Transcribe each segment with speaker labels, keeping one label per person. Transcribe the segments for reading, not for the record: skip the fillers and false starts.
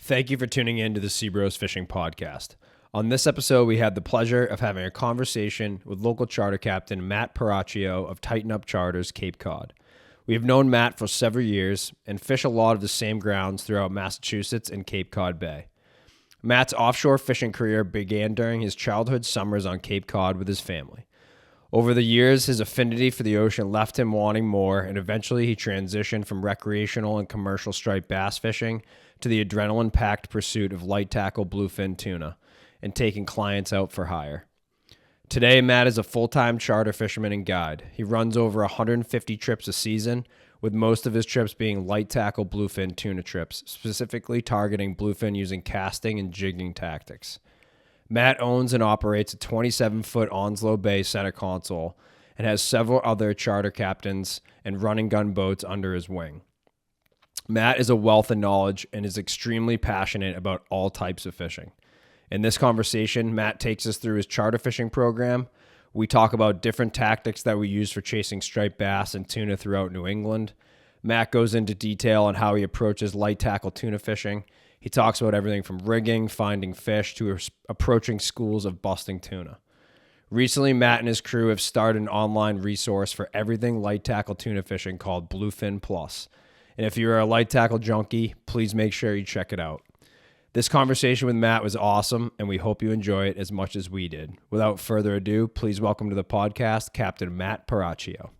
Speaker 1: Thank you for tuning in to the SeaBros Fishing Podcast. On this episode, we had the pleasure of having a conversation with local charter captain Matt Perachio of Tighten Up Charters, Cape Cod. We have known Matt for several years and fish a lot of the same grounds throughout Massachusetts and Cape Cod Bay. Matt's offshore fishing career began during his childhood summers on Cape Cod with his family. Over the years, his affinity for the ocean left him wanting more, and eventually he transitioned from recreational and commercial striped bass fishing to the adrenaline-packed pursuit of light tackle bluefin tuna and taking clients out for hire. Today, Matt is a full-time charter fisherman and guide. He runs over 150 trips a season, with most of his trips being light tackle bluefin tuna trips, specifically targeting bluefin using casting and jigging tactics. Matt owns and operates a 27-foot Onslow Bay center console and has several other charter captains and running gun boats under his wing. Matt is a wealth of knowledge and is extremely passionate about all types of fishing. In this conversation, Matt takes us through his charter fishing program. We talk about different tactics that we use for chasing striped bass and tuna throughout New England. Matt goes into detail on how he approaches light tackle tuna fishing. He talks about everything from rigging, finding fish, to approaching schools of busting tuna. Recently, Matt and his crew have started an online resource for everything light tackle tuna fishing called Bluefin Plus. And if you're a light tackle junkie, please make sure you check it out. This conversation with Matt was awesome, and we hope you enjoy it as much as we did. Without further ado, please welcome to the podcast, Captain Matt Perachio.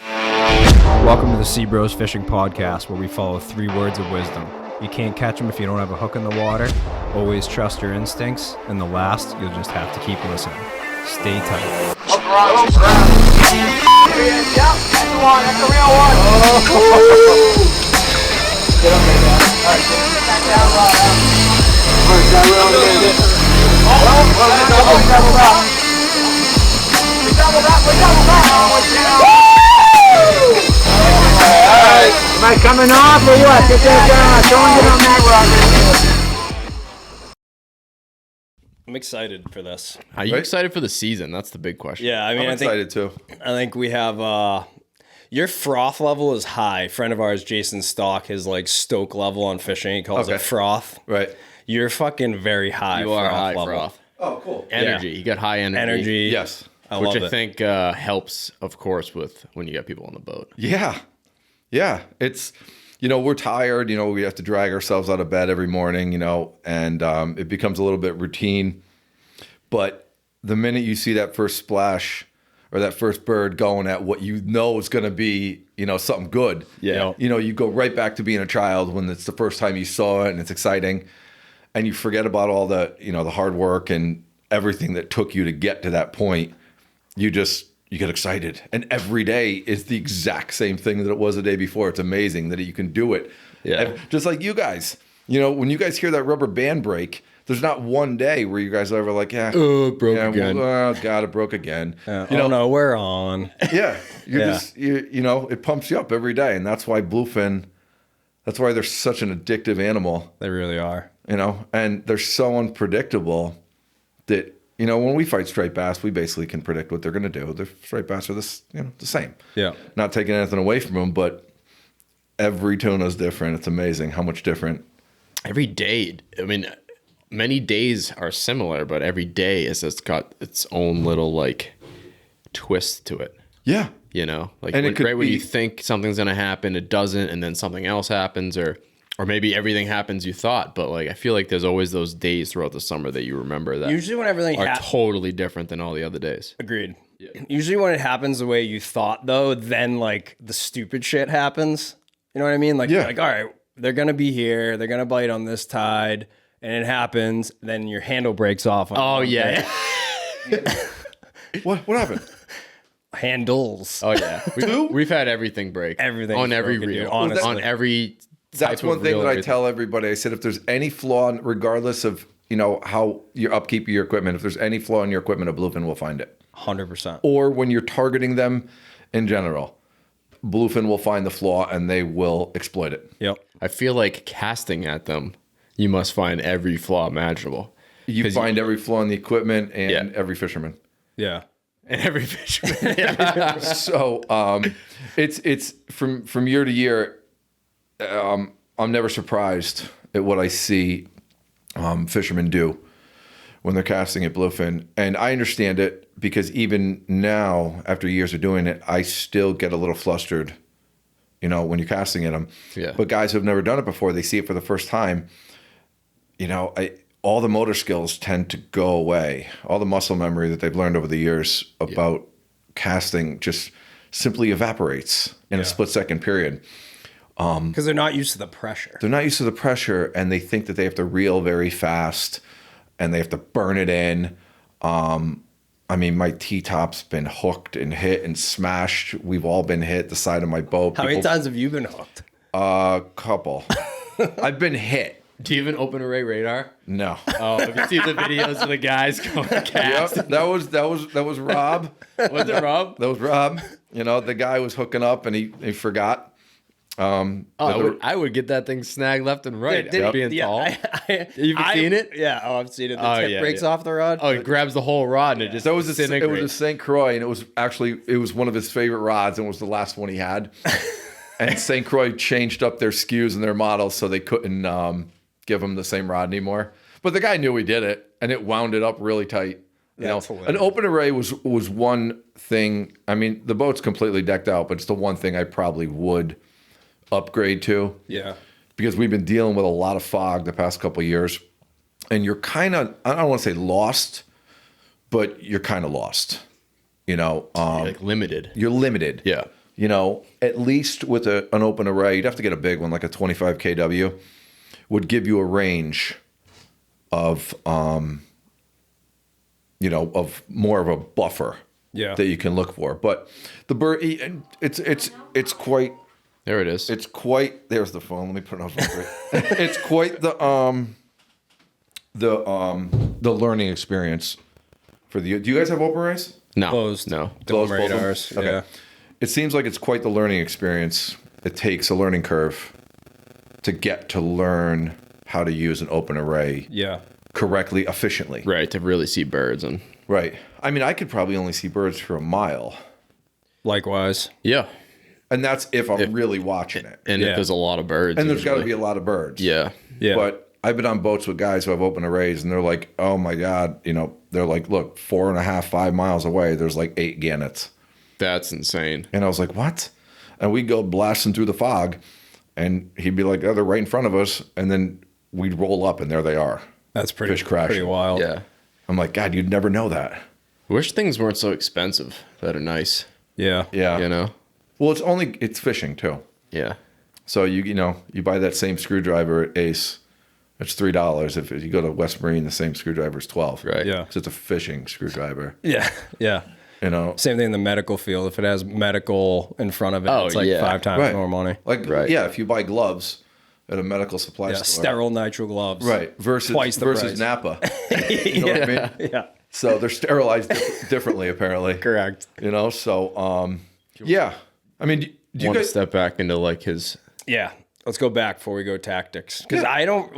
Speaker 1: Welcome to the SeaBros Fishing Podcast, where we follow 3 words of wisdom. You can't catch them if you don't have a hook in the water. Always trust your instincts. And the last, you'll just have to keep listening. Stay tight.
Speaker 2: Yep, that's the one. That's the real one. Get up there, man. All right, get back down. All right, that real one. Double up. We doubled up. All right. Am I coming off or what? Get that down. Don't get on that rock.
Speaker 1: I'm excited for this.
Speaker 3: Are you excited for the season? That's the big question.
Speaker 1: Yeah, I mean,
Speaker 4: I'm excited too.
Speaker 1: I think we have your froth level is high. Friend of ours, Jason Stock, his like stoke level on fishing. He calls it froth.
Speaker 4: Right.
Speaker 1: You're fucking very high.
Speaker 3: You are high
Speaker 1: level.
Speaker 3: froth.
Speaker 4: Oh, cool.
Speaker 3: Energy. You got high energy.
Speaker 4: Yes.
Speaker 1: Which
Speaker 3: I think helps, of course, with when you got people on the boat.
Speaker 4: Yeah. Yeah. It's, we're tired, we have to drag ourselves out of bed every morning, and it becomes a little bit routine. But the minute you see that first splash or that first bird going at what is going to be, something good, you go right back to being a child when it's the first time you saw it and it's exciting, and you forget about all the, the hard work and everything that took you to get to that point. You get excited. And every day is the exact same thing that it was the day before. It's amazing that you can do it.
Speaker 3: Yeah.
Speaker 4: And just like you guys, when you guys hear that rubber band break, there's not one day where you guys are ever like,
Speaker 3: broke again.
Speaker 4: Oh, God, it broke again.
Speaker 1: No, we're on.
Speaker 4: Yeah. It pumps you up every day. And that's why bluefin, that's why they're such an addictive animal.
Speaker 1: They really are.
Speaker 4: And they're so unpredictable that, when we fight striped bass, we basically can predict what they're going to do. The striped bass are the same.
Speaker 1: Yeah.
Speaker 4: Not taking anything away from them, but every tuna is different. It's amazing how much different.
Speaker 3: Every day, I mean, many days are similar, but every day has got its own little like twist to it.
Speaker 4: Yeah.
Speaker 3: Like
Speaker 4: and
Speaker 3: when you think something's going to happen, it doesn't, and then something else happens, or maybe everything happens you thought, but like I feel like there's always those days throughout the summer that you remember that
Speaker 1: Usually when everything
Speaker 3: are totally different than all the other days.
Speaker 1: Agreed. Yeah. Usually when it happens the way you thought, though, then like the stupid shit happens. You know what I mean? Like, all right, they're going to be here. They're going to bite on this tide. And it happens. Then your handle breaks off.
Speaker 3: Yeah.
Speaker 4: What happened?
Speaker 1: Handles.
Speaker 3: Oh, yeah. We've had everything break.
Speaker 1: Everything.
Speaker 3: On every reel.
Speaker 1: Honestly.
Speaker 3: On every
Speaker 4: That's one thing that I tell everybody. I said, if there's any flaw, regardless of, how your upkeep of your equipment, if there's any flaw in your equipment, a bluefin will find it.
Speaker 1: 100%.
Speaker 4: Or when you're targeting them in general, bluefin will find the flaw and they will exploit it.
Speaker 1: Yep.
Speaker 3: I feel like casting at them, you must find every flaw imaginable.
Speaker 4: You find every flaw in the equipment and every fisherman.
Speaker 1: Yeah.
Speaker 3: And every fisherman. Yeah.
Speaker 4: So it's from year to year. I'm never surprised at what I see fishermen do when they're casting at bluefin. And I understand it because even now, after years of doing it, I still get a little flustered, you know, when you're casting at them.
Speaker 3: Yeah.
Speaker 4: But guys who have never done it before, they see it for the first time, you know, all the motor skills tend to go away. All the muscle memory that they've learned over the years about casting just simply evaporates in a split-second period.
Speaker 1: Because they're not used to the pressure.
Speaker 4: They're not used to the pressure, and they think that they have to reel very fast, and they have to burn it in. I mean, my T-top's been hooked and hit and smashed. We've all been hit the side of my boat.
Speaker 1: How many times have you been hooked?
Speaker 4: A couple. I've been hit.
Speaker 3: Do you even open array radar?
Speaker 4: No.
Speaker 3: Oh, have you seen the videos of the guys going to cast?
Speaker 4: Yep, that was Rob.
Speaker 3: Was it Rob?
Speaker 4: That was Rob. You know, the guy was hooking up and he forgot.
Speaker 3: I would get that thing snagged left and right. Being tall. You've seen it?
Speaker 1: Yeah. Oh, I've seen it. The tip breaks off the rod.
Speaker 3: Oh, it grabs the whole rod and it just
Speaker 4: It was a
Speaker 3: disintegrates.
Speaker 4: St. Croix, and it was one of his favorite rods, and it was the last one he had. And St. Croix changed up their SKUs and their models, so they couldn't give him the same rod anymore. But the guy knew he did it, and it wound it up really tight. You know, an open array was one thing. I mean, the boat's completely decked out, but it's the one thing I probably would upgrade to.
Speaker 1: Yeah.
Speaker 4: Because we've been dealing with a lot of fog the past couple of years, and you're kind of, I don't want to say lost, but you're kind of lost. You know,
Speaker 3: like limited.
Speaker 4: You're limited.
Speaker 3: Yeah.
Speaker 4: You know, at least with an open array, you'd have to get a big one, like a 25 kW, would give you a range of, you know, of more of a buffer that you can look for. But the bird, it's quite.
Speaker 3: There it is.
Speaker 4: It's quite. There's the phone. Let me put it on. It's quite the learning experience for the. Do you guys have open arrays?
Speaker 3: No.
Speaker 1: Closed.
Speaker 3: No.
Speaker 1: Dome
Speaker 4: Closed, both of them?
Speaker 1: radars.
Speaker 4: Okay.
Speaker 1: Yeah.
Speaker 4: It seems like it's quite the learning experience. It takes a learning curve to get to learn how to use an open array correctly, efficiently.
Speaker 3: Right, to really see birds. And
Speaker 4: Right. I mean, I could probably only see birds for a mile.
Speaker 1: Likewise.
Speaker 3: yeah.
Speaker 4: And that's if I'm really watching it.
Speaker 3: And if there's a lot of birds.
Speaker 4: And there's got to
Speaker 3: usually.
Speaker 4: be a lot of birds.
Speaker 3: Yeah.
Speaker 1: Yeah.
Speaker 4: But I've been on boats with guys who have open arrays, and they're like, oh my God, you know, they're like, look, 4.5, 5 miles away, there's like 8 gannets.
Speaker 3: That's insane.
Speaker 4: And I was like, what? And we'd go blasting through the fog, and he'd be like, oh, they're right in front of us. And then we'd roll up, and there they are.
Speaker 1: That's pretty,
Speaker 4: Fish crashing.
Speaker 1: pretty wild.
Speaker 3: Yeah.
Speaker 4: I'm like, God, you'd never know that.
Speaker 3: Wish things weren't so expensive that are nice.
Speaker 1: Yeah.
Speaker 4: Yeah.
Speaker 3: You know?
Speaker 4: Well, it's fishing too.
Speaker 3: Yeah.
Speaker 4: So you buy that same screwdriver at Ace, it's $3. If you go to West Marine, the same screwdriver is $12.
Speaker 3: Right.
Speaker 1: Yeah.
Speaker 4: So it's a fishing screwdriver.
Speaker 1: Yeah. Yeah.
Speaker 4: You know,
Speaker 1: Same thing in the medical field. If it has medical in front of it,
Speaker 3: Oh,
Speaker 1: it's like
Speaker 3: yeah.
Speaker 1: 5 times
Speaker 4: Right.
Speaker 1: more money.
Speaker 4: like
Speaker 3: Right.
Speaker 4: yeah, if you buy gloves at a medical supply
Speaker 1: Yeah.
Speaker 4: store,
Speaker 1: Sterile nitrile gloves.
Speaker 4: right? Versus
Speaker 1: Twice the price.
Speaker 4: Napa. You know what I mean?
Speaker 1: Yeah.
Speaker 4: So they're sterilized differently, apparently.
Speaker 1: Correct.
Speaker 4: You know, so yeah. I mean, do you
Speaker 3: Want to
Speaker 4: guys?
Speaker 3: step back into like his.
Speaker 1: Yeah. Let's go back before we go tactics. Because I don't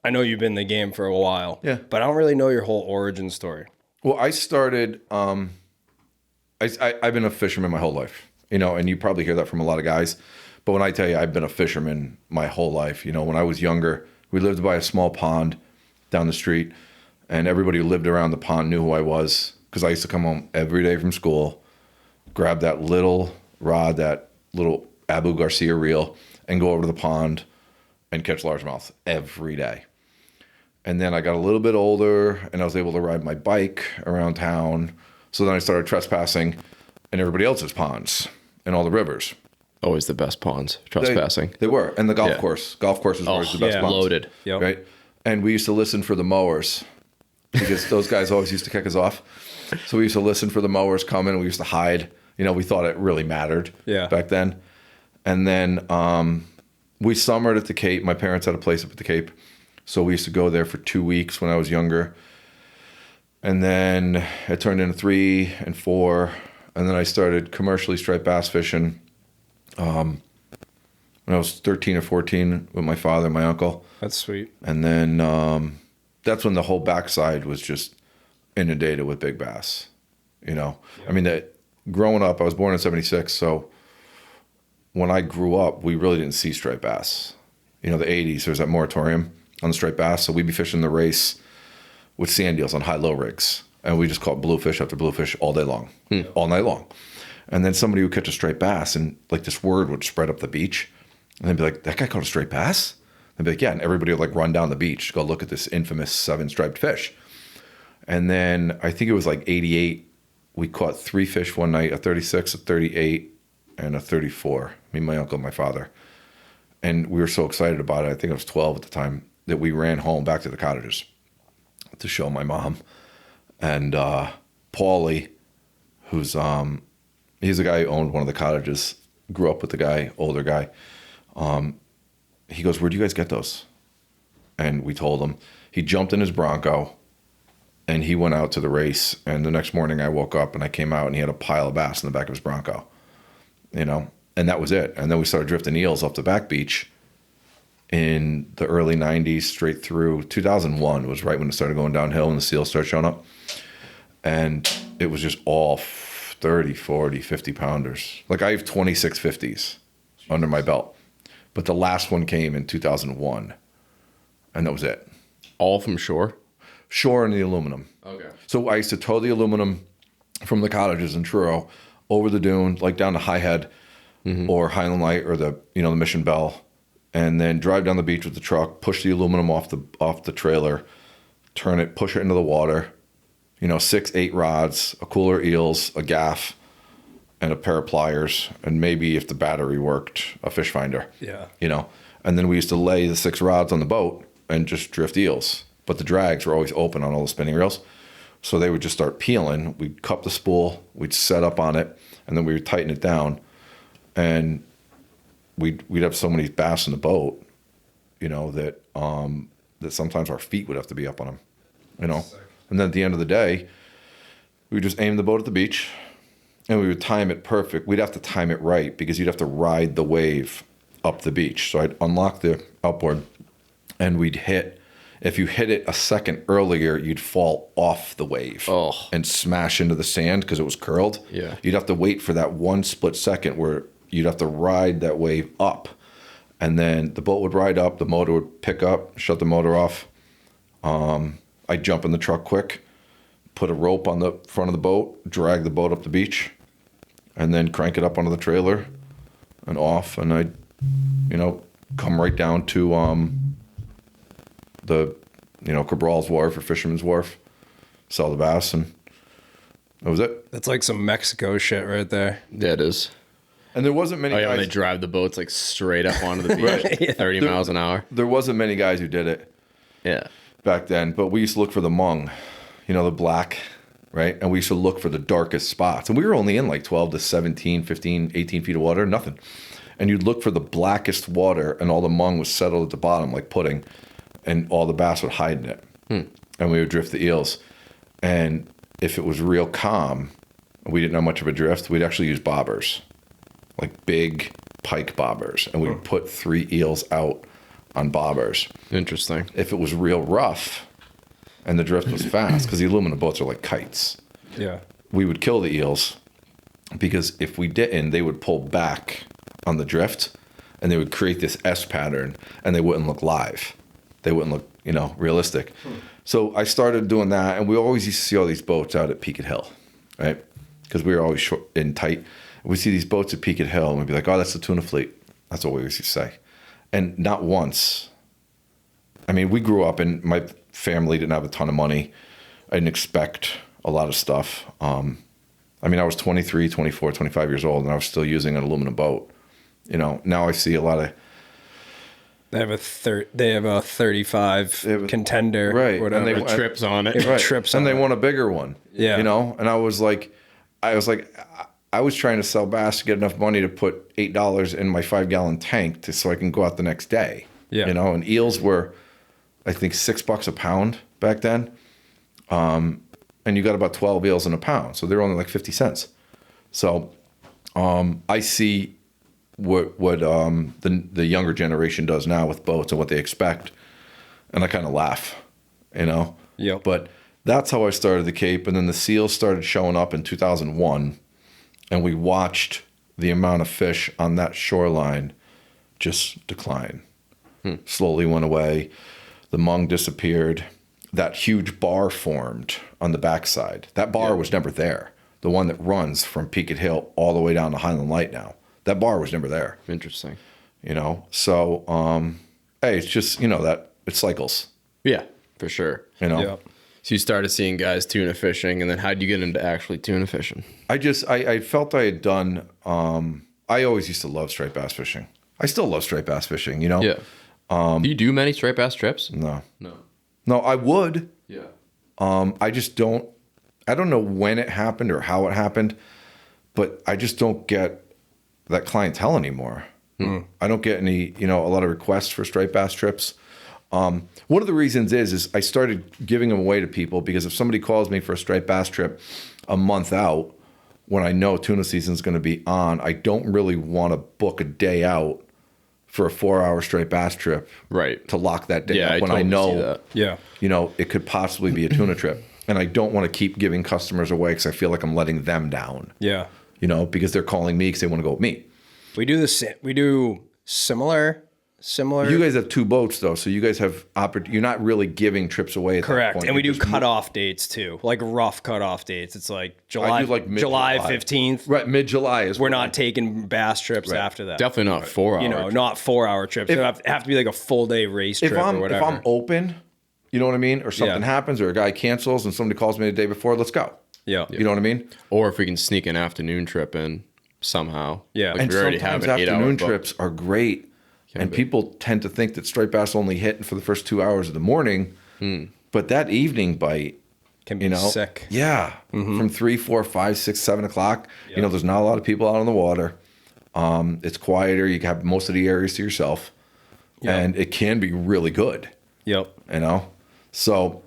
Speaker 1: I know you've been in the game for a while.
Speaker 4: Yeah.
Speaker 1: But I don't really know your whole origin story.
Speaker 4: Well, I started. I've been a fisherman my whole life, you know, and you probably hear that from a lot of guys. But when I tell you I've been a fisherman my whole life, you know, when I was younger, we lived by a small pond down the street, and everybody who lived around the pond knew who I was because I used to come home every day from school, grab that little rod, that little Abu Garcia reel, and go over to the pond and catch largemouth every day. And then I got a little bit older, and I was able to ride my bike around town. So then I started trespassing in everybody else's ponds and all the rivers.
Speaker 3: Always the best ponds, trespassing.
Speaker 4: They were. And the golf
Speaker 3: Yeah.
Speaker 4: course. Golf courses were always the best
Speaker 1: yeah.
Speaker 4: ponds.
Speaker 3: Loaded.
Speaker 1: Yep.
Speaker 4: Right? And we used to listen for the mowers because those guys always used to kick us off. So we used to listen for the mowers coming. We used to hide. You know, we thought it really mattered back then. And then we summered at the Cape. My parents had a place up at the Cape. So we used to go there for 2 weeks when I was younger. And then it turned into 3 and 4. And then I started commercially striped bass fishing when I was 13 or 14 with my father and my uncle.
Speaker 1: That's sweet.
Speaker 4: And then that's when the whole backside was just inundated with big bass. You know, I mean, growing up, I was born in '76. So when I grew up, we really didn't see striped bass. the 80s, there's that moratorium on the striped bass. So we'd be fishing the race with sand eels on high-low rigs. And we just caught bluefish after bluefish all day long, all night long. And then somebody would catch a striped bass, and like this word would spread up the beach. And they'd be like, that guy caught a striped bass? They'd be like, yeah. And everybody would like run down the beach to go look at this infamous 7 striped fish. And then I think it was like 88, we caught 3 fish one night, a 36, a 38, and a 34. Me, my uncle, my father. And we were so excited about it. I think I was 12 at the time, that we ran home back to the cottages to show my mom. And Paulie, who's he's the guy who owned one of the cottages, grew up with the guy, older guy. He goes, where'd you guys get those? And we told him. He jumped in his Bronco and he went out to the race. And the next morning I woke up and I came out and he had a pile of bass in the back of his Bronco, and that was it. And then we started drifting eels off the back beach in the early 90s straight through 2001 was right when it started going downhill and the seals started showing up. And it was just all 30, 40, 50 pounders. Like I have 26 50s under my belt. But the last one came in 2001. And that was it.
Speaker 3: All from shore?
Speaker 4: Shore and the aluminum.
Speaker 3: Okay.
Speaker 4: So I used to tow the aluminum from the cottages in Truro over the dune, like down to High Head or Highland Light or the Mission Bell, and then drive down the beach with the truck, push the aluminum off the trailer, turn it, push it into the water, 6, 8 rods, a cooler eels, a gaff, and a pair of pliers, and maybe if the battery worked, a fish finder.
Speaker 1: Yeah.
Speaker 4: And then we used to lay the 6 rods on the boat and just drift eels. But the drags were always open on all the spinning reels. So they would just start peeling. We'd cup the spool, we'd set up on it, and then we would tighten it down. And we'd have so many bass in the boat, that sometimes our feet would have to be up on them, And then at the end of the day, we would just aim the boat at the beach, and we would time it perfect. We'd have to time it right because you'd have to ride the wave up the beach. So I'd unlock the outboard, and we'd hit. If you hit it a second earlier, you'd fall off the wave and smash into the sand because it was curled.
Speaker 3: Yeah.
Speaker 4: You'd have to wait for that one split second where you'd have to ride that wave up. And then the boat would ride up, the motor would pick up, shut the motor off. I'd jump in the truck quick, put a rope on the front of the boat, drag the boat up the beach, and then crank it up onto the trailer and off. And I'd, come right down to the Cabral's Wharf or Fisherman's Wharf, sell the bass, and that was it.
Speaker 1: That's like some Mexico shit right there.
Speaker 3: Yeah, it is.
Speaker 4: And there wasn't many guys.
Speaker 3: When they drive the boats like straight up onto the beach, 30 miles an hour.
Speaker 4: There wasn't many guys who did it.
Speaker 3: Yeah.
Speaker 4: Back then, but we used to look for the mung, the black, right? And we used to look for the darkest spots. And we were only in like 12 to 17, 15, 18 feet of water, nothing. And you'd look for the blackest water, and all the mung was settled at the bottom like pudding, and all the bass would hide in it. And we would drift the eels. And if it was real calm, we didn't have much of a drift, we'd actually use bobbers, like big pike bobbers. And we'd put 3 eels out on bobbers.
Speaker 3: Interesting.
Speaker 4: If it was real rough and the drift was fast, because the aluminum boats are like kites.
Speaker 1: Yeah.
Speaker 4: We would kill the eels, because if we didn't, they would pull back on the drift and they would create this S pattern and they wouldn't look live. They wouldn't look, realistic. So I started doing that, and we always used to see all these boats out at Peaked Hill, right? Because we were always short and tight. We'd see these boats at Peaked Hill, and we'd be like, oh, that's the tuna fleet. That's what we used to say. And not once. I mean, we grew up, and my family didn't have a ton of money. I didn't expect a lot of stuff. I was 23, 24, 25 years old, and I was still using an aluminum boat. Now I see a lot of...
Speaker 1: They have a 35 contender,
Speaker 4: right?
Speaker 1: Whatever.
Speaker 3: And they trips on it,
Speaker 4: right?
Speaker 1: Trips,
Speaker 4: and
Speaker 1: on
Speaker 4: they want a bigger one,
Speaker 1: yeah.
Speaker 4: And I was trying to sell bass to get enough money to put $8 in my 5-gallon tank so I can go out the next day,
Speaker 1: yeah.
Speaker 4: And eels were, I think, $6 a pound back then, and you got about 12 eels in a pound, so they're only like 50 cents. So, I see what the younger generation does now with boats and what they expect, and I kind of laugh,
Speaker 1: Yep.
Speaker 4: But that's how I started the Cape, and then the seals started showing up in 2001, and we watched the amount of fish on that shoreline just decline. slowly went away. The mung disappeared. That huge bar formed on the backside. That bar was never there. The one that runs from Peaked Hill all the way down to Highland Light now. That bar was never there.
Speaker 3: Interesting.
Speaker 4: So, hey, it's just, that it cycles.
Speaker 3: Yeah, for sure.
Speaker 1: Yeah.
Speaker 3: So you started seeing guys tuna fishing, and then how'd you get into actually tuna fishing?
Speaker 4: I felt I had done, I always used to love striped bass fishing. I still love striped bass fishing,
Speaker 3: Yeah. Do you do many striped bass trips?
Speaker 4: No,
Speaker 3: No.
Speaker 4: I would.
Speaker 3: Yeah.
Speaker 4: I just don't, I don't know when it happened or how it happened, but I just don't get that clientele anymore. I don't get any, a lot of requests for striped bass trips. One of the reasons is I started giving them away to people because if somebody calls me for a striped bass trip a month out, when I know tuna season is going to be on, I don't really want to book a day out for a 4-hour striped bass trip.
Speaker 3: Right.
Speaker 4: To lock that day
Speaker 3: Yeah,
Speaker 4: up when
Speaker 3: totally
Speaker 4: I
Speaker 3: see
Speaker 4: know,
Speaker 3: that.
Speaker 1: Yeah.
Speaker 4: it could possibly be a tuna trip. And I don't want to keep giving customers away because I feel like I'm letting them down.
Speaker 1: Yeah.
Speaker 4: Because they're calling me because they want to go with me.
Speaker 1: We do similar.
Speaker 4: You guys have 2 boats though, so you guys have you're not really giving trips away. At
Speaker 1: Correct.
Speaker 4: that point.
Speaker 1: And we do
Speaker 4: You're just
Speaker 1: cutoff dates too, like rough cutoff dates. It's like
Speaker 4: I do like
Speaker 1: July
Speaker 4: mid-July.
Speaker 1: 15th.
Speaker 4: right, mid-July is
Speaker 1: We're
Speaker 4: when
Speaker 1: not taking bass trips after that.
Speaker 3: Definitely not 4 hours.
Speaker 1: Not 4-hour trips. It have to be like a full day race trip or whatever.
Speaker 4: If I'm open, you know what I mean, or something
Speaker 1: Yeah.
Speaker 4: happens, or a guy cancels and somebody calls me the day before, let's go.
Speaker 1: Yeah.
Speaker 4: You know what I mean?
Speaker 3: Or if we can sneak an afternoon trip in somehow.
Speaker 1: Yeah.
Speaker 3: Like
Speaker 4: And
Speaker 3: we already have
Speaker 4: sometimes
Speaker 3: an 8-hour
Speaker 4: afternoon
Speaker 3: book.
Speaker 4: trips are great. And people tend to think that striped bass only hit for the first 2 hours of the morning. But that evening bite,
Speaker 1: Can be sick.
Speaker 4: Yeah. From 3, 4, 5, 6, 7 o'clock. There's not a lot of people out on the water. It's quieter. You have most of the areas to yourself. And it can be really good.
Speaker 1: Yep.
Speaker 4: So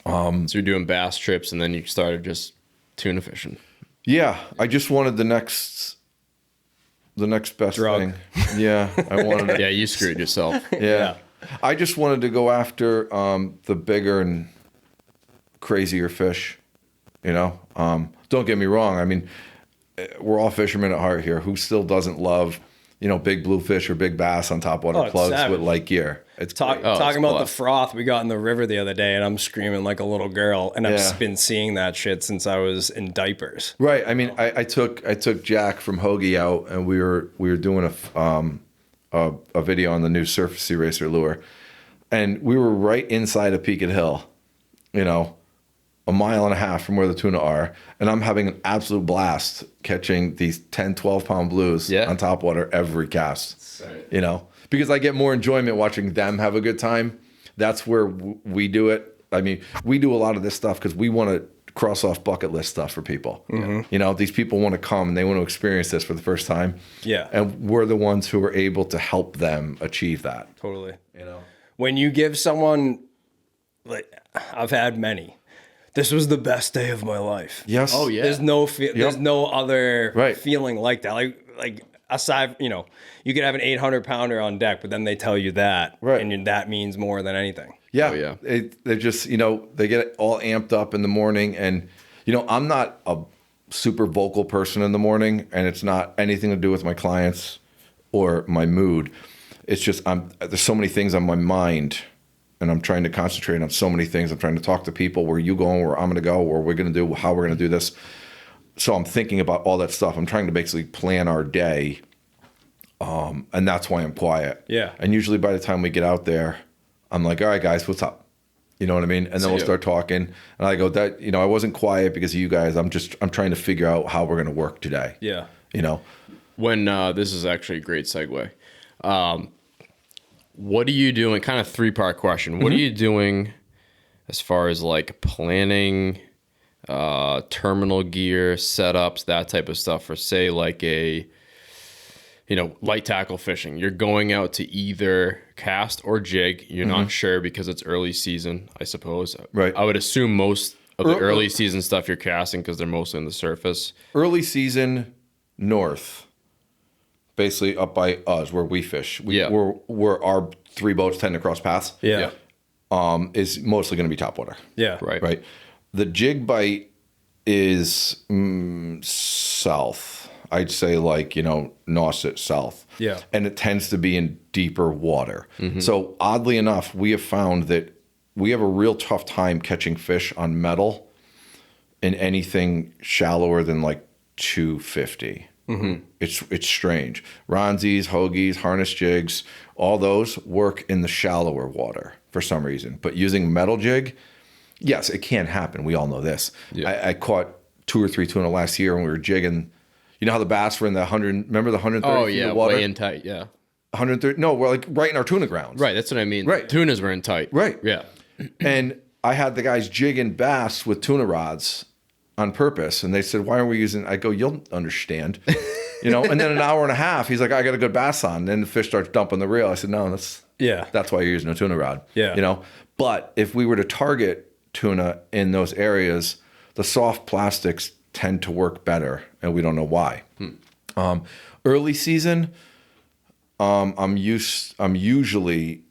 Speaker 3: So you're doing bass trips, and then you started just tuna fishing.
Speaker 4: yeah, I just wanted the next best
Speaker 1: Drug.
Speaker 4: thing. Yeah, I wanted it.
Speaker 3: Yeah, you screwed yourself.
Speaker 4: Yeah. I just wanted to go after the bigger and crazier fish, Don't get me wrong. I mean, we're all fishermen at heart here. Who still doesn't love, big bluefish or big bass on topwater
Speaker 1: it's
Speaker 4: plugs
Speaker 1: savage.
Speaker 4: with light gear? It's
Speaker 1: Talking
Speaker 3: it's
Speaker 1: about the
Speaker 3: blessed.
Speaker 1: froth we got in the river the other day, and I'm screaming like a little girl, and
Speaker 4: Yeah.
Speaker 1: I've been seeing that shit since I was in diapers.
Speaker 4: right. I mean, I took Jack from Hoagie out, and we were doing a video on the new Surface Sea Racer lure, and we were right inside of Peaked Hill, a mile and a half from where the tuna are, and I'm having an absolute blast catching these 10, 12-pound blues on topwater every cast, because I get more enjoyment watching them have a good time. That's where we do it. I mean, we do a lot of this stuff because we want to cross off bucket list stuff for people. These people want to come and they want to experience this for the first time.
Speaker 1: Yeah.
Speaker 4: And we're the ones who are able to help them achieve that.
Speaker 1: Totally. When you give someone, like, I've had many. This was the best day of my life.
Speaker 4: Yes.
Speaker 3: Oh, yeah.
Speaker 1: There's no other
Speaker 4: Right.
Speaker 1: feeling like that. Like aside, you could have an 800-pounder on deck, but then they tell you that,
Speaker 4: Right.
Speaker 1: and that means more than anything.
Speaker 4: Yeah.
Speaker 3: Oh, yeah.
Speaker 4: They're just, they get all amped up in the morning. And, I'm not a super vocal person in the morning, and it's not anything to do with my clients or my mood. It's just, there's so many things on my mind, and I'm trying to concentrate on so many things. I'm trying to talk to people, where you going, where I'm going to go, where we're going to do, how we're going to do this. So I'm thinking about all that stuff. I'm trying to basically plan our day. And that's why I'm quiet.
Speaker 1: Yeah.
Speaker 4: And usually by the time we get out there, I'm like, all right, guys, what's up? You know what I mean? And then we'll start talking. And I go, I wasn't quiet because of you guys. I'm trying to figure out how we're going to work today.
Speaker 1: Yeah.
Speaker 3: When this is actually a great segue. What are you doing? Kind of 3-part question. What are you doing as far as like planning, terminal gear, setups, that type of stuff for, say, like a, light tackle fishing? You're going out to either cast or jig. You're not sure because it's early season, I suppose.
Speaker 4: Right.
Speaker 3: I would assume most of the early season stuff you're casting because they're mostly in the surface.
Speaker 4: Early season north, basically up by us where we fish. Where our 3 boats tend to cross paths.
Speaker 1: Yeah.
Speaker 4: Is mostly going to be topwater.
Speaker 1: Yeah.
Speaker 4: Right. The jig bite is south. I'd say like, Nauset south.
Speaker 1: Yeah.
Speaker 4: And it tends to be in deeper water. So oddly enough, we have found that we have a real tough time catching fish on metal in anything shallower than like 250. It's strange. Ronsies, hoagies, harness jigs, all those work in the shallower water for some reason. But using metal jig, yes, it can happen. We all know this.
Speaker 3: Yeah.
Speaker 4: I caught 2 or 3 tuna last year when we were jigging. You know how the bass were in the 100, remember the 130 feet of water?
Speaker 3: Way in tight, yeah.
Speaker 4: 130, no, we're like right in our tuna grounds.
Speaker 3: Right, that's what I mean.
Speaker 4: Right.
Speaker 3: Tunas were in tight.
Speaker 4: Right.
Speaker 3: Yeah.
Speaker 4: And I had the guys jigging bass with tuna rods on purpose. And they said, why are we using, I go, you'll understand. You know, and then an hour and a half, he's like, I got a good bass on. And then the fish starts dumping the reel. I said, no, that's why you're using a tuna rod.
Speaker 1: Yeah.
Speaker 4: You know, but if we were to target tuna in those areas, the soft plastics tend to work better, and we don't know why. Early season, I'm usually,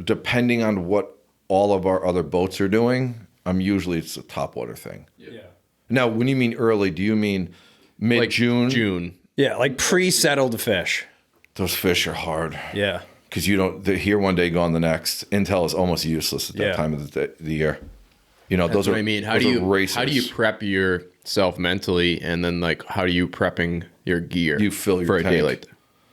Speaker 4: depending on what all of our other boats are doing, it's a topwater thing.
Speaker 1: Yeah.
Speaker 4: Now, when you mean early, do you mean mid-June?
Speaker 3: Like June.
Speaker 1: Yeah, like pre-settled fish.
Speaker 4: Those fish are hard.
Speaker 1: Yeah.
Speaker 4: Because they're here one day, gone the next. Intel is almost useless at that time of the year. You know,
Speaker 3: That's
Speaker 4: those
Speaker 3: what
Speaker 4: are.
Speaker 3: I mean.
Speaker 4: How do
Speaker 3: you prep yourself mentally, and then like how do you prepping your gear?
Speaker 4: You fill your
Speaker 3: for
Speaker 4: tank.
Speaker 3: A day like that?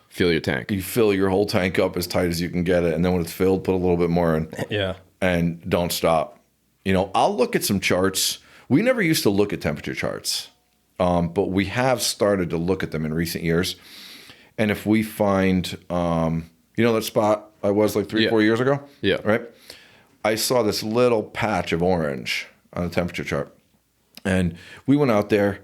Speaker 3: Fill your tank.
Speaker 4: You fill your whole tank up as tight as you can get it, and then when it's filled, put a little bit more in.
Speaker 1: Yeah.
Speaker 4: And don't stop. You know, I'll look at some charts. We never used to look at temperature charts, but we have started to look at them in recent years. And if we find, that spot I was like 3-4 years ago?
Speaker 3: Yeah.
Speaker 4: Right? I saw this little patch of orange on the temperature chart. And we went out there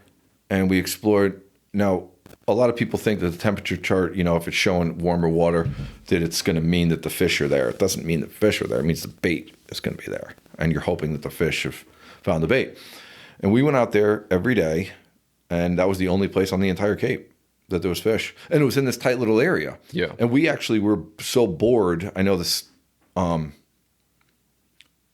Speaker 4: and we explored. Now, a lot of people think that the temperature chart, if it's showing warmer water, that it's going to mean that the fish are there. It doesn't mean the fish are there. It means the bait is going to be there. And you're hoping that the fish have found the bait. And we went out there every day, and that was the only place on the entire Cape that there was fish. And it was in this tight little area.
Speaker 3: Yeah.
Speaker 4: And we actually were so bored. I know this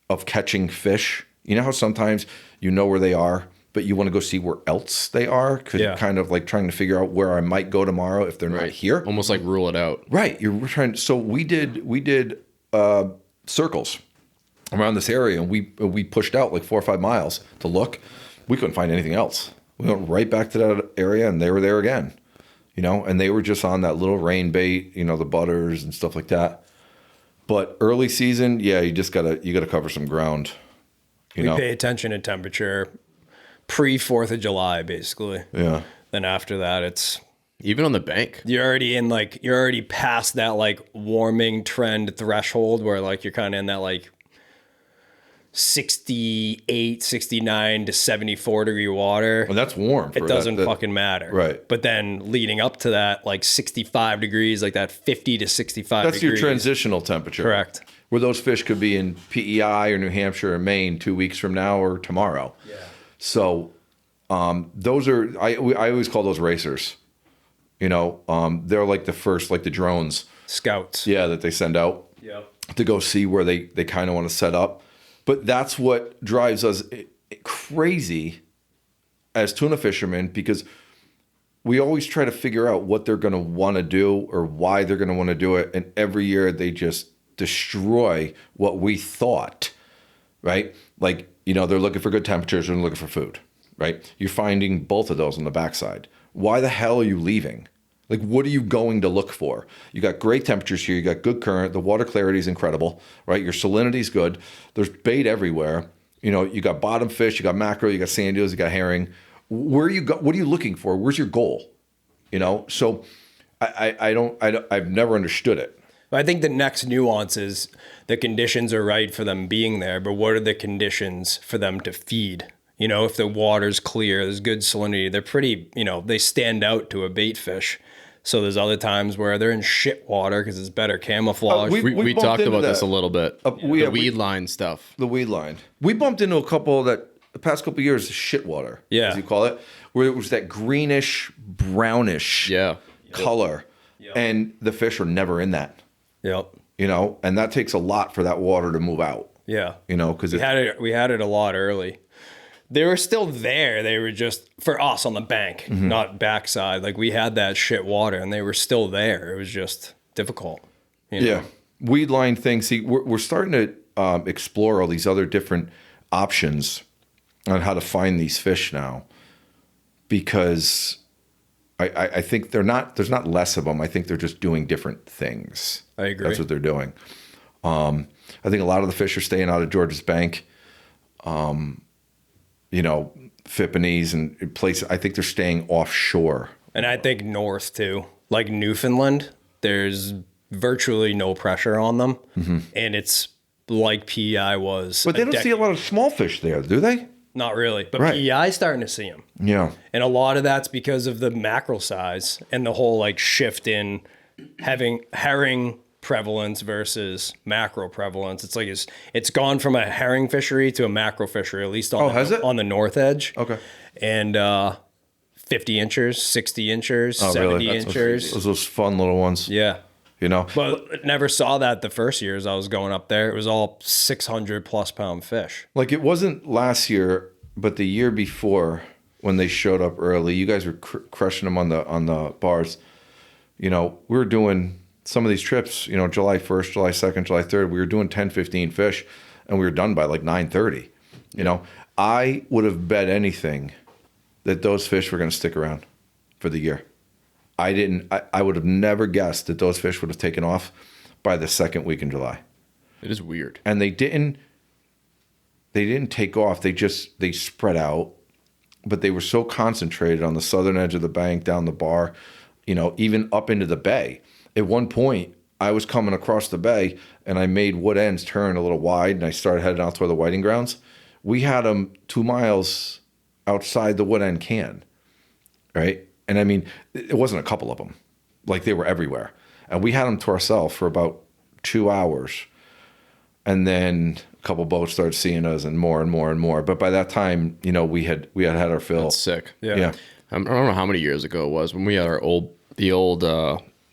Speaker 4: of catching fish. You know how sometimes you know where they are, but you want to go see where else they are? Because you're kind of like trying to figure out where I might go tomorrow if they're not here.
Speaker 3: Almost like rule it out.
Speaker 4: Right. You're trying. So we did circles around this area, and we pushed out like 4 or 5 miles to look. We couldn't find anything else. We went right back to that area, and they were there again. And they were just on that little rain bait, the butters and stuff like that. But early season, you just gotta cover some ground.
Speaker 1: We pay attention to temperature pre-4th of July, basically.
Speaker 4: Yeah.
Speaker 1: Then after that, it's
Speaker 3: even on the bank.
Speaker 1: You're already past that like warming trend threshold where like you're kind of in that like 68, 69 to 74 degree water.
Speaker 4: And that's warm.
Speaker 1: It doesn't fucking matter.
Speaker 4: Right.
Speaker 1: But then leading up to that, like 65 degrees, like that 50 to 65
Speaker 4: That's
Speaker 1: degrees.
Speaker 4: your transitional temperature.
Speaker 1: Correct.
Speaker 4: Where those fish could be in PEI or New Hampshire or Maine 2 weeks from now or tomorrow.
Speaker 1: Yeah.
Speaker 4: So those are, I always call those racers. They're like the first, like the drones.
Speaker 1: Scouts.
Speaker 4: Yeah, that they send out to go see where they kind of want to set up. But that's what drives us crazy as tuna fishermen, because we always try to figure out what they're going to want to do or why they're going to want to do it. And every year they just destroy what we thought, right? Like, they're looking for good temperatures and looking for food, right? You're finding both of those on the backside. Why the hell are you leaving? Like, what are you going to look for? You got great temperatures here. You got good current. The water clarity is incredible, right? Your salinity is good. There's bait everywhere. You got bottom fish, you got mackerel, you got sand eels, you got herring. Where you go? What are you looking for? Where's your goal? So I've never understood it.
Speaker 1: I think the next nuance is the conditions are right for them being there, but what are the conditions for them to feed? If the water's clear, there's good salinity, they're pretty, they stand out to a bait fish. So there's other times where they're in shit water because it's better camouflage.
Speaker 3: We talked about this a little bit. The weed line stuff.
Speaker 4: The weed line. We bumped into a couple that the past couple of years, shit water, as you call it, where it was that greenish, brownish color. Yep. And the fish are never in that.
Speaker 1: Yep.
Speaker 4: And that takes a lot for that water to move out.
Speaker 1: Yeah.
Speaker 4: Because
Speaker 1: we had it a lot early. they were still there. They were just for us on the bank, not backside. Like we had that shit water, and they were still there. It was just difficult. You know?
Speaker 4: Yeah, weed line thing. See, we're starting to explore all these other different options on how to find these fish now, because I think there's not less of them. I think they're just doing different things.
Speaker 1: I agree.
Speaker 4: That's what they're doing. I think a lot of the fish are staying out of George's Bank. Fipponese and places. I think they're staying offshore.
Speaker 1: And I think north too, like Newfoundland. There's virtually no pressure on them, and it's like PEI was.
Speaker 4: But they don't see a lot of small fish there, do they?
Speaker 1: Not really, but
Speaker 4: Right.
Speaker 1: PEI is starting to see them.
Speaker 4: Yeah.
Speaker 1: And a lot of that's because of the mackerel size and the whole like shift in having herring prevalence versus mackerel prevalence. It's like it's gone from a herring fishery to a mackerel fishery, at least on,
Speaker 4: has it?
Speaker 1: on the north edge.
Speaker 4: Okay.
Speaker 1: And 50 inchers, 60 inchers,
Speaker 4: Oh,
Speaker 1: 70
Speaker 4: really?
Speaker 1: inchers.
Speaker 4: Those fun little ones.
Speaker 1: Yeah.
Speaker 4: But
Speaker 1: Never saw that the first years I was going up there. It was all 600 plus pound fish.
Speaker 4: like it wasn't last year, but the year before when they showed up early, you guys were crushing them on the bars. We were doing some of these trips, July 1st, July 2nd, July 3rd, we were doing 10, 15 fish, and we were done by like 9:30. I would have bet anything that those fish were going to stick around for the year. I would have never guessed that those fish would have taken off by the second week in July.
Speaker 3: It is weird.
Speaker 4: And they didn't take off. They spread out, but they were so concentrated on the southern edge of the bank, down the bar, even up into the bay. At one point, I was coming across the bay, and I made Wood Ends turn a little wide, and I started heading out toward the whiting grounds. We had them 2 miles outside the Wood End can, right? And I mean, it wasn't a couple of them. Like, they were everywhere. And we had them to ourselves for about 2 hours. And then a couple boats started seeing us, and more and more and more. But by that time, we had our fill.
Speaker 3: That's sick.
Speaker 1: Yeah.
Speaker 3: I don't know how many years ago it was when we had the old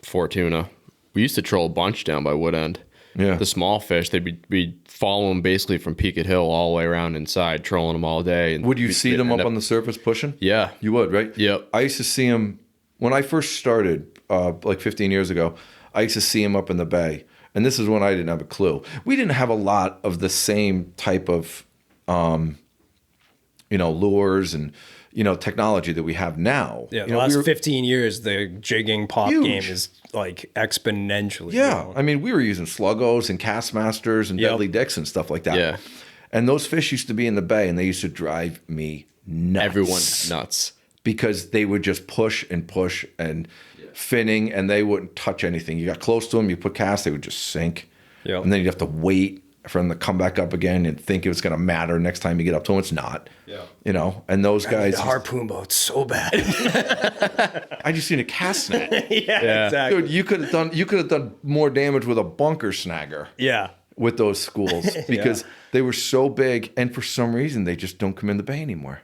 Speaker 3: Fort Tuna. We used to troll a bunch down by Wood End.
Speaker 4: Yeah.
Speaker 3: The small fish, we'd follow them basically from Peaked Hill all the way around inside, trolling them all day. And
Speaker 4: Would you see them up on the surface pushing?
Speaker 3: Yeah.
Speaker 4: You would, right?
Speaker 3: Yep.
Speaker 4: I used to see them when I first started, like 15 years ago. I used to see them up in the bay. And this is when I didn't have a clue. We didn't have a lot of the same type of, lures and, technology that we have now.
Speaker 1: Yeah, the last 15 years, the jigging pop
Speaker 4: Huge.
Speaker 1: game is like exponentially.
Speaker 4: Yeah.
Speaker 1: growing.
Speaker 4: I mean, we were using Sluggos and Castmasters and
Speaker 1: Yep.
Speaker 4: Deadly Dicks and stuff like that.
Speaker 3: Yeah.
Speaker 4: And those fish used to be in the bay, and they used to drive me nuts.
Speaker 3: Everyone's nuts.
Speaker 4: Because they would just push and finning, and they wouldn't touch anything. You got close to them, you put cast, they would just sink.
Speaker 1: Yep.
Speaker 4: And then you'd have to wait for them to come back up again and think it was going to matter next time you get up to them. It's not.
Speaker 1: Yeah.
Speaker 4: And those guys,
Speaker 1: The harpoon boat's so bad.
Speaker 4: I just seen a cast net.
Speaker 1: yeah, exactly.
Speaker 4: Dude, you could have done more damage with a bunker snagger
Speaker 1: Yeah.
Speaker 4: with those schools because they were so big, and for some reason they just don't come in the bay anymore.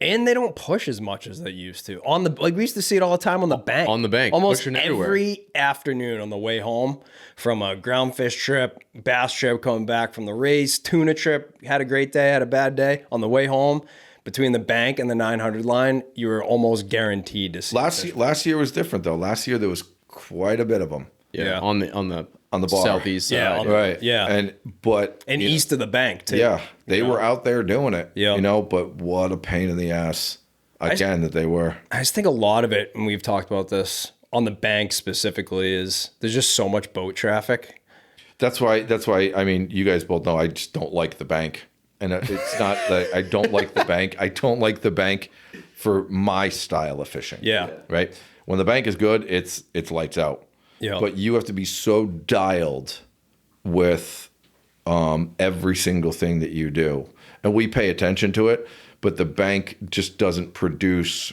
Speaker 1: And they don't push as much as they used to. We used to see it all the time on the bank.
Speaker 3: On the bank,
Speaker 1: Almost
Speaker 3: pushing everywhere.
Speaker 1: every afternoon on the way home from a ground fish trip, bass trip, coming back from the race, tuna trip, had a great day, had a bad day. On the way home, between the bank and the 900 line, you were almost guaranteed to see fish.
Speaker 4: Last year was different though. Last year there was quite a bit of them.
Speaker 1: Yeah.
Speaker 3: On the
Speaker 4: bar.
Speaker 3: southeast side.
Speaker 1: Yeah,
Speaker 4: Right.
Speaker 1: Yeah.
Speaker 4: And
Speaker 1: east of the bank too.
Speaker 4: yeah, they were out there doing it.
Speaker 1: Yeah.
Speaker 4: But what a pain in the ass again that they were.
Speaker 1: I just think a lot of it, and we've talked about this on the bank specifically, is there's just so much boat traffic.
Speaker 4: That's why I mean, you guys both know I just don't like the bank. And it's not that I don't like the bank. I don't like the bank for my style of fishing.
Speaker 1: Yeah.
Speaker 4: Right? When the bank is good, it's lights out.
Speaker 1: Yeah.
Speaker 4: But you have to be so dialed with every single thing that you do. And we pay attention to it, but the bank just doesn't produce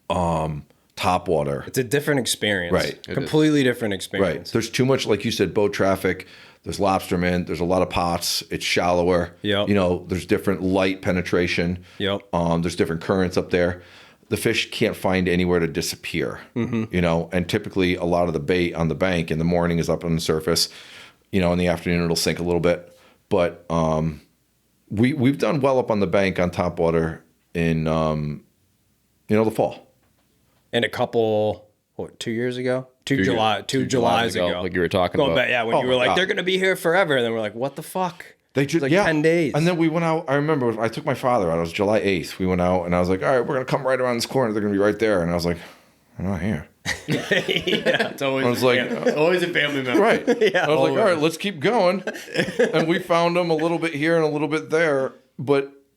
Speaker 4: top water.
Speaker 1: It's a different experience.
Speaker 4: Right.
Speaker 1: Completely different
Speaker 4: Right.
Speaker 1: experience.
Speaker 4: There's too much, like you said, boat traffic. There's lobstermen. There's a lot of pots. It's shallower.
Speaker 1: Yep.
Speaker 4: There's different light penetration.
Speaker 1: Yep.
Speaker 4: There's different currents up there. The fish can't find anywhere to disappear. And typically a lot of the bait on the bank in the morning is up on the surface. In the afternoon it'll sink a little bit. But we've done well up on the bank on topwater in the fall.
Speaker 1: And a couple, 2 years ago? Two Julys ago.
Speaker 3: Like you were talking
Speaker 1: Going
Speaker 3: about.
Speaker 1: back, yeah, when you were like, they're going to be here forever. And then we're like, what the fuck?
Speaker 4: They just,
Speaker 1: like 10 days.
Speaker 4: And then we went out. I remember I took my father out. It was July 8th. We went out and I was like, all right, we're going to come right around this corner. They're going to be right there. And I was like, they're not here.
Speaker 3: It's always,
Speaker 4: I was like,
Speaker 3: always a family member.
Speaker 4: Right.
Speaker 1: Yeah,
Speaker 4: I was like, all right, let's keep going. And we found them a little bit here and a little bit there.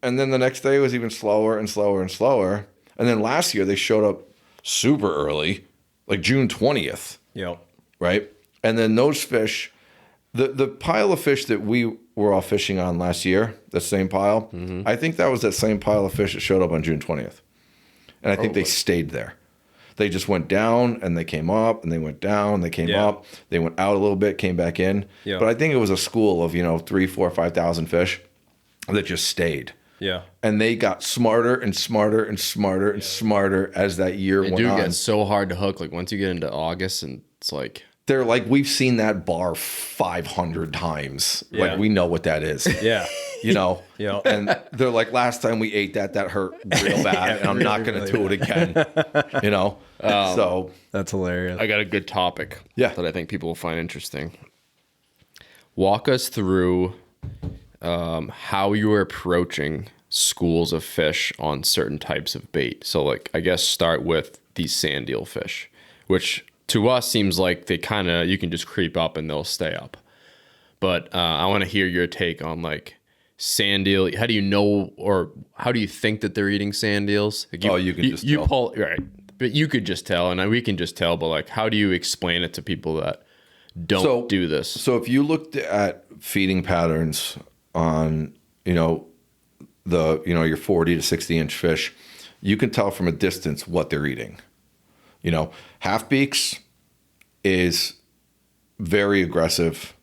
Speaker 4: And then the next day was even slower and slower and slower. And then last year they showed up super early, like June 20th.
Speaker 1: Yep.
Speaker 4: Right. And then those fish, the pile of fish that we were all fishing on last year, that same pile, I think that was that same pile of fish that showed up on June 20th. And I think they stayed there. They just went down and they came up and they went down, they came up, they went out a little bit, came back in.
Speaker 1: Yeah.
Speaker 4: But I think it was a school of, 3, 4, 5,000 fish that just stayed.
Speaker 1: Yeah.
Speaker 4: And they got smarter and smarter and smarter and smarter as that year went on.
Speaker 3: It gets so hard to hook. Like once you get into August and it's like.
Speaker 4: They're like, we've seen that bar 500 times.
Speaker 1: Yeah.
Speaker 4: Like, we know what that is.
Speaker 1: Yeah. Yeah.
Speaker 4: And they're like, last time we ate that hurt real bad, and I'm not going to do it again. So
Speaker 1: that's hilarious.
Speaker 3: I got a good topic
Speaker 4: that
Speaker 3: I think people will find interesting. Walk us through how you were approaching schools of fish on certain types of bait. So, like, I guess start with these sand eel fish, which to us seems like they kind of, you can just creep up and they'll stay up. But I want to hear your take on like sand eel. How do you know, or how do you think that they're eating sand eels? Like
Speaker 4: you can just tell.
Speaker 3: pull, right? But you could just tell, and we can just tell. But like, how do you explain it to people that don't do this?
Speaker 4: So if you looked at feeding patterns on, your 40 to 60 inch fish, you can tell from a distance what they're eating. Half beaks is very aggressive,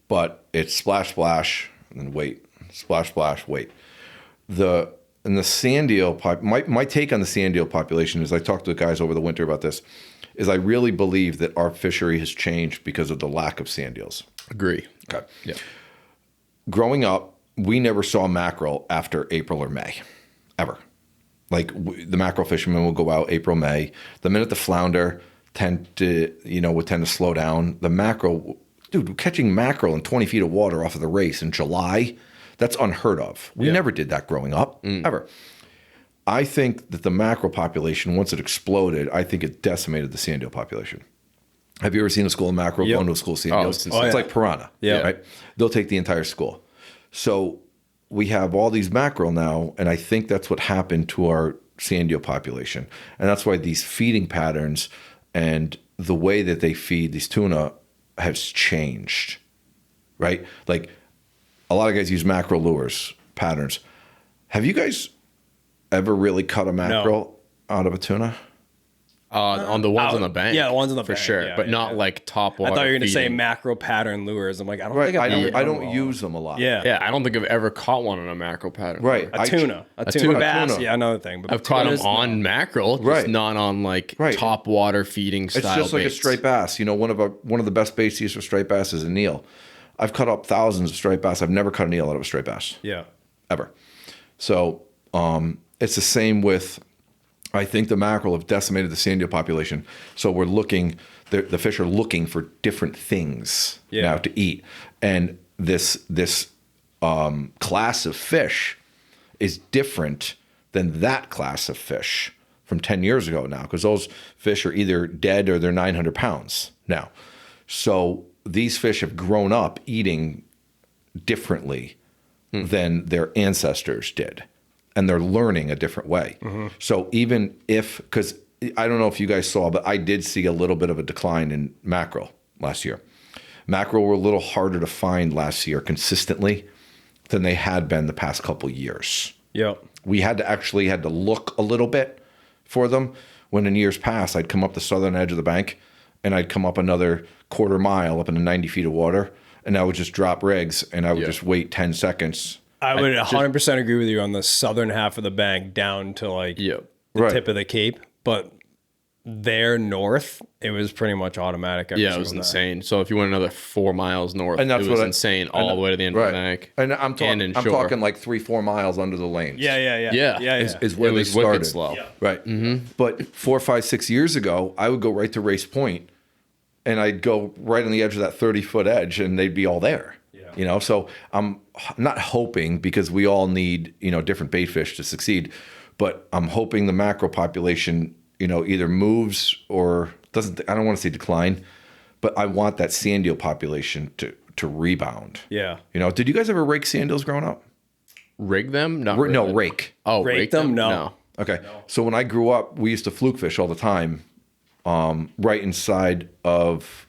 Speaker 4: but it's splash, splash, and then wait, splash, splash, wait. And the sand eel, my take on the sand eel population is, I talked to the guys over the winter about this, is I really believe that our fishery has changed because of the lack of sand eels.
Speaker 3: Agree.
Speaker 4: Okay.
Speaker 3: Yeah.
Speaker 4: Growing up, we never saw mackerel after April or May, ever. Like the mackerel fishermen will go out April, May. The minute the flounder would tend to slow down, the mackerel, dude, catching mackerel in 20 feet of water off of the race in July, that's unheard of. We never did that growing up, ever. I think that the mackerel population, once it exploded, I think it decimated the sand eel population. Have you ever seen a school of mackerel going to a school of sand eels? It's like piranha.
Speaker 1: Yeah.
Speaker 4: Right? They'll take the entire school. So we have all these mackerel now, and I think that's what happened to our sand eel population. And that's why these feeding patterns and the way that they feed these tuna has changed, right? Like a lot of guys use mackerel lures patterns. Have you guys ever really cut a mackerel out of a tuna?
Speaker 3: On the ones on the bank.
Speaker 1: Yeah, the ones on the
Speaker 3: for
Speaker 1: bank,
Speaker 3: sure,
Speaker 1: yeah,
Speaker 3: but not like top water.
Speaker 1: I thought you were going to say
Speaker 3: feeding.
Speaker 1: mackerel pattern lures. I'm like, I don't
Speaker 4: Right.
Speaker 1: think I've ever
Speaker 4: I
Speaker 1: done
Speaker 4: don't
Speaker 1: one.
Speaker 4: use them a lot.
Speaker 1: Yeah.
Speaker 3: Yeah, I don't think I've ever caught one on a mackerel pattern.
Speaker 4: Right.
Speaker 1: A tuna bass.
Speaker 4: tuna.
Speaker 1: Yeah, another thing. But
Speaker 3: I've caught them
Speaker 1: tunas,
Speaker 3: on mackerel, just
Speaker 4: Right.
Speaker 3: not on like
Speaker 4: Right.
Speaker 3: top water feeding style.
Speaker 4: It's just like
Speaker 3: baits.
Speaker 4: a straight bass. One of the best baits used for straight bass is a Neil. I've cut up thousands of straight bass. I've never cut a Neil out of a straight bass.
Speaker 1: Yeah.
Speaker 4: Ever. So it's the same with, I think the mackerel have decimated the sand eel population. So we're looking, the fish are looking for different things now to eat. And this class of fish is different than that class of fish from 10 years ago now, because those fish are either dead or they're 900 pounds now. So these fish have grown up eating differently than their ancestors did. And they're learning a different way. So even if, because I don't know if you guys saw, but I did see a little bit of a decline in mackerel last year. Mackerel were a little harder to find last year consistently than they had been the past couple years.
Speaker 1: Yeah.
Speaker 4: We had to look a little bit for them. When in years past, I'd come up the southern edge of the bank and I'd come up another quarter mile up into 90 feet of water, and I would just drop rigs and I would just wait 10 seconds.
Speaker 1: I would 100% agree with you on the southern half of the bank down to like the tip of the Cape. But there north, it was pretty much automatic. every
Speaker 3: Yeah, it was
Speaker 1: single day.
Speaker 3: insane. So if you went another 4 miles north,
Speaker 4: And that's
Speaker 3: it was
Speaker 4: what
Speaker 3: insane all the way to the end of the bank.
Speaker 4: And I'm talking,
Speaker 3: and
Speaker 4: I'm
Speaker 3: inshore.
Speaker 4: talking like 3-4 miles under the lanes.
Speaker 3: Yeah.
Speaker 4: Is where
Speaker 3: It
Speaker 4: they
Speaker 3: was wicked
Speaker 4: started.
Speaker 3: slow.
Speaker 1: Yeah.
Speaker 4: Right. But 4, 5, 6 years ago, I would go right to Race Point, and I'd go right on the edge of that 30-foot edge, and they'd be all there.
Speaker 1: Yeah.
Speaker 4: So I'm not hoping, because we all need, different bait fish to succeed, but I'm hoping the mackerel population, either moves or doesn't. I don't want to say decline, but I want that sand eel population to rebound.
Speaker 1: Yeah.
Speaker 4: Did you guys ever rake sand eels growing up?
Speaker 3: Rig them? Not
Speaker 4: No,
Speaker 3: really.
Speaker 4: rake.
Speaker 3: Oh,
Speaker 1: Rake them? No.
Speaker 4: Okay. So when I grew up, we used to fluke fish all the time, right inside of,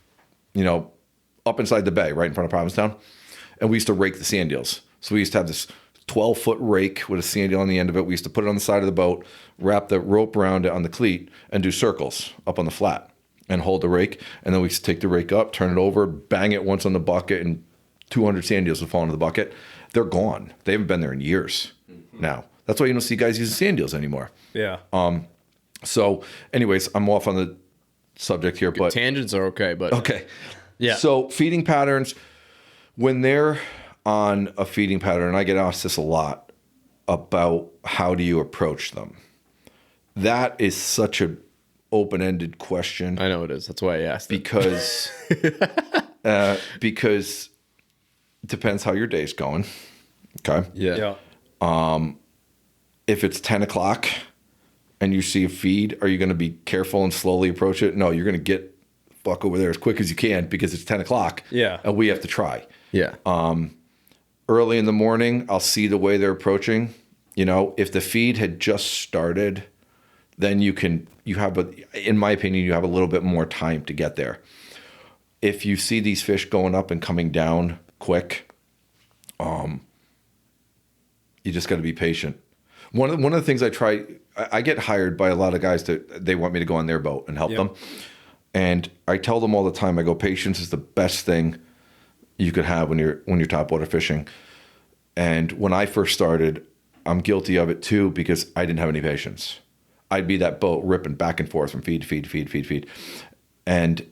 Speaker 4: up inside the bay, right in front of Provincetown. And we used to rake the sand eels. So we used to have this 12-foot rake with a sand eel on the end of it. We used to put it on the side of the boat, wrap the rope around it on the cleat, and do circles up on the flat and hold the rake. And then we used to take the rake up, turn it over, bang it once on the bucket, and 200 sand eels would fall into the bucket. They're gone. They haven't been there in years now. That's why you don't see guys using sand eels anymore.
Speaker 1: Yeah.
Speaker 4: So anyways, I'm off on the subject here, but
Speaker 3: Tangents are okay, but
Speaker 4: okay.
Speaker 3: Yeah.
Speaker 4: So feeding patterns, when they're on a feeding pattern, and I get asked this a lot about how do you approach them. That is such an open-ended question.
Speaker 3: I know it is. That's why I asked.
Speaker 4: Because because it depends how your day's going. Okay.
Speaker 3: Yeah.
Speaker 4: If it's 10 o'clock and you see a feed, are you going to be careful and slowly approach it? No, you're going to get fuck over there as quick as you can because it's 10 o'clock.
Speaker 1: Yeah.
Speaker 4: And we have to try.
Speaker 3: Yeah.
Speaker 4: Early in the morning, I'll see the way they're approaching. If the feed had just started, then in my opinion, you have a little bit more time to get there. If you see these fish going up and coming down quick, you just got to be patient. One of the things I get hired by a lot of guys they want me to go on their boat and help them. And I tell them all the time, I go, patience is the best thing you could have when you're topwater fishing. And when I first started, I'm guilty of it too, because I didn't have any patience. I'd be that boat ripping back and forth from feed to feed to feed to feed to feed. And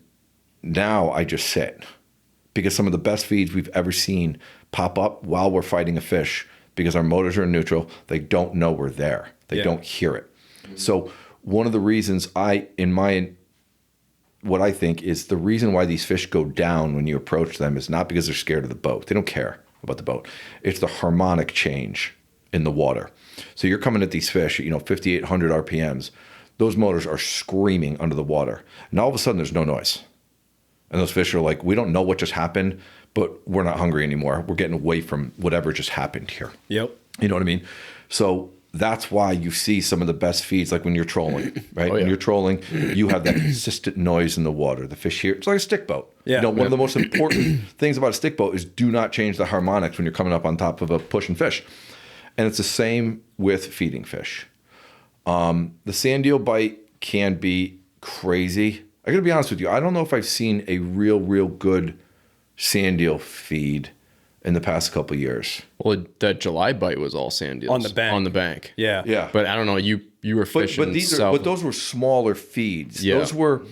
Speaker 4: now I just sit, because some of the best feeds we've ever seen pop up while we're fighting a fish, because our motors are in neutral. They don't know we're there. They don't hear it. So one of the reasons what I think is the reason why these fish go down when you approach them is not because they're scared of the boat. They don't care about the boat. It's the harmonic change in the water. So you're coming at these fish at 5,800 RPMs. Those motors are screaming under the water. And all of a sudden there's no noise. And those fish are like, we don't know what just happened, but we're not hungry anymore. We're getting away from whatever just happened here.
Speaker 1: Yep.
Speaker 4: You know what I mean? So that's why you see some of the best feeds, like when you're trolling, right? When you're trolling, you have that consistent noise in the water. The fish hear, it's like a stick boat.
Speaker 1: Yeah.
Speaker 4: One of the most important things about a stick boat is do not change the harmonics when you're coming up on top of a pushing fish. And it's the same with feeding fish. The sand eel bite can be crazy. I gotta be honest with you. I don't know if I've seen a real good sand eel feed in the past couple of years.
Speaker 3: Well, that July bite was all sand eels.
Speaker 1: On the bank.
Speaker 3: On the bank.
Speaker 1: Yeah.
Speaker 4: Yeah.
Speaker 3: But I don't know. You were fishing
Speaker 4: But those were smaller feeds.
Speaker 3: Yeah.
Speaker 4: Those were,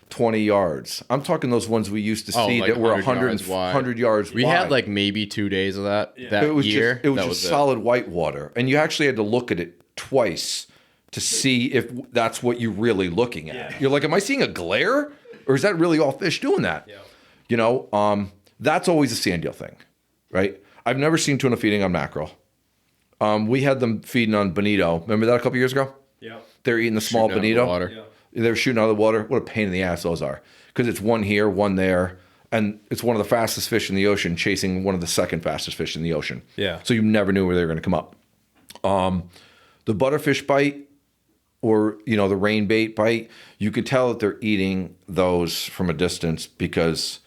Speaker 4: 20 yards. I'm talking those ones we used to see
Speaker 3: like
Speaker 4: that were
Speaker 3: 100
Speaker 4: yards wide.
Speaker 3: We had like maybe 2 days of that
Speaker 4: it was
Speaker 3: year.
Speaker 4: Just, it was just solid white water. And you actually had to look at it twice to see if that's what you're really looking at.
Speaker 1: Yeah.
Speaker 4: You're like, am I seeing a glare? Or is that really all fish doing that?
Speaker 1: Yeah.
Speaker 4: That's always a sand eel thing, right? I've never seen tuna feeding on mackerel. We had them feeding on bonito. Remember that a couple years ago?
Speaker 1: Yeah.
Speaker 4: They're eating the small
Speaker 3: Shooting out of the
Speaker 4: bonito.
Speaker 3: water.
Speaker 1: Yeah.
Speaker 4: They're shooting out of the water. What a pain in the ass those are. Because it's one here, one there. And it's one of the fastest fish in the ocean chasing one of the second fastest fish in the ocean.
Speaker 1: Yeah.
Speaker 4: So you never knew where they were going to come up. The butterfish bite or, the rain bait bite, you could tell that they're eating those from a distance because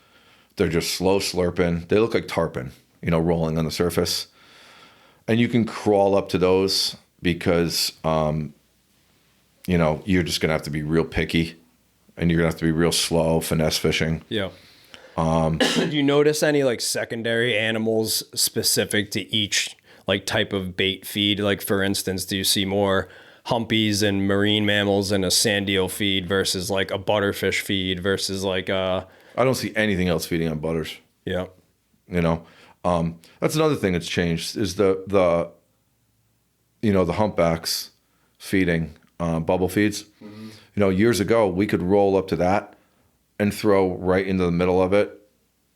Speaker 4: they're just slow slurping. They look like tarpon, rolling on the surface. And you can crawl up to those because, you're just going to have to be real picky and you're going to have to be real slow, finesse fishing.
Speaker 1: Yeah. Do you notice any like secondary animals specific to each like type of bait feed? Like for instance, do you see more humpies and marine mammals in a sand eel feed versus like a butterfish feed versus like
Speaker 4: I don't see anything else feeding on butters.
Speaker 1: yeah.
Speaker 4: You know, that's another thing that's changed is the humpbacks feeding bubble feeds. You know, years ago we could roll up to that and throw right into the middle of it,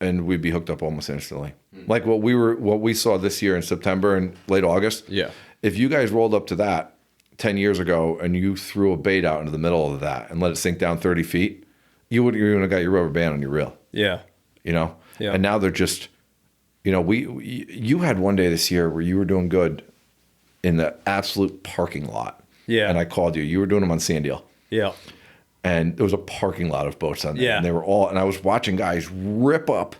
Speaker 4: and we'd be hooked up almost instantly. Like what we saw this year in September and late August.
Speaker 3: Yeah.
Speaker 4: If you guys rolled up to that 10 years ago and you threw a bait out into the middle of that and let it sink down 30 feet, you would have got your rubber band on your reel.
Speaker 1: Yeah.
Speaker 4: You know?
Speaker 1: Yeah.
Speaker 4: And now they're just, you know, you had one day this year where you were doing good in the absolute parking lot.
Speaker 1: Yeah.
Speaker 4: And I called you. You were doing them on sand eel.
Speaker 1: Yeah.
Speaker 4: And there was a parking lot of boats on there.
Speaker 1: Yeah.
Speaker 4: And they were all, and I was watching guys rip up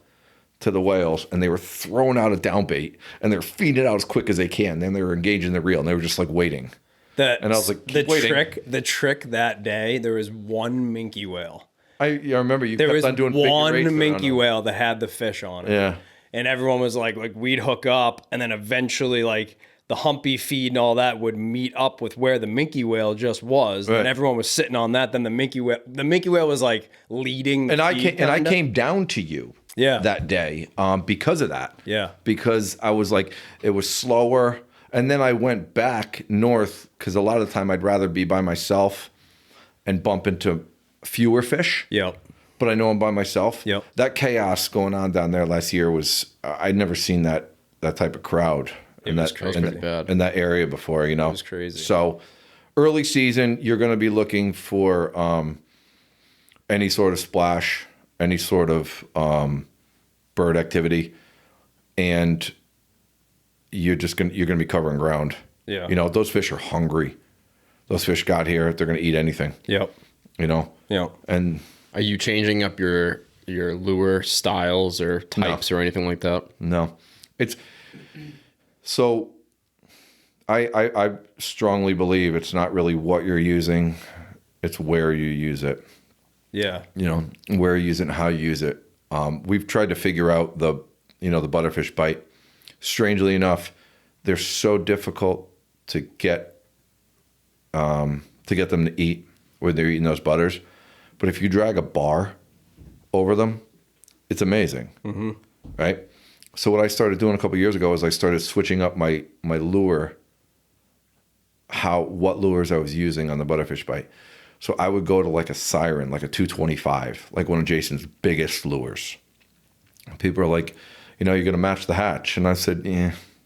Speaker 4: to the whales, and they were throwing out a down bait, and they're feeding it out as quick as they can. Then they were engaging the reel, and they were just like waiting. And I was like,
Speaker 1: the
Speaker 4: waiting.
Speaker 1: trick that day, there was one minke whale.
Speaker 4: I remember you
Speaker 1: There
Speaker 4: kept
Speaker 1: was
Speaker 4: on doing
Speaker 1: one
Speaker 4: figure eights
Speaker 1: minke
Speaker 4: around
Speaker 1: whale that had the fish on it.
Speaker 4: Yeah.
Speaker 1: And everyone was like we'd hook up, and then eventually like the humpy feed and all that would meet up with where the minke whale just was,
Speaker 4: Right.
Speaker 1: and everyone was sitting on that. Then the minke whale was like leading. The
Speaker 4: And I
Speaker 1: feed,
Speaker 4: came
Speaker 1: kinda.
Speaker 4: down to you
Speaker 1: Yeah.
Speaker 4: that day because of that.
Speaker 1: Yeah.
Speaker 4: Because I was like, it was slower. And then I went back north because a lot of the time I'd rather be by myself and bump into fewer fish.
Speaker 1: Yep.
Speaker 4: But I know I'm by myself.
Speaker 1: Yep.
Speaker 4: That chaos going on down there last year was, I'd never seen that type of crowd in
Speaker 1: was
Speaker 4: that,
Speaker 1: crazy.
Speaker 4: in,
Speaker 3: Pretty
Speaker 4: that
Speaker 3: bad.
Speaker 4: in that area before, you know. It
Speaker 1: was crazy.
Speaker 4: So early season, you're going to be looking for any sort of splash, any sort of bird activity, and you're going to be covering ground.
Speaker 1: Yeah.
Speaker 4: You know, those fish are hungry. Those fish got here, they're going to eat anything.
Speaker 1: Yep.
Speaker 4: You know.
Speaker 1: Yep.
Speaker 4: And
Speaker 3: Are you changing up your lure styles or types or anything like that?
Speaker 4: no, it's so. I strongly believe it's not really what you're using, it's where you use it.
Speaker 1: Yeah.
Speaker 4: You know, where you use it and how you use it. We've tried to figure out the butterfish bite. Strangely enough, they're so difficult to get them to eat when they're eating those butters. But if you drag a bar over them, it's amazing, right? So what I started doing a couple of years ago is I started switching up my lure, what lures I was using on the butterfish bite. So I would go to like a siren, like a 225, like one of Jason's biggest lures. People are like, you know, you're going to match the hatch. And I said,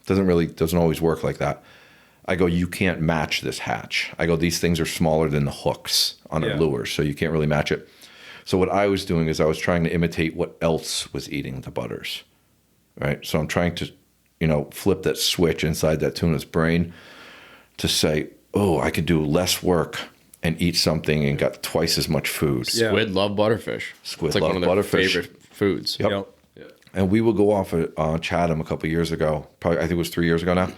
Speaker 4: doesn't always work like that. I go, you can't match this hatch. I go, these things are smaller than the hooks on a lure, so you can't really match it. So what I was doing is I was trying to imitate what else was eating the butters, right? So I'm trying to, flip that switch inside that tuna's brain to say, oh, I could do less work and eat something and got twice as much food.
Speaker 1: Yeah.
Speaker 3: Squid love butterfish.
Speaker 4: Squid
Speaker 3: it's like
Speaker 4: love
Speaker 3: one of their
Speaker 4: butterfish.
Speaker 3: favorite foods.
Speaker 4: Yep.
Speaker 1: Yep.
Speaker 4: And we would go off at Chatham a couple years ago. Probably, I think it was 3 years ago now.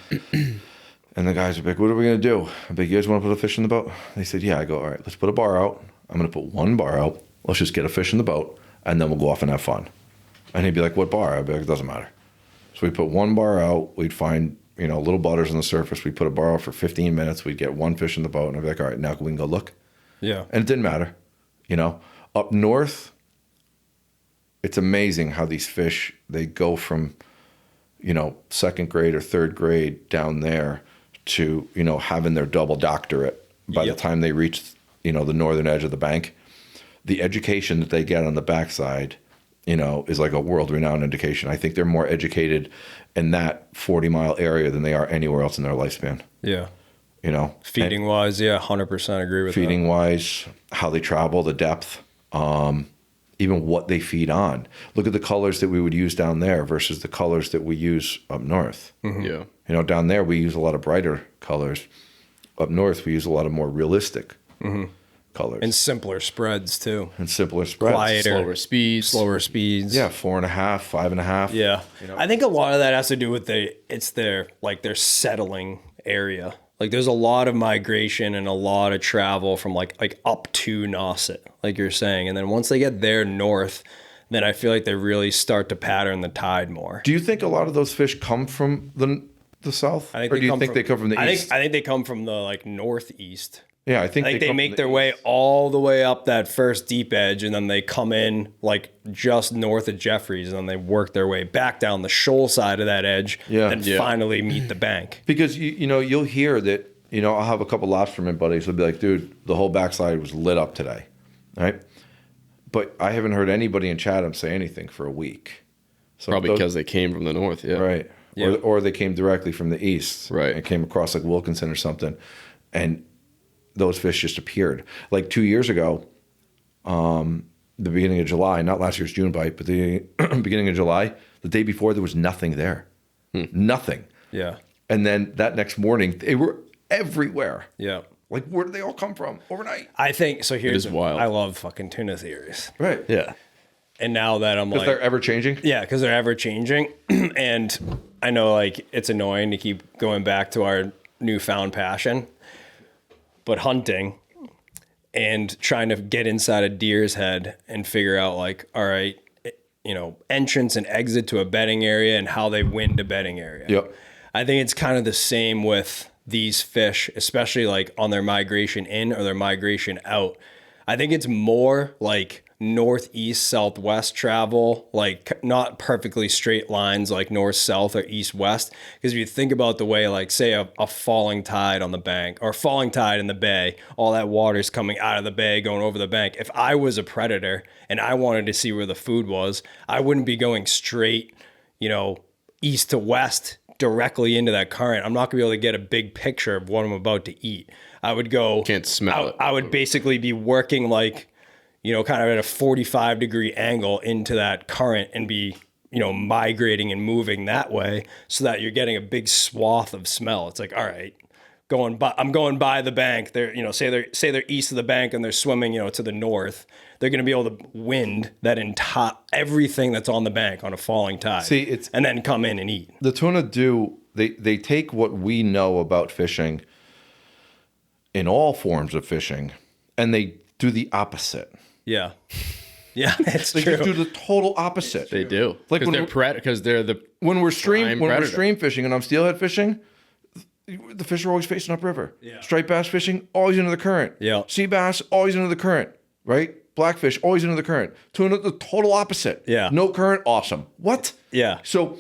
Speaker 4: And the guys were like, what are we going to do? I'm like, you guys want to put a fish in the boat? They said, yeah. I go, all right, let's put a bar out. I'm going to put one bar out. Let's just get a fish in the boat, and then we'll go off and have fun. And he'd be like, what bar? I'd be like, it doesn't matter. So we'd put one bar out. We'd find, little butters on the surface. We'd put a bar out for 15 minutes. We'd get one fish in the boat, and I'd be like, all right, now we can go look.
Speaker 1: Yeah.
Speaker 4: And it didn't matter. Up north, it's amazing how these fish, they go from, second grade or third grade down there to, having their double doctorate by the time they reach, the northern edge of the bank. The education that they get on the backside, is like a world-renowned education. I think they're more educated in that 40-mile area than they are anywhere else in their lifespan.
Speaker 1: Yeah.
Speaker 4: Feeding
Speaker 1: Wise, 100% agree with that.
Speaker 4: feeding wise, how they travel, the depth, even what they feed on. Look at the colors that we would use down there versus the colors that we use up north.
Speaker 3: Yeah.
Speaker 4: Down there we use a lot of brighter colors. Up north we use a lot of more realistic colors
Speaker 1: And simpler spreads too.
Speaker 4: and simpler spreads.
Speaker 1: Quieter.
Speaker 3: Slower speeds.
Speaker 4: Yeah, 4.5, 5.5.
Speaker 1: Yeah. I think a lot of that has to do with their settling area. Like there's a lot of migration and a lot of travel from like up to Nauset, like you're saying. And then once they get there north, then I feel like they really start to pattern the tide more.
Speaker 4: Do you think a lot of those fish come from the south?
Speaker 1: I think
Speaker 4: Or do you think they come from the east?
Speaker 1: I think they come from the like northeast.
Speaker 4: Yeah, I think
Speaker 1: They make their way all the way up that first deep edge, and then they come in like just north of Jeffries, and then they work their way back down the shoal side of that edge, and finally meet the bank.
Speaker 4: Because you'll hear that. I'll have a couple lobsterman buddies who'll be like, "Dude, the whole backside was lit up today," right? But I haven't heard anybody in Chatham say anything for a week. So
Speaker 3: Probably because they came from the north,
Speaker 4: right? Yeah. Or they came directly from the east,
Speaker 3: right?
Speaker 4: And came across like Wilkinson or something, and those fish just appeared. Like 2 years ago, the beginning of July, not last year's June bite, but the beginning of July, the day before, there was nothing there. Nothing.
Speaker 1: Yeah.
Speaker 4: And then that next morning, they were everywhere.
Speaker 1: Yeah.
Speaker 4: Like, where did they all come from overnight?
Speaker 1: I think, so here's,
Speaker 3: wild.
Speaker 1: I love fucking tuna theories.
Speaker 4: Right.
Speaker 3: Yeah.
Speaker 1: And now that I'm like,
Speaker 4: Because they're ever changing?
Speaker 1: yeah, because they're ever changing. And I know like it's annoying to keep going back to our newfound passion, but hunting and trying to get inside a deer's head and figure out like, all right, entrance and exit to a bedding area and how they win to bedding area.
Speaker 4: Yep.
Speaker 1: I think it's kind of the same with these fish, especially like on their migration in or their migration out. I think it's more like northeast, southwest travel, like not perfectly straight lines like north, south or east, west. Because if you think about the way, like say a falling tide on the bank or falling tide in the bay, all that water's coming out of the bay, going over the bank. If I was a predator and I wanted to see where the food was, I wouldn't be going straight, east to west directly into that current. I'm not gonna be able to get a big picture of what I'm about to eat. I would go,
Speaker 3: Can't smell it.
Speaker 1: I would basically be working like, kind of at a 45-degree angle into that current and be, migrating and moving that way so that you're getting a big swath of smell. It's like, all right, I'm going by the bank. They're, say they're east of the bank and they're swimming, to the north. They're going to be able to wind that entire everything that's on the bank on a falling tide. And then come in and eat.
Speaker 4: The tuna they take what we know about fishing in all forms of fishing, and they do the opposite.
Speaker 1: Yeah. Yeah, it's
Speaker 4: They
Speaker 1: true.
Speaker 4: just do the total opposite.
Speaker 3: They do.
Speaker 4: Like
Speaker 3: Because they're the
Speaker 4: when we're stream
Speaker 3: predator.
Speaker 4: fishing and I'm steelhead fishing, the fish are always facing upriver.
Speaker 1: Yeah.
Speaker 4: Striped bass fishing, always into the current.
Speaker 1: Yeah.
Speaker 4: Sea bass, always into the current. Right? Blackfish, always into the current. Tuna, the total opposite.
Speaker 1: Yeah.
Speaker 4: No current, awesome. What?
Speaker 1: Yeah.
Speaker 4: So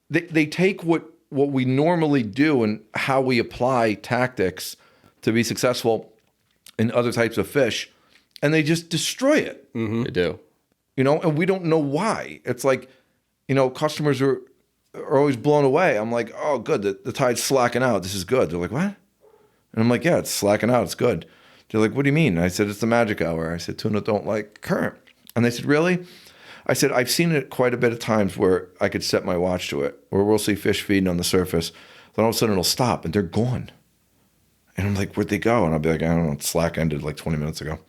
Speaker 4: they take what we normally do and how we apply tactics to be successful in other types of fish, and they just destroy it.
Speaker 3: They do.
Speaker 4: And we don't know why. It's like, customers are always blown away. I'm like, oh, good, the tide's slacking out. This is good. They're like, what? And I'm like, yeah, it's slacking out. It's good. They're like, what do you mean? I said, it's the magic hour. I said, tuna don't like current. And they said, really? I said, I've seen it quite a bit of times where I could set my watch to it, where we'll see fish feeding on the surface. Then all of a sudden it'll stop and they're gone. And I'm like, where'd they go? And I'll be like, I don't know, slack ended like 20 minutes ago.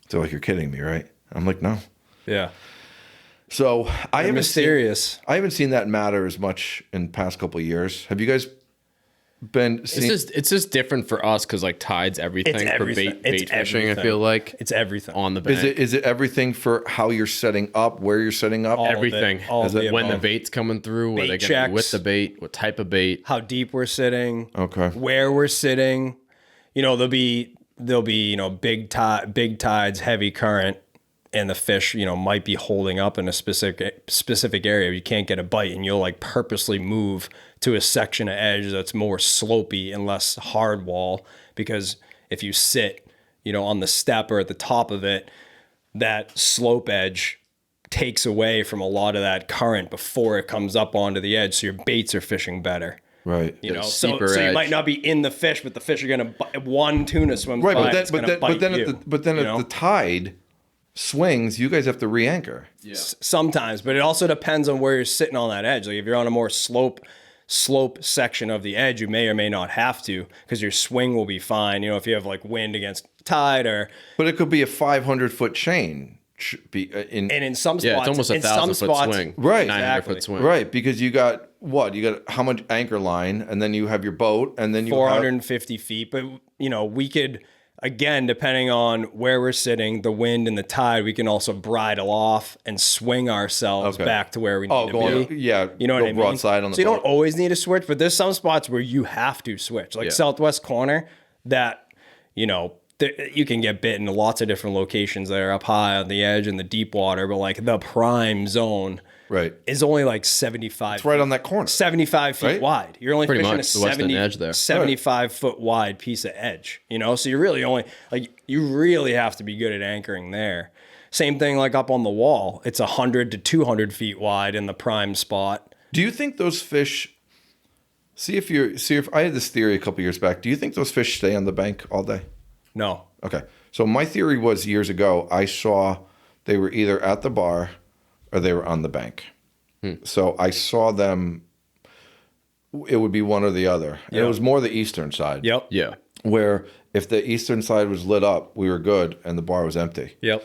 Speaker 4: They're like, you're kidding me, right? I'm like, no.
Speaker 1: Yeah.
Speaker 4: So I haven't seen that matter as much in the past couple of years. Have you guys been seeing?
Speaker 3: It's just different for us because like tide's everything, for bait fishing.
Speaker 1: Everything.
Speaker 3: I feel like
Speaker 1: It's everything.
Speaker 3: on the bank.
Speaker 4: Is it everything for how you're setting up, where you're setting up?
Speaker 3: Everything.
Speaker 1: All of it.
Speaker 3: When the bait's coming through, where
Speaker 1: Bait
Speaker 3: they're going to be with
Speaker 1: checks.
Speaker 3: the bait, what type of bait.
Speaker 1: How deep we're sitting.
Speaker 4: Okay.
Speaker 1: Where we're sitting. There'll be big tides, heavy current, and the fish, might be holding up in a specific area. You can't get a bite, and you'll like purposely move to a section of edge that's more slopey and less hard wall, because if you sit, on the step or at the top of it, that slope edge takes away from a lot of that current before it comes up onto the edge, so your baits are fishing better.
Speaker 4: Right.
Speaker 1: So
Speaker 3: steeper
Speaker 1: you
Speaker 3: edge.
Speaker 1: might not be in the fish, but the fish are gonna one tuna swims
Speaker 4: Right,
Speaker 1: by.
Speaker 4: but then if the tide swings, you guys have to re-anchor.
Speaker 3: Yeah.
Speaker 1: Sometimes, but it also depends on where you're sitting on that edge. Like if you're on a more slope section of the edge, you may or may not have to, because your swing will be fine. If you have like wind against tide
Speaker 4: But it could be a 500-foot chain.
Speaker 1: And in some spots,
Speaker 3: Yeah, it's almost a 1,000-foot swing.
Speaker 4: Right.
Speaker 3: 900-foot swing.
Speaker 4: Right, because you got what? You got how much anchor line, and then you have your boat, and then you
Speaker 1: 450 feet. But we could. again, depending on where we're sitting, the wind and the tide, we can also bridle off and swing ourselves back to where we need to be.
Speaker 4: Yeah,
Speaker 1: you know what I mean?
Speaker 4: broadside on the
Speaker 1: so you
Speaker 4: boat.
Speaker 1: don't always need to switch, but there's some spots where you have to switch. Like Southwest Corner, that, you know, you can get bit in lots of different locations there, up high on the edge in the deep water, but like the prime zone is only like 75.
Speaker 4: It's right on that corner.
Speaker 1: 75 feet wide. You're only
Speaker 3: Pretty
Speaker 1: fishing
Speaker 3: much
Speaker 1: a
Speaker 3: the western edge there.
Speaker 1: 75 foot wide piece of edge, you know? So you're really only, like, you really have to be good at anchoring there. Same thing like up on the wall. It's 100 to 200 feet wide in the prime spot.
Speaker 4: Do you think those fish, see if I had this theory a couple years back, do you think those fish stay on the bank all day?
Speaker 1: No.
Speaker 4: Okay. So my theory was years ago, I saw they were either at the bar or they were on the bank. So I saw them, it would be one or the other. And it was more the eastern side.
Speaker 1: Yep.
Speaker 3: Yeah.
Speaker 4: Where if the eastern side was lit up, we were good and the bar was empty.
Speaker 1: Yep.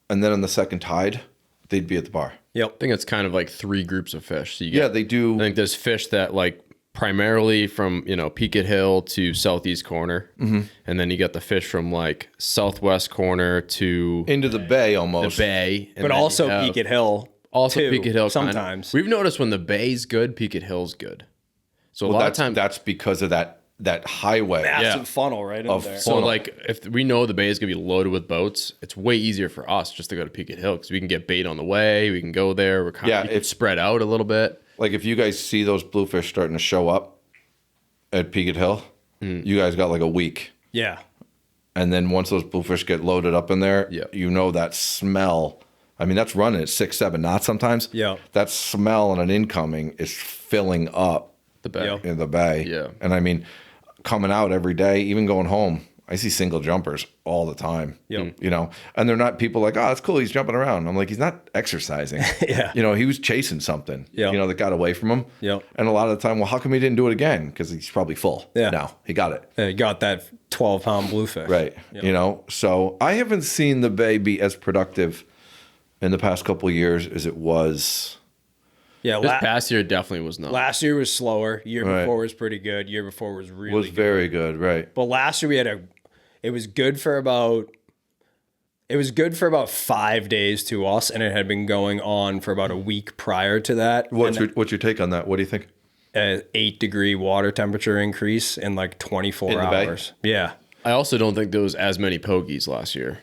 Speaker 4: And then on the second tide, they'd be at the bar.
Speaker 3: I think it's kind of like 3 groups of fish. So you get,
Speaker 4: Yeah, they do.
Speaker 3: I think there's fish that like primarily from, you know, Peaked Hill to southeast corner. And then you get the fish from like southwest corner to
Speaker 4: Into the bay
Speaker 3: the
Speaker 4: almost.
Speaker 3: bay. And
Speaker 1: But
Speaker 3: then
Speaker 1: also
Speaker 3: you have-
Speaker 1: Peaked Hill.
Speaker 3: Also
Speaker 1: too,
Speaker 3: Peaked Hill. kinda.
Speaker 1: sometimes.
Speaker 3: We've noticed when the bay's good, Peaked Hill's good. So a lot of times
Speaker 4: That's because of that highway.
Speaker 1: Massive funnel right in there.
Speaker 3: So like if we know the bay is gonna be loaded with boats, it's way easier for us just to go to Peaked Hill because we can get bait on the way. We can go there. We're kind of spread out a little bit.
Speaker 4: Like if you guys see those bluefish starting to show up at Peaked Hill, you guys got like a week.
Speaker 1: Yeah.
Speaker 4: And then once those bluefish get loaded up in there,
Speaker 3: Yeah.
Speaker 4: you know that smell. I mean, that's running at 6, 7 knots sometimes.
Speaker 1: Yeah.
Speaker 4: That smell on an incoming is filling up
Speaker 3: The bay.
Speaker 1: Yeah.
Speaker 4: in the bay.
Speaker 3: Yeah.
Speaker 4: And I mean, coming out every day, even going home, I see single jumpers all the time.
Speaker 1: Yep.
Speaker 4: You know, and they're not people like, oh, that's cool, he's jumping around. I'm like, he's not exercising.
Speaker 1: Yeah.
Speaker 4: You know, he was chasing something,
Speaker 1: Yeah.
Speaker 4: you know, that got away from him.
Speaker 1: Yep.
Speaker 4: And a lot of the time, well, how come he didn't do it again? Because he's probably full.
Speaker 1: Yeah.
Speaker 4: No, he got it.
Speaker 1: You got that 12-pound bluefish.
Speaker 4: Right.
Speaker 1: Yep.
Speaker 4: You know, so I haven't seen the bay be as productive in the past couple of years as it was.
Speaker 1: Yeah.
Speaker 3: This past year definitely was not.
Speaker 1: Last year was slower. Year
Speaker 4: Right.
Speaker 1: before was pretty good. Year before was really
Speaker 4: Was
Speaker 1: good.
Speaker 4: very good, right?
Speaker 1: But last year we had it was good for about 5 days to us, and it had been going on for about a week prior to that.
Speaker 4: What's your take on that? What do you think?
Speaker 1: 8-degree water temperature increase in like 24
Speaker 4: In the bay?
Speaker 1: hours. Yeah.
Speaker 3: I also don't think there was as many pogies last year.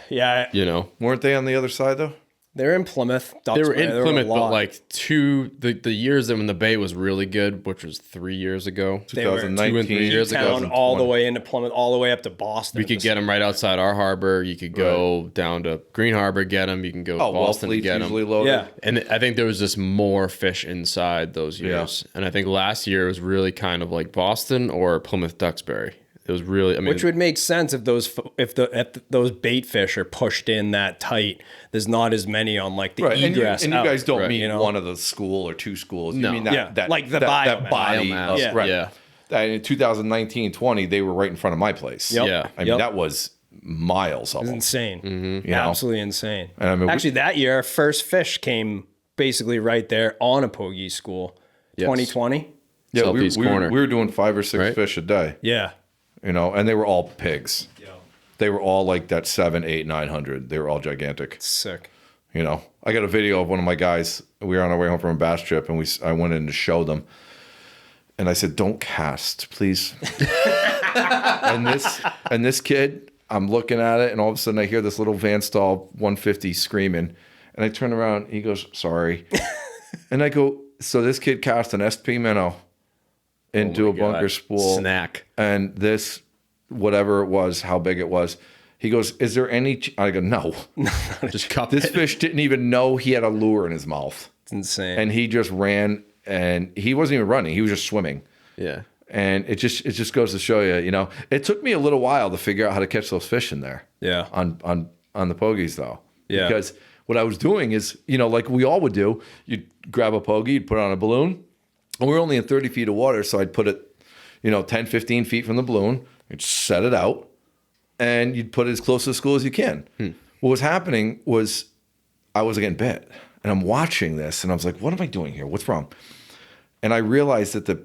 Speaker 1: Yeah.
Speaker 3: You know,
Speaker 4: Weren't they on the other side though?
Speaker 1: They're in Plymouth.
Speaker 3: they were in
Speaker 1: There
Speaker 3: Plymouth,
Speaker 1: a
Speaker 3: but
Speaker 1: lot.
Speaker 3: like the years that when the bay was really good, which was 3 years ago,
Speaker 1: They were
Speaker 4: 2019,
Speaker 3: 2 and 3 years ago.
Speaker 1: town all the way into Plymouth, all the way up to Boston.
Speaker 3: we could get them right outside our harbor. You could go down to Green Harbor, get them. You can go to
Speaker 4: Oh,
Speaker 3: Boston to
Speaker 4: Wellfleet's
Speaker 3: get them.
Speaker 4: usually loaded.
Speaker 1: Yeah.
Speaker 3: And I think there was just more fish inside those years. And I think last year was really kind of like Boston or Plymouth Duxbury. It was really, I mean,
Speaker 1: Which would make sense if those bait fish are pushed in that tight. There's not as many on like the
Speaker 4: Right.
Speaker 1: egress.
Speaker 4: And you guys don't
Speaker 3: Right.
Speaker 4: mean
Speaker 1: you know?
Speaker 4: one of the school or 2 schools.
Speaker 3: No.
Speaker 4: You mean that,
Speaker 1: Yeah.
Speaker 4: that
Speaker 1: Like the
Speaker 4: that body
Speaker 3: biomass.
Speaker 4: of,
Speaker 1: Yeah.
Speaker 4: right.
Speaker 3: Yeah.
Speaker 4: And in 2019-20, they were right in front of my place.
Speaker 1: Yep.
Speaker 3: Yeah.
Speaker 4: I mean, that was miles of
Speaker 1: It's
Speaker 4: them.
Speaker 1: insane.
Speaker 4: You know?
Speaker 1: Absolutely insane.
Speaker 4: And I mean,
Speaker 1: Actually, that year, our first fish came basically right there on a pogie school.
Speaker 3: Yes.
Speaker 1: 2020.
Speaker 4: Yeah,
Speaker 3: Southeast
Speaker 4: we
Speaker 3: corner.
Speaker 4: were doing 5 or 6
Speaker 3: Right?
Speaker 4: fish a day,
Speaker 1: Yeah.
Speaker 4: you know, and they were all pigs. They were all like that 7, 8, 900. They were all gigantic.
Speaker 1: Sick.
Speaker 4: You know, I got a video of one of my guys. We were on our way home from a bass trip, and I went in to show them, and I said, "Don't cast, please." and this kid, I'm looking at it, and all of a sudden I hear this little Van Staal 150 screaming, and I turn around. He goes, "Sorry," and I go, "So this kid cast an SP minnow into a bunker spool,
Speaker 3: snack.
Speaker 4: and this, whatever it was, how big it was." He goes, "Is there any?" I go, "No."
Speaker 3: Just cup
Speaker 4: This
Speaker 3: it.
Speaker 4: fish didn't even know he had a lure in his mouth,
Speaker 1: It's insane.
Speaker 4: and he just ran, and he wasn't even running; he was just swimming.
Speaker 3: Yeah.
Speaker 4: And it just goes to show you, you know, it took me a little while to figure out how to catch those fish in there.
Speaker 1: Yeah.
Speaker 4: On the pogies though.
Speaker 1: Yeah.
Speaker 4: Because what I was doing is, you know, like we all would do, you'd grab a pogie, you'd put it on a balloon, and we're only in 30 feet of water, so I'd put it, you know, 10, 15 feet from the balloon, you'd set it out, and you'd put it as close to the school as you can. What was happening was I was getting bit, and I'm watching this, and I was like, what am I doing here? What's wrong? And I realized that the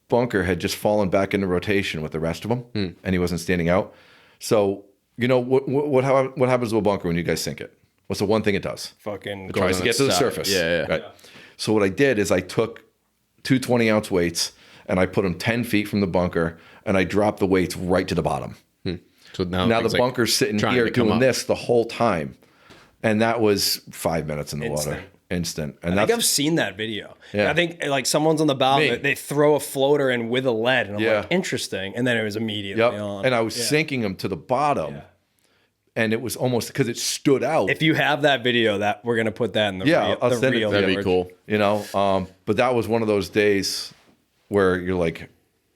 Speaker 4: bunker had just fallen back into rotation with the rest of them, and he wasn't standing out. So, you know, what happens to a bunker when you guys sink it? What's the one thing it does?
Speaker 1: Fucking
Speaker 4: It tries to get to the surface.
Speaker 3: Yeah.
Speaker 4: Right. So what I did is I took two 20-ounce weights and I put them 10 feet from the bunker, and I dropped the weights right to the bottom.
Speaker 3: So now
Speaker 4: Now the
Speaker 3: thing's,
Speaker 4: bunker's sitting
Speaker 3: trying
Speaker 4: here
Speaker 3: to come
Speaker 4: doing
Speaker 3: up.
Speaker 4: this the whole time. And that was 5 minutes in the water. Instant. And
Speaker 1: I think I've seen that video.
Speaker 4: Yeah.
Speaker 1: I think like someone's on the bow,
Speaker 4: Me.
Speaker 1: they throw a floater in with a lead, and I'm
Speaker 4: Yeah.
Speaker 1: like, interesting. And then it was immediately
Speaker 4: Yep.
Speaker 1: on.
Speaker 4: And I was sinking them to the bottom. And it was almost because it stood out.
Speaker 1: If you have that video, that we're gonna put that in the
Speaker 4: Yeah,
Speaker 1: reel.
Speaker 4: I'll
Speaker 1: the
Speaker 4: send it
Speaker 1: reel
Speaker 4: to you.
Speaker 3: That'd be
Speaker 1: George.
Speaker 3: cool.
Speaker 4: You know, but that was one of those days where you're like,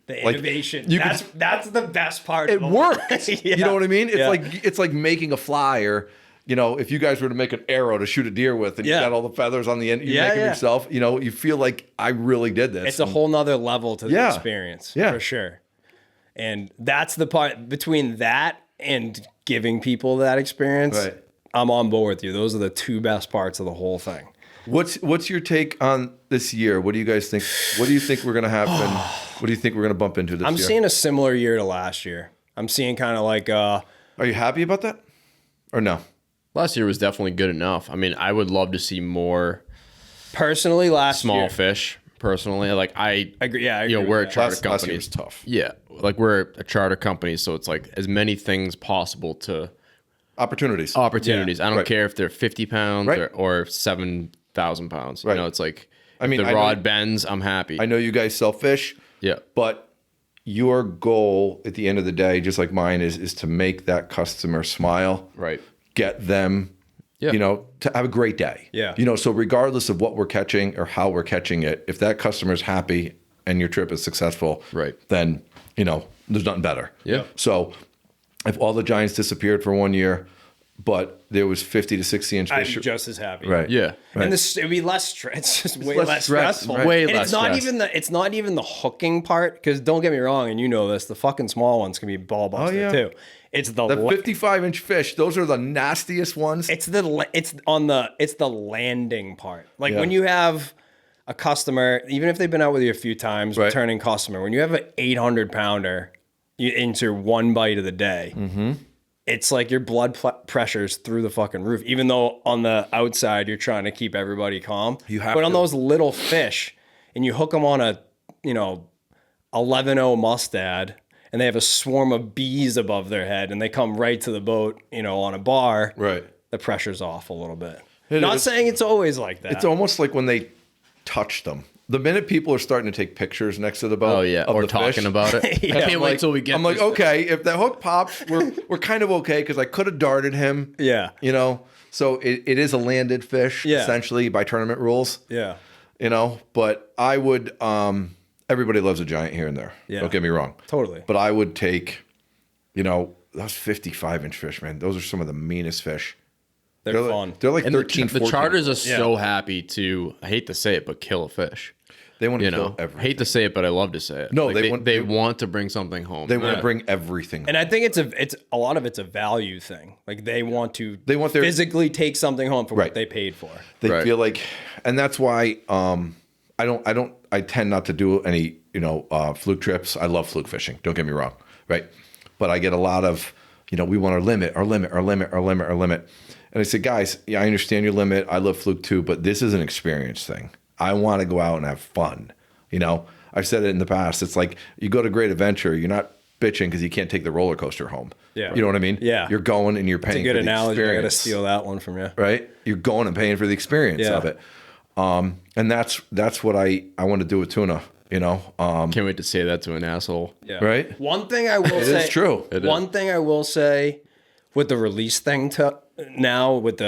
Speaker 1: The
Speaker 4: Like,
Speaker 1: innovation.
Speaker 4: you
Speaker 1: That's the best part.
Speaker 4: it
Speaker 1: of the
Speaker 4: worked.
Speaker 1: Yeah.
Speaker 4: You know what I mean? It's
Speaker 1: Yeah.
Speaker 4: like making a flyer. You know, if you guys were to make an arrow to shoot a deer with, and you
Speaker 1: Yeah.
Speaker 4: got all the feathers on the end, you
Speaker 1: Yeah,
Speaker 4: make them
Speaker 1: yeah.
Speaker 4: yourself. You know, you feel like I really did this.
Speaker 1: It's a whole nother level to the
Speaker 4: Yeah.
Speaker 1: experience.
Speaker 4: Yeah.
Speaker 1: For sure. And that's the part between that and giving people that experience.
Speaker 4: Right.
Speaker 1: I'm on board with you. Those are the two best parts of the whole thing.
Speaker 4: What's your take on this year? What do you guys think? What do you think we're gonna happen? What do you think we're gonna bump into this
Speaker 1: I'm
Speaker 4: year?
Speaker 1: seeing a similar year to last year. I'm seeing kind of like
Speaker 4: Are you happy about that, or no?
Speaker 3: Last year was definitely good enough. I mean, I would love to see more
Speaker 1: personally last
Speaker 3: small
Speaker 1: year.
Speaker 3: fish. Personally, like I
Speaker 1: agree. Yeah, I
Speaker 3: you know,
Speaker 1: agree
Speaker 3: we're a
Speaker 1: with that.
Speaker 3: charter
Speaker 4: Last year
Speaker 3: company.
Speaker 4: was tough.
Speaker 3: Yeah, like we're a charter company, so it's like as many things possible to
Speaker 4: Opportunities.
Speaker 3: opportunities. I don't
Speaker 4: Right.
Speaker 3: care if they're 50 pounds
Speaker 4: Right.
Speaker 3: or 7,000 pounds.
Speaker 4: Right.
Speaker 3: You know, it's like
Speaker 4: I mean,
Speaker 3: the
Speaker 4: I know-
Speaker 3: rod bends, I'm happy.
Speaker 4: I know you guys sell fish,
Speaker 3: Yeah.
Speaker 4: but your goal at the end of the day, just like mine, is to make that customer smile.
Speaker 3: Right.
Speaker 4: Get them,
Speaker 3: Yeah.
Speaker 4: you know, to have a great day.
Speaker 1: Yeah.
Speaker 4: You know, so regardless of what we're catching or how we're catching it, if that customer's happy and your trip is successful,
Speaker 3: Right.
Speaker 4: then, you know, there's nothing better.
Speaker 3: Yeah.
Speaker 4: So if all the giants disappeared for 1 year, but there was 50 to 60-inch
Speaker 1: I'm
Speaker 4: fish.
Speaker 1: just as happy.
Speaker 4: Right.
Speaker 3: Yeah.
Speaker 4: Right.
Speaker 1: And this it'd be less it's just way
Speaker 4: less
Speaker 1: less
Speaker 4: stress,
Speaker 1: stressful.
Speaker 4: right.
Speaker 3: Way
Speaker 1: And
Speaker 3: less
Speaker 1: it's not
Speaker 3: stress.
Speaker 1: even the hooking part, because don't get me wrong, and you know this, the fucking small ones can be ball busted
Speaker 4: yeah.
Speaker 1: too. It's the
Speaker 4: The 55-inch fish, those are the nastiest ones.
Speaker 1: it's the landing part. Like
Speaker 4: Yeah.
Speaker 1: when you have a customer, even if they've been out with you a few times,
Speaker 4: Right.
Speaker 1: returning customer, when you have an 800-pounder into one bite of the day, it's like your blood pressure's through the fucking roof. Even though on the outside you're trying to keep everybody calm,
Speaker 4: have
Speaker 1: but on
Speaker 4: to.
Speaker 1: those little fish, and you hook them on a 11-0 mustad, and they have a swarm of bees above their head, and they come right to the boat, on a bar.
Speaker 4: Right.
Speaker 1: The pressure's off a little bit.
Speaker 4: It
Speaker 1: Not
Speaker 4: is.
Speaker 1: saying it's always like that.
Speaker 4: It's almost like when they touch them. The minute people are starting to take pictures next to the boat,
Speaker 3: Oh yeah,
Speaker 4: of
Speaker 3: or
Speaker 4: the
Speaker 3: talking
Speaker 4: fish,
Speaker 3: about it.
Speaker 1: Yeah.
Speaker 3: I can't
Speaker 4: I'm
Speaker 3: wait
Speaker 4: like-
Speaker 3: till we get.
Speaker 4: I'm like,
Speaker 3: this-
Speaker 4: okay, if the hook pops, we're kind of okay because I could have darted him.
Speaker 1: Yeah.
Speaker 4: So it is a landed fish
Speaker 1: Yeah.
Speaker 4: essentially by tournament rules.
Speaker 1: Yeah.
Speaker 4: But I would. Everybody loves a giant here and there.
Speaker 1: Yeah.
Speaker 4: Don't get me wrong.
Speaker 1: Totally.
Speaker 4: But I would take, those 55-inch fish, man. Those are some of the meanest fish.
Speaker 1: They're fun.
Speaker 4: They're like
Speaker 3: and
Speaker 4: 13,
Speaker 3: the
Speaker 4: 14.
Speaker 3: charters are so happy to. I hate to say it, but kill a fish.
Speaker 4: They want to
Speaker 3: You
Speaker 4: kill
Speaker 3: know,
Speaker 4: everything.
Speaker 3: hate to say it, but I love to say it.
Speaker 4: No,
Speaker 3: Like,
Speaker 4: they
Speaker 3: they want to bring something home.
Speaker 4: They want to bring everything.
Speaker 1: And I think it's a lot of it's a value thing. Like they want their physically take something home for
Speaker 4: Right.
Speaker 1: what they paid for.
Speaker 4: They
Speaker 3: Right.
Speaker 4: feel like, and that's why I tend not to do any fluke trips. I love fluke fishing. Don't get me wrong, right? But I get a lot of we want our limit. And I said, guys, yeah, I understand your limit. I love fluke too, but this is an experience thing. I want to go out and have fun. I've said it in the past. It's like you go to Great Adventure, you're not bitching because you can't take the roller coaster home.
Speaker 1: Yeah.
Speaker 4: You know what I mean?
Speaker 1: Yeah.
Speaker 4: You're going and you're paying
Speaker 1: It's a good
Speaker 4: for the
Speaker 1: analogy. I got to
Speaker 4: experience.
Speaker 1: steal that one from you.
Speaker 4: Right? You're going and paying for the experience
Speaker 1: Yeah.
Speaker 4: of it. And that's what I want to do with tuna,
Speaker 3: Can't wait to say that to an asshole.
Speaker 1: Yeah.
Speaker 4: Right?
Speaker 1: One thing I will
Speaker 4: It
Speaker 1: say.
Speaker 4: is true.
Speaker 1: One thing I will say with the release thing now with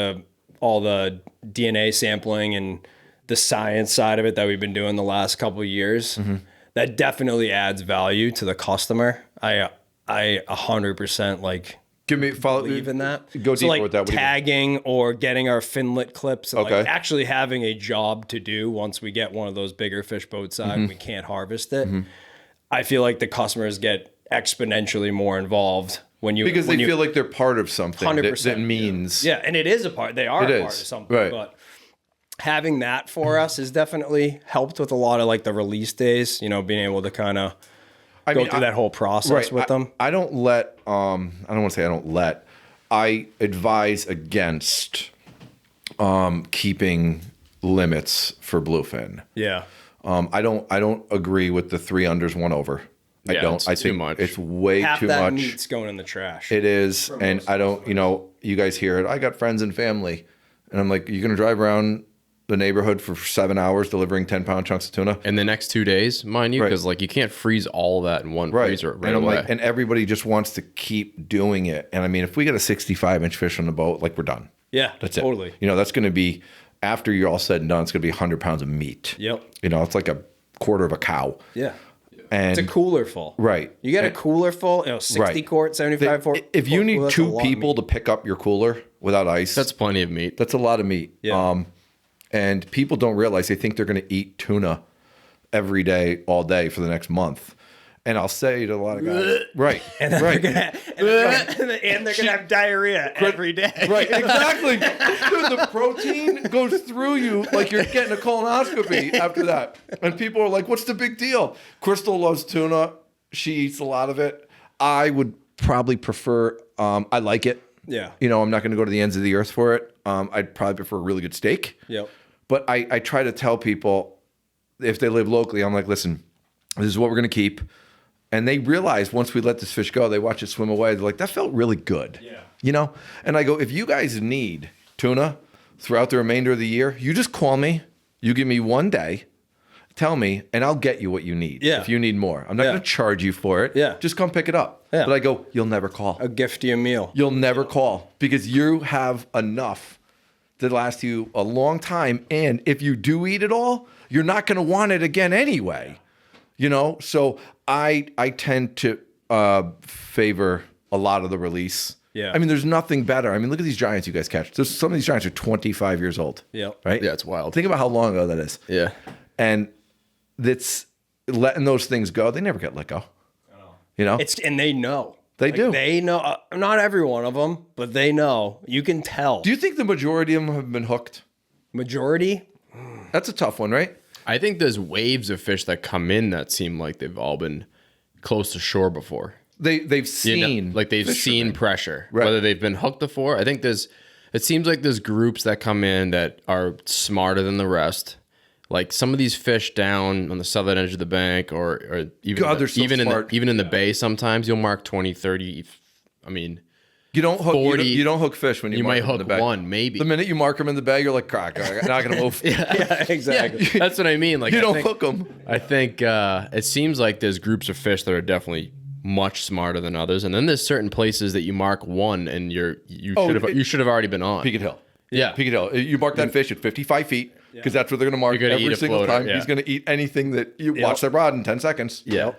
Speaker 1: all the DNA sampling and the science side of it that we've been doing the last couple of years, that definitely adds value to the customer. I 100% believe in that.
Speaker 4: Go
Speaker 1: So
Speaker 4: deeper with that. What do you mean?
Speaker 1: tagging or getting our finlet clips and
Speaker 4: Okay.
Speaker 1: actually having a job to do once we get one of those bigger fish boat side and we can't harvest it. I feel like the customers get exponentially more involved
Speaker 4: Because they feel like they're part of something that
Speaker 1: 100%,
Speaker 4: means.
Speaker 1: yeah, and it is a part. They are
Speaker 4: It
Speaker 1: a part
Speaker 4: is,
Speaker 1: of something.
Speaker 4: right.
Speaker 1: But having that for us has definitely helped with a lot of like the release days, being able to kind of go through that whole process with them.
Speaker 4: I don't let, I don't want to say I don't let, I advise against keeping limits for bluefin.
Speaker 1: Yeah.
Speaker 4: I don't agree with the 3 unders, 1 over. I
Speaker 3: Yeah,
Speaker 4: don't.
Speaker 3: it's
Speaker 4: I
Speaker 3: too
Speaker 4: think
Speaker 3: much.
Speaker 4: it's way
Speaker 1: Half
Speaker 4: too
Speaker 1: that
Speaker 4: much.
Speaker 1: meat's going in the trash.
Speaker 4: It is, and I don't. You guys hear it. I got friends and family, and I'm like, you're gonna drive around the neighborhood for 7 hours delivering 10-pound chunks of tuna.
Speaker 3: And the next 2 days, mind you, because like you can't freeze all that in one freezer right
Speaker 4: and I'm
Speaker 3: away.
Speaker 4: like, and everybody just wants to keep doing it. And I mean, if we get a 65-inch fish on the boat, like we're done.
Speaker 1: Yeah,
Speaker 4: That's
Speaker 1: totally.
Speaker 4: it. That's going to be, after you're all said and done, it's going to be 100 pounds of meat.
Speaker 1: Yep.
Speaker 4: It's like a quarter of a cow.
Speaker 1: Yeah.
Speaker 4: And
Speaker 1: It's a cooler full.
Speaker 4: Right.
Speaker 1: You get a cooler full, 60
Speaker 4: Right.
Speaker 1: quart, 75 quart.
Speaker 4: If you need
Speaker 1: that's a
Speaker 4: 2
Speaker 1: lot of
Speaker 4: people
Speaker 1: meat.
Speaker 4: to pick up your cooler without ice,
Speaker 3: That's plenty of meat.
Speaker 4: that's a lot of meat.
Speaker 1: Yeah.
Speaker 4: And people don't realize, they think they're going to eat tuna every day, all day for the next month. And I'll say to a lot of guys, right,
Speaker 1: and they're
Speaker 4: right.
Speaker 1: gonna have diarrhea every day.
Speaker 4: Right, exactly. Dude, the protein goes through you like you're getting a colonoscopy after that. And people are like, what's the big deal? Crystal loves tuna. She eats a lot of it. I would probably prefer, I like it.
Speaker 1: Yeah.
Speaker 4: I'm not going to go to the ends of the earth for it. I'd probably prefer a really good steak.
Speaker 1: Yep.
Speaker 4: But I try to tell people, if they live locally, I'm like, listen, this is what we're going to keep. And they realize once we let this fish go, they watch it swim away. They're like, that felt really good.
Speaker 1: Yeah.
Speaker 4: And I go, if you guys need tuna throughout the remainder of the year, you just call me. You give me 1 day. Tell me, and I'll get you what you need.
Speaker 1: Yeah.
Speaker 4: If you need more. I'm not going to charge you for it.
Speaker 1: Yeah.
Speaker 4: Just come pick it up.
Speaker 1: Yeah.
Speaker 4: But I go, you'll never call.
Speaker 1: A gift you a meal.
Speaker 4: You'll never call because you have enough to last you a long time. And if you do eat it all, you're not going to want it again anyway. So I tend to favor a lot of the release.
Speaker 1: Yeah.
Speaker 4: I mean, there's nothing better. I mean, look at these giants you guys catch. Some of these giants are 25 years old.
Speaker 1: Yep.
Speaker 4: Right?
Speaker 3: Yeah, it's wild.
Speaker 4: Think about how long ago that is.
Speaker 3: Yeah.
Speaker 4: And that's letting those things go. They never get let go.
Speaker 1: And they know.
Speaker 4: They do.
Speaker 1: They know. Not every one of them, but they know. You can tell.
Speaker 4: Do you think the majority of them have been hooked?
Speaker 1: Majority?
Speaker 4: That's a tough one, right?
Speaker 3: I think there's waves of fish that come in that seem like they've all been close to shore before.
Speaker 4: They've seen
Speaker 3: they've
Speaker 4: fishermen.
Speaker 3: seen pressure,
Speaker 4: Right.
Speaker 3: whether they've been hooked before. I think it seems like there's groups that come in that are smarter than the rest. Like some of these fish down on the southern edge of the bank, or even
Speaker 4: God, they're so smart.
Speaker 3: even in the bay, sometimes you'll mark 20, 30. I mean,
Speaker 4: You don't hook
Speaker 3: 40
Speaker 4: you don't hook fish when you mark
Speaker 3: might
Speaker 4: them in
Speaker 3: hook
Speaker 4: the bag.
Speaker 3: one, maybe.
Speaker 4: The minute you mark them in the bag, you're like, crack, I'm not gonna move.
Speaker 1: Yeah, exactly.
Speaker 3: That's what I mean. Like
Speaker 4: You
Speaker 3: I
Speaker 4: don't
Speaker 3: think-
Speaker 4: hook them.
Speaker 3: I think it seems like there's groups of fish that are definitely much smarter than others, and then there's certain places that you mark one and you should have already been on.
Speaker 4: Peaked Hill.
Speaker 3: Yeah.
Speaker 4: Peaked Hill. You mark that fish at 55 feet because that's where they're gonna mark
Speaker 3: You're gonna eat
Speaker 4: every
Speaker 3: a
Speaker 4: single
Speaker 3: floater,
Speaker 4: time.
Speaker 3: yeah.
Speaker 4: He's gonna eat anything that you watch that rod in 10 seconds.
Speaker 3: Yeah.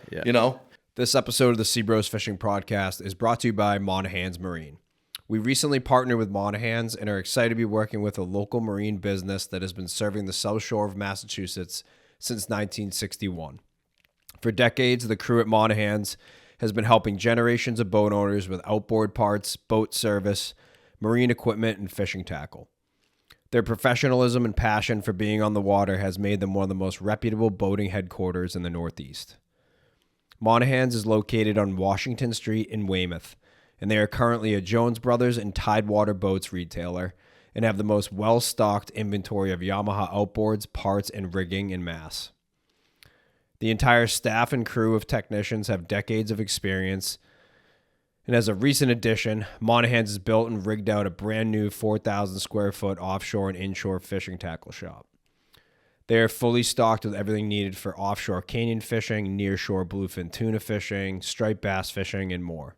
Speaker 1: This episode of the SeaBros Fishing Podcast is brought to you by Monaghan's Marine. We recently partnered with Monaghan's and are excited to be working with a local marine business that has been serving the South Shore of Massachusetts since 1961. For decades, the crew at Monaghan's has been helping generations of boat owners with outboard parts, boat service, marine equipment, and fishing tackle. Their professionalism and passion for being on the water has made them one of the most reputable boating headquarters in the Northeast. Monaghan's is located on Washington Street in Weymouth, and they are currently a Jones Brothers and Tidewater Boats retailer and have the most well-stocked inventory of Yamaha outboards, parts, and rigging in Mass. The entire staff and crew of technicians have decades of experience, and as a recent addition, Monaghan's has built and rigged out a brand new 4,000 square foot offshore and inshore fishing tackle shop. They are fully stocked with everything needed for offshore canyon fishing, nearshore bluefin tuna fishing, striped bass fishing, and more.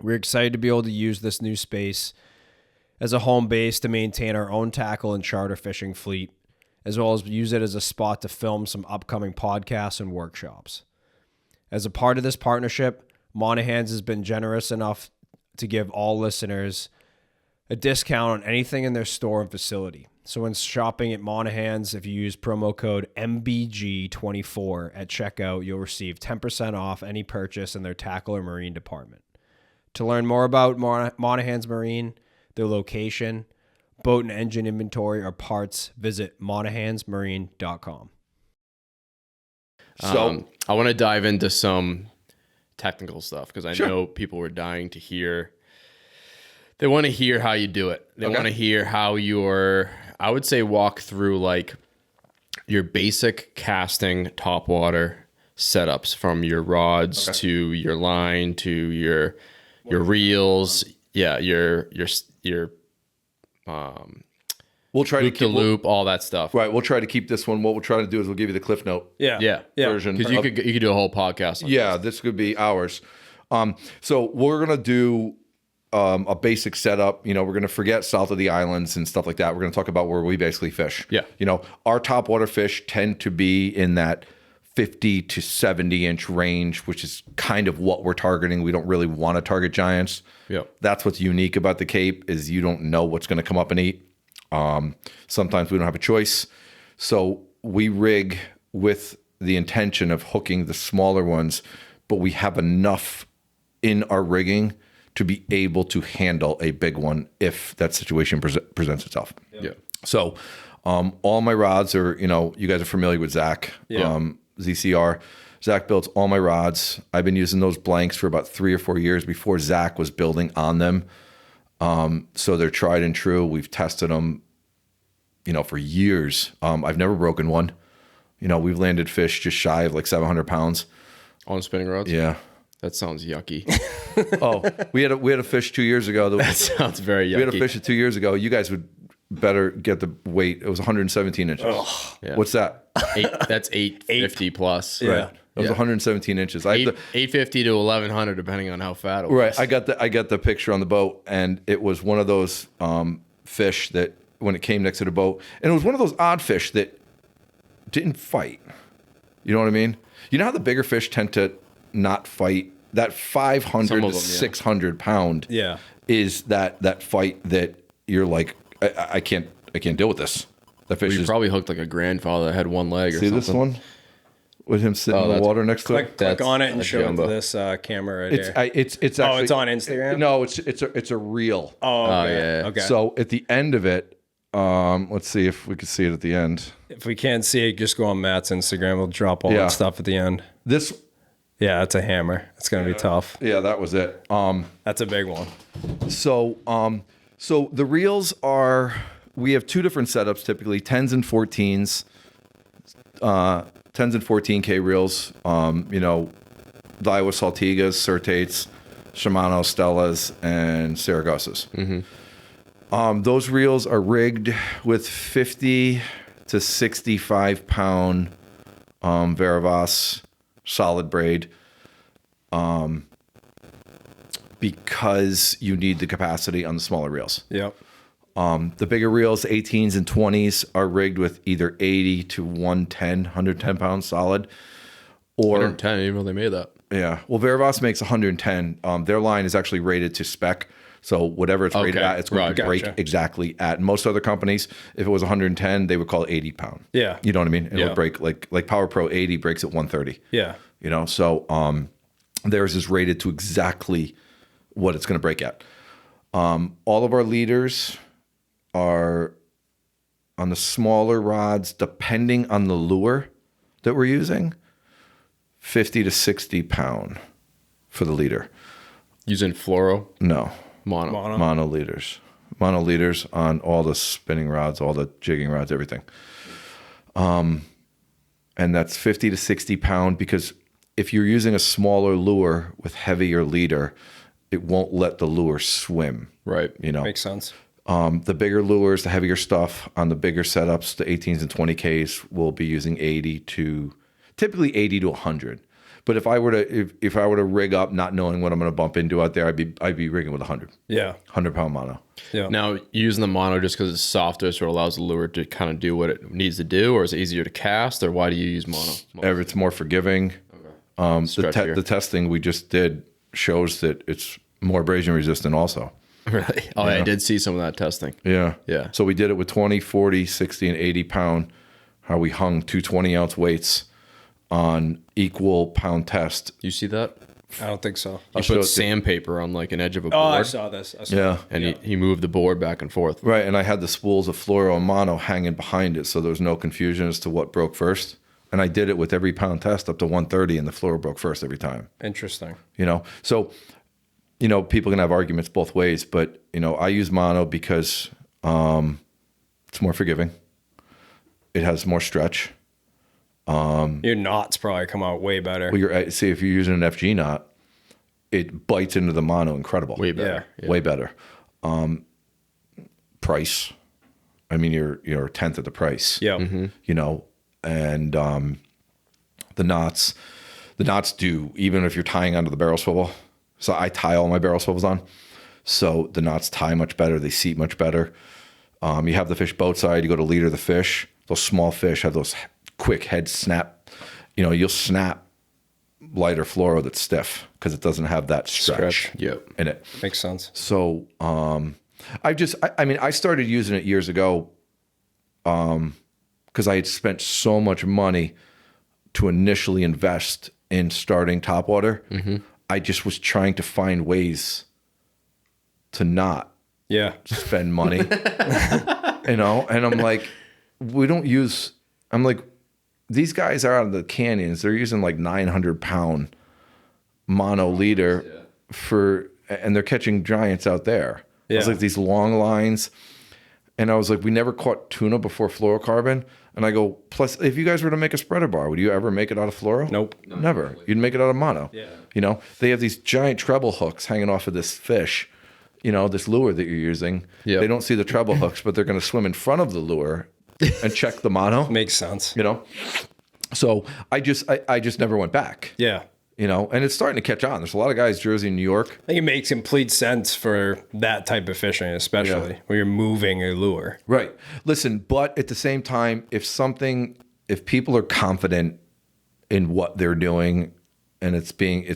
Speaker 1: We're excited to be able to use this new space as a home base to maintain our own tackle and charter fishing fleet, as well as use it as a spot to film some upcoming podcasts and workshops. As a part of this partnership, Monaghan's has been generous enough to give all listeners a discount on anything in their store and facility. So when shopping at Monaghan's, if you use promo code MBG24 at checkout, you'll receive 10% off any purchase in their tackle or marine department. To learn more about Monaghan's Marine, their location, boat and engine inventory, or parts, visit monahansmarine.com.
Speaker 4: So
Speaker 3: I want to dive into some technical stuff because I
Speaker 4: Sure.
Speaker 3: know people were dying to hear. They want to hear how you do it. They
Speaker 4: Okay.
Speaker 3: want to hear how I would say walk through like your basic casting topwater setups, from your rods to your line to your reels. Yeah, your
Speaker 4: we'll try to
Speaker 3: loop to
Speaker 4: keep
Speaker 3: loop, all that stuff.
Speaker 4: right. We'll try to keep this one. What we'll try to do is we'll give you the Cliff Note
Speaker 3: Yeah.
Speaker 4: version.
Speaker 3: Because you could do a whole podcast on
Speaker 4: Yeah, this could be hours. So we're gonna do a basic setup. You know, we're gonna forget south of the islands and stuff like that. We're gonna talk about where we basically fish.
Speaker 3: Yeah.
Speaker 4: You know, our topwater fish tend to be in that 50 to 70 inch range, which is kind of what we're targeting. We don't really want to target giants.
Speaker 3: Yeah.
Speaker 4: That's what's unique about the Cape, is you don't know what's going to come up and eat. Sometimes we don't have a choice. So we rig with the intention of hooking the smaller ones, but we have enough in our rigging to be able to handle a big one if that situation presents itself.
Speaker 3: Yeah.
Speaker 4: So all my rods are, you know, you guys are familiar with Zach, ZCR. Zach builds all my rods. I've been using those blanks for about 3 or 4 years before Zach was building on them. So they're tried and true. We've tested them, you know, for years. I've never broken one. You know, we've landed fish just shy of like 700 pounds.
Speaker 3: On spinning rods?
Speaker 4: Yeah.
Speaker 3: That sounds yucky.
Speaker 4: Oh, we had a fish 2 years ago.
Speaker 3: That sounds very yucky.
Speaker 4: We had a fish 2 years ago. You guys would better get the weight. It was 117 inches.
Speaker 3: Yeah.
Speaker 4: What's that?
Speaker 3: That's 850 plus.
Speaker 1: Yeah.
Speaker 4: Right. It was 117 inches. I have
Speaker 3: 850 to 1100 depending on how fat it was.
Speaker 4: Right. I got the picture on the boat, and it was one of those fish that when it came next to the boat, and it was one of those odd fish that didn't fight. You know what I mean? You know how the bigger fish tend to not fight? That 500
Speaker 3: Some
Speaker 4: to
Speaker 3: of them, yeah.
Speaker 4: 600 pound
Speaker 1: Yeah.
Speaker 4: is that fight that you're like, I can't deal with this. That fish
Speaker 3: You
Speaker 4: is.
Speaker 3: probably hooked like a grandfather that had one leg or
Speaker 4: See
Speaker 3: something.
Speaker 4: this one with him sitting in the
Speaker 3: that's-
Speaker 4: water next to it.
Speaker 1: Click on it and
Speaker 3: a
Speaker 1: show it to
Speaker 3: jumbo.
Speaker 1: this camera right
Speaker 4: It's
Speaker 1: here.
Speaker 4: it's actually.
Speaker 1: it's on Instagram?
Speaker 4: No, it's a reel.
Speaker 1: Oh, okay.
Speaker 3: yeah.
Speaker 1: Okay.
Speaker 4: So at the end of it, let's see if we can see it at the end.
Speaker 1: If we can't see it, just go on Matt's Instagram. We'll drop all
Speaker 4: Yeah.
Speaker 1: that stuff at the end.
Speaker 4: This,
Speaker 1: Yeah, it's a hammer. It's gonna be tough.
Speaker 4: yeah, that was it.
Speaker 1: That's a big one.
Speaker 4: So the reels are, we have two different setups typically, 10s and 14s, 10s and 14K reels. You know, Daiwa Saltigas, Certates, Shimano Stellas, and Saragosas. Those reels are rigged with 50 to 65 pound Veravas solid braid, because you need the capacity on the smaller reels.
Speaker 1: Yep.
Speaker 4: The bigger reels, 18s and 20s, are rigged with either 80 to 110 pounds solid, or
Speaker 3: 110, I didn't even know they made that.
Speaker 4: yeah. Well, Veravas makes 110. Their line is actually rated to spec. So whatever it's rated
Speaker 3: Okay,
Speaker 4: at, it's going to
Speaker 3: right,
Speaker 4: break
Speaker 1: gotcha.
Speaker 4: exactly at. Most other companies, if it was 110, they would call it 80 pound.
Speaker 1: Yeah.
Speaker 4: You know what I mean? And it
Speaker 1: Yeah.
Speaker 4: would break like Power Pro 80 breaks at 130.
Speaker 1: Yeah.
Speaker 4: You know, so theirs is rated to exactly what it's going to break at. All of our leaders are on the smaller rods, depending on the lure that we're using, 50 to 60 pound for the leader.
Speaker 3: Using fluoro,
Speaker 4: No,
Speaker 3: mono.
Speaker 4: mono leaders. Mono leaders on all the spinning rods, all the jigging rods, everything. And that's 50 to 60 pound, because if you're using a smaller lure with heavier leader, it won't let the lure swim.
Speaker 3: Right.
Speaker 4: You know,
Speaker 1: Makes sense.
Speaker 4: the bigger lures, the heavier stuff on the bigger setups, the 18s and 20Ks will be using typically 80 to 100. But if I were to rig up not knowing what I'm going to bump into out there, I'd be rigging with 100.
Speaker 1: Yeah.
Speaker 4: 100 pound mono.
Speaker 1: Yeah.
Speaker 3: Now, using the mono just because it's softer, so it allows the lure to kind of do what it needs to do, or is it easier to cast, or why do you use mono?
Speaker 4: It's more forgiving.
Speaker 3: Stretchier.
Speaker 4: The testing we just did shows that it's more abrasion resistant also.
Speaker 3: Really? Oh, I did see some of that testing.
Speaker 4: Yeah.
Speaker 3: Yeah.
Speaker 4: So we did it with 20, 40, 60, and 80 pound, how we hung two 20-ounce weights on equal pound test.
Speaker 3: You see that?
Speaker 1: I don't think so.
Speaker 3: He
Speaker 4: show
Speaker 3: put
Speaker 4: it to-
Speaker 3: sandpaper on like an edge of a board.
Speaker 1: Oh, I saw this.
Speaker 4: Yeah.
Speaker 3: And he moved the board back and forth.
Speaker 4: Right, and I had the spools of fluoro and mono hanging behind it, so there was no confusion as to what broke first. And I did it with every pound test up to 130, and the fluoro broke first every time.
Speaker 1: Interesting.
Speaker 4: So, people can have arguments both ways, but, I use mono because it's more forgiving. It has more stretch.
Speaker 1: Your knots probably come out way better.
Speaker 4: Well, if you're using an FG knot, it bites into the mono incredible.
Speaker 3: Way better. Yeah.
Speaker 4: Way better. Price. I mean, you're a tenth of the price.
Speaker 1: Yeah.
Speaker 4: And the knots do, even if you're tying onto the barrel swivel. So I tie all my barrel swivels on. So the knots tie much better. They seat much better. You have the fish boat side. You go to leader the fish. Those small fish have those quick head snap. You'll snap lighter fluoro that's stiff because it doesn't have that stretch in it.
Speaker 1: Makes sense.
Speaker 4: So I started using it years ago because I had spent so much money to initially invest in starting topwater. Mm-hmm. I just was trying to find ways to not spend money, and I'm like, these guys are out of the canyons. They're using like 900-pound mono leader and they're catching giants out there.
Speaker 1: Yeah.
Speaker 4: It's like these long lines. And I was like, we never caught tuna before fluorocarbon. And I go, plus, if you guys were to make a spreader bar, would you ever make it out of fluoro?
Speaker 1: Nope.
Speaker 4: Never. You'd make it out of mono.
Speaker 1: Yeah.
Speaker 4: They have these giant treble hooks hanging off of this fish, this lure that you're using.
Speaker 3: Yep.
Speaker 4: They don't see the treble hooks, but they're going to swim in front of the lure and check the mono.
Speaker 1: Makes sense.
Speaker 4: So I just never went back.
Speaker 1: Yeah.
Speaker 4: And it's starting to catch on. There's a lot of guys, Jersey, New York.
Speaker 1: I think it makes complete sense for that type of fishing, especially when you're moving a lure.
Speaker 4: Right. Listen, but at the same time, if people are confident in what they're doing and it's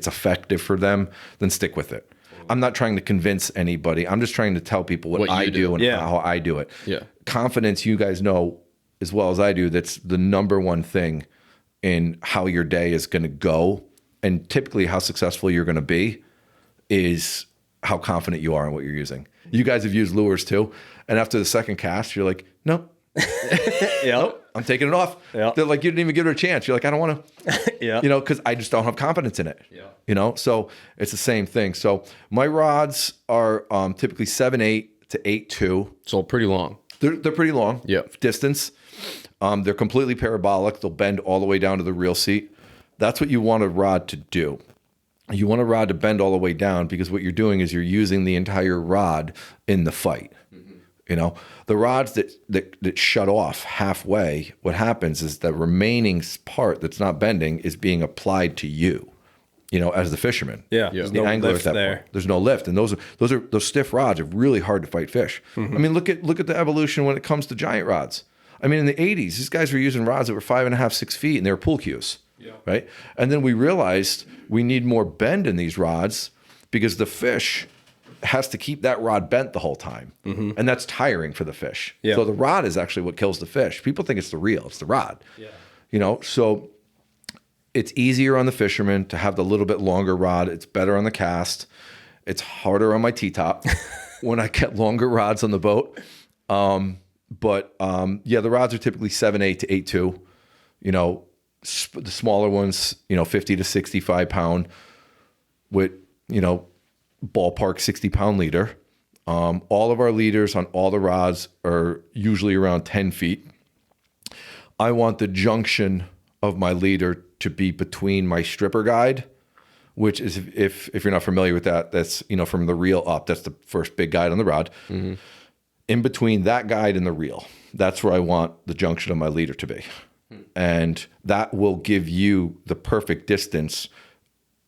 Speaker 4: effective for them, then stick with it. I'm not trying to convince anybody. I'm just trying to tell people what I do and how I do it.
Speaker 3: Yeah.
Speaker 4: Confidence, you guys know as well as I do, that's the number one thing in how your day is going to go. And typically how successful you're going to be is how confident you are in what you're using. You guys have used lures too. And after the second cast, you're like, nope. Nope, I'm taking it off.
Speaker 1: Yep.
Speaker 4: They're like, you didn't even give it a chance. You're like, I don't want to, because I just don't have confidence in it.
Speaker 1: Yeah.
Speaker 4: So it's the same thing. So my rods are typically 7.8 to 8.2.
Speaker 3: So pretty long.
Speaker 4: They're pretty long.
Speaker 3: Yep.
Speaker 4: Distance. They're completely parabolic. They'll bend all the way down to the reel seat. That's what you want a rod to do. You want a rod to bend all the way down because what you're doing is you're using the entire rod in the fight. Mm-hmm. The rods that shut off halfway, what happens is the remaining part that's not bending is being applied to you, as the fisherman.
Speaker 1: Yeah.
Speaker 4: There's
Speaker 1: no
Speaker 4: angler
Speaker 1: lift
Speaker 4: at that
Speaker 1: there.
Speaker 4: point. There's no lift. And those stiff rods are really hard to fight fish. Mm-hmm. I mean, look at the evolution when it comes to giant rods. I mean, in the 80s, these guys were using rods that were 5.5, 6 feet and they were pool cues. Yeah. Right. And then we realized we need more bend in these rods because the fish has to keep that rod bent the whole time. Mm-hmm. And that's tiring for the fish. Yeah. So the rod is actually what kills the fish. People think it's the reel, it's the rod. Yeah. So it's easier on the fisherman to have the little bit longer rod. It's better on the cast. It's harder on my T-top when I get longer rods on the boat. But the rods are typically 7.8 to 8.2. The smaller ones, 50 to 65 pound with, ballpark 60 pound leader. All of our leaders on all the rods are usually around 10 feet. I want the junction of my leader to be between my stripper guide, which is, if you're not familiar with that, that's, from the reel up, that's the first big guide on the rod. Mm-hmm. In between that guide and the reel, that's where I want the junction of my leader to be. And that will give you the perfect distance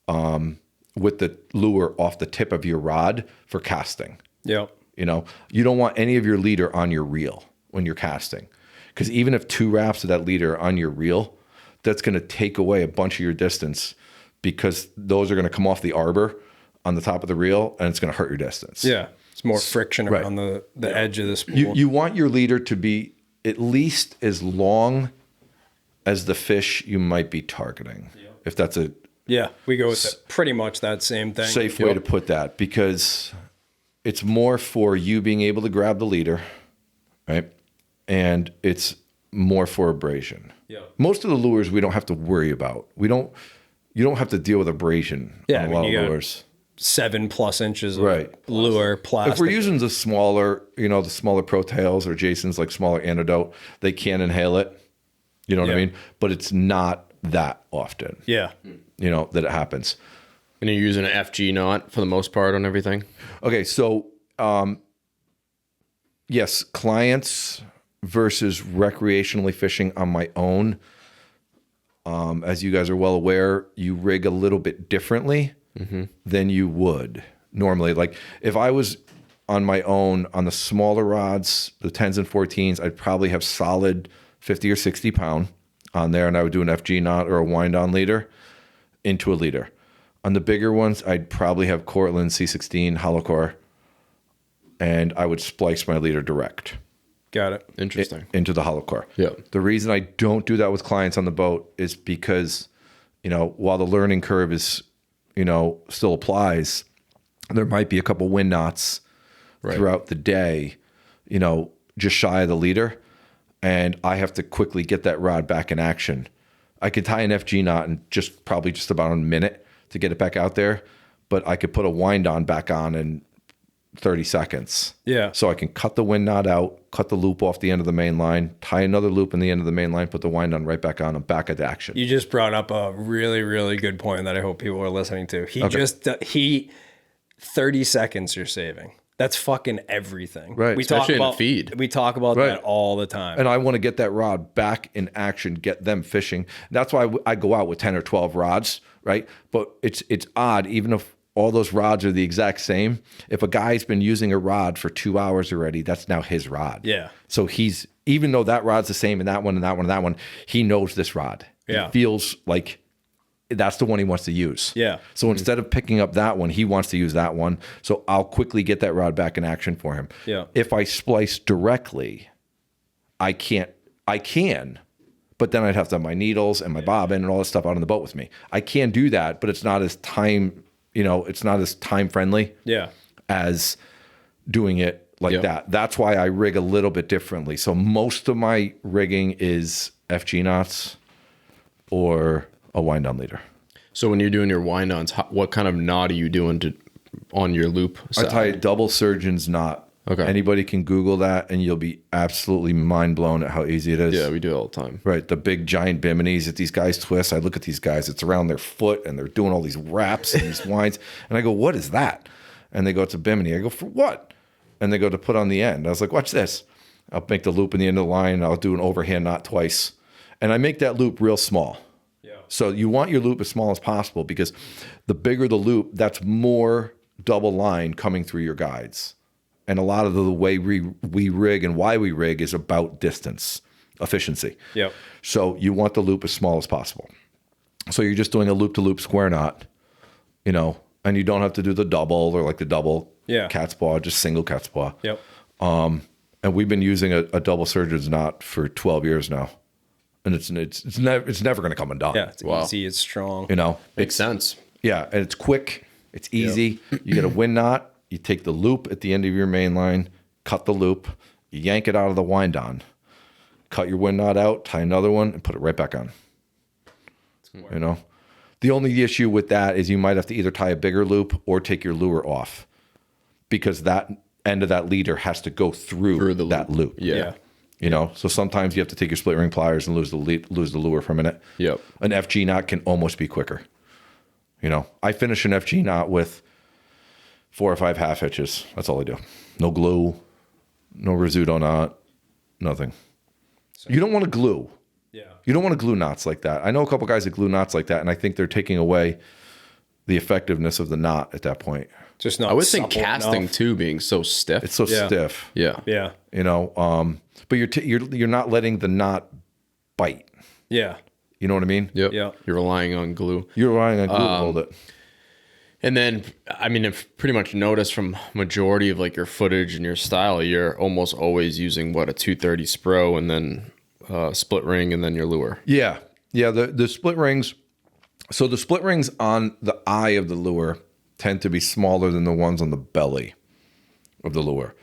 Speaker 4: with the lure off the tip of your rod for casting.
Speaker 1: Yeah.
Speaker 4: You don't want any of your leader on your reel when you're casting. Because even if 2 wraps of that leader are on your reel, that's going to take away a bunch of your distance because those are going to come off the arbor on the top of the reel and it's going to hurt your distance.
Speaker 1: Yeah. It's more friction around the edge of the spool.
Speaker 4: You want your leader to be at least as long as the fish you might be targeting. If that's
Speaker 1: Yeah, we go with pretty much that same thing.
Speaker 4: Safe way to put that, because it's more for you being able to grab the leader, right? And it's more for abrasion.
Speaker 1: Yeah.
Speaker 4: Most of the lures we don't have to worry about. You don't have to deal with abrasion on a lot of lures.
Speaker 1: 7+ inches of
Speaker 4: Right.
Speaker 1: lure plastic.
Speaker 4: If we're using the smaller pro tails or Jason's like smaller antidote, they can inhale it. You know what I mean? But it's not that often.
Speaker 1: Yeah.
Speaker 4: That it happens.
Speaker 3: And you're using an FG knot for the most part on everything?
Speaker 4: Okay, so yes, clients versus recreationally fishing on my own. As you guys are well aware, you rig a little bit differently than you would normally. Like if I was on my own on the smaller rods, the 10s and 14s, I'd probably have solid 50 or 60 pound on there, and I would do an FG knot or a wind on leader into a leader. On the bigger ones, I'd probably have Cortland C16 hollow core, and I would splice my leader direct.
Speaker 1: Got it.
Speaker 3: Interesting.
Speaker 4: Into the hollow core.
Speaker 3: Yeah.
Speaker 4: The reason I don't do that with clients on the boat is because, while the learning curve is, still applies, there might be a couple wind knots throughout the day, just shy of the leader, and I have to quickly get that rod back in action. I could tie an FG knot in probably just about a minute to get it back out there, but I could put a wind on back on in 30 seconds.
Speaker 1: Yeah.
Speaker 4: So I can cut the wind knot out, cut the loop off the end of the main line, tie another loop in the end of the main line, put the wind on right back on, and back into action.
Speaker 1: You just brought up a really, really good point that I hope people are listening to. 30 seconds you're saving. That's fucking everything.
Speaker 4: Right.
Speaker 3: Especially in a feed.
Speaker 1: We talk about that all the time.
Speaker 4: And I want to get that rod back in action, get them fishing. That's why I go out with 10 or 12 rods, right? But it's odd, even if all those rods are the exact same. If a guy's been using a rod for 2 hours already, that's now his rod.
Speaker 1: Yeah.
Speaker 4: So even though that rod's the same in that one and that one and that one, he knows this rod.
Speaker 1: Yeah.
Speaker 4: He feels like that's the one he wants to use.
Speaker 1: Yeah.
Speaker 4: So instead of picking up that one, he wants to use that one. So I'll quickly get that rod back in action for him.
Speaker 1: Yeah.
Speaker 4: If I splice directly, I can, but then I'd have to have my needles and my bobbin and all this stuff out on the boat with me. I can do that, but it's not as time friendly as doing it like that. That's why I rig a little bit differently. So most of my rigging is FG knots or a wind on leader.
Speaker 3: So when you're doing your wind-ons, what kind of knot are you doing on your loop side?
Speaker 4: I tie a double surgeon's knot.
Speaker 3: Okay.
Speaker 4: Anybody can Google that, and you'll be absolutely mind blown at how easy it is.
Speaker 3: Yeah, we do it all the time.
Speaker 4: Right, the big giant biminis that these guys twist. I look at these guys; it's around their foot, and they're doing all these wraps and these winds. And I go, "What is that?" And they go, "It's a bimini." I go, "For what?" And they go, "To put on the end." I was like, "Watch this." I'll make the loop in the end of the line. And I'll do an overhand knot twice, and I make that loop real small. So you want your loop as small as possible, because the bigger the loop, that's more double line coming through your guides. And a lot of the way we rig and why we rig is about distance, efficiency.
Speaker 1: Yep.
Speaker 4: So you want the loop as small as possible. So you're just doing a loop-to-loop square knot, and you don't have to do the double or like the double cat's paw, just single cat's paw.
Speaker 1: Yep.
Speaker 4: And we've been using a double surgeon's knot for 12 years now. And it's never going to come undone.
Speaker 1: Yeah, it's easy, it's strong.
Speaker 3: Makes sense.
Speaker 4: Yeah, and it's quick, it's easy. You get a wind knot, you take the loop at the end of your main line, cut the loop, you yank it out of the wind on, cut your wind knot out, tie another one, and put it right back on. The only issue with that is you might have to either tie a bigger loop or take your lure off, because that end of that leader has to go through that loop.
Speaker 3: Yeah.
Speaker 4: So sometimes you have to take your split ring pliers and lose the lure for a minute.
Speaker 3: Yep.
Speaker 4: An FG knot can almost be quicker. I finish an FG knot with 4 or 5 half hitches. That's all I do. No glue, no Rizzuto knot, nothing. You don't want to glue.
Speaker 1: Yeah.
Speaker 4: You don't want to glue knots like that. I know a couple guys that glue knots like that, and I think they're taking away the effectiveness of the knot at that point.
Speaker 1: Just not.
Speaker 3: I would think
Speaker 1: supple
Speaker 3: casting
Speaker 1: enough.
Speaker 3: too, being so stiff.
Speaker 4: It's so stiff.
Speaker 3: Yeah.
Speaker 1: Yeah.
Speaker 4: But you're not letting the knot bite.
Speaker 1: Yeah.
Speaker 4: You know what I mean?
Speaker 3: Yep.
Speaker 1: Yeah.
Speaker 3: You're relying on glue.
Speaker 4: You're relying on glue to hold it.
Speaker 3: And then, I've pretty much noticed from majority of like your footage and your style, you're almost always using a 230 Spro and then split ring and then your lure.
Speaker 4: Yeah. The split rings, So the split rings on the eye of the lure tend to be smaller than the ones on the belly of the lure.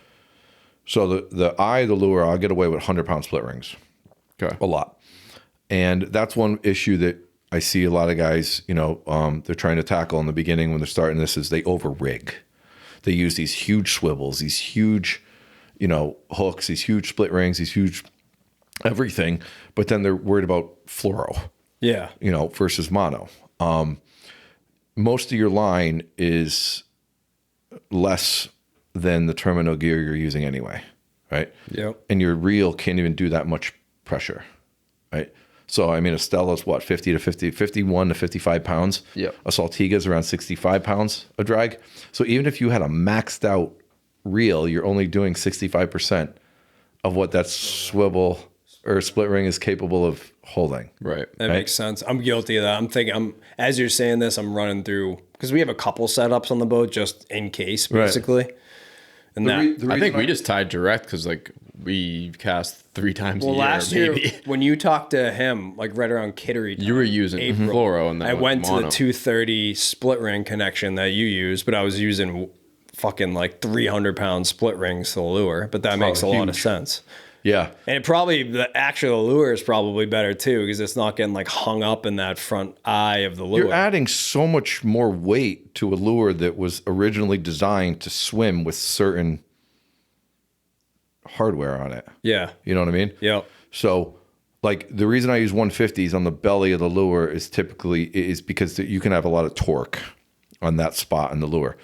Speaker 4: So the eye of the lure, I'll get away with 100-pound split rings.
Speaker 3: Okay.
Speaker 4: A lot. And that's one issue that I see a lot of guys, they're trying to tackle in the beginning when they're starting this is they over rig. They use these huge swivels, these huge, hooks, these huge split rings, these huge everything, but then they're worried about fluoro.
Speaker 1: Yeah.
Speaker 4: Versus mono. Most of your line is less than the terminal gear you're using anyway, right?
Speaker 1: Yep.
Speaker 4: And your reel can't even do that much pressure, right? So, I mean, a Stella's what, 51 to 55 pounds?
Speaker 3: Yep.
Speaker 4: A Saltiga's around 65 pounds a drag. So even if you had a maxed out reel, you're only doing 65% of what that swivel or split ring is capable of holding.
Speaker 3: Right.
Speaker 1: That makes sense. I'm guilty of that. I'm thinking, as you're saying this, I'm running through, because we have a couple setups on the boat just in case, basically. Right. And
Speaker 3: I think we just tied direct because we cast 3 times a year.
Speaker 1: Last year, when you talked to him, right around Kittery time,
Speaker 3: you were using fluoro, and
Speaker 1: I went to the 230 split ring connection that you use, but I was using fucking 300-pound split rings to the lure. But that makes a lot of sense.
Speaker 4: Yeah.
Speaker 1: And it probably, the actual lure is probably better too, because it's not getting hung up in that front eye of the lure.
Speaker 4: You're adding so much more weight to a lure that was originally designed to swim with certain hardware on it.
Speaker 1: Yeah.
Speaker 4: You know what I mean?
Speaker 1: Yep.
Speaker 4: So the reason I use 150s on the belly of the lure is because you can have a lot of torque on that spot in the lure,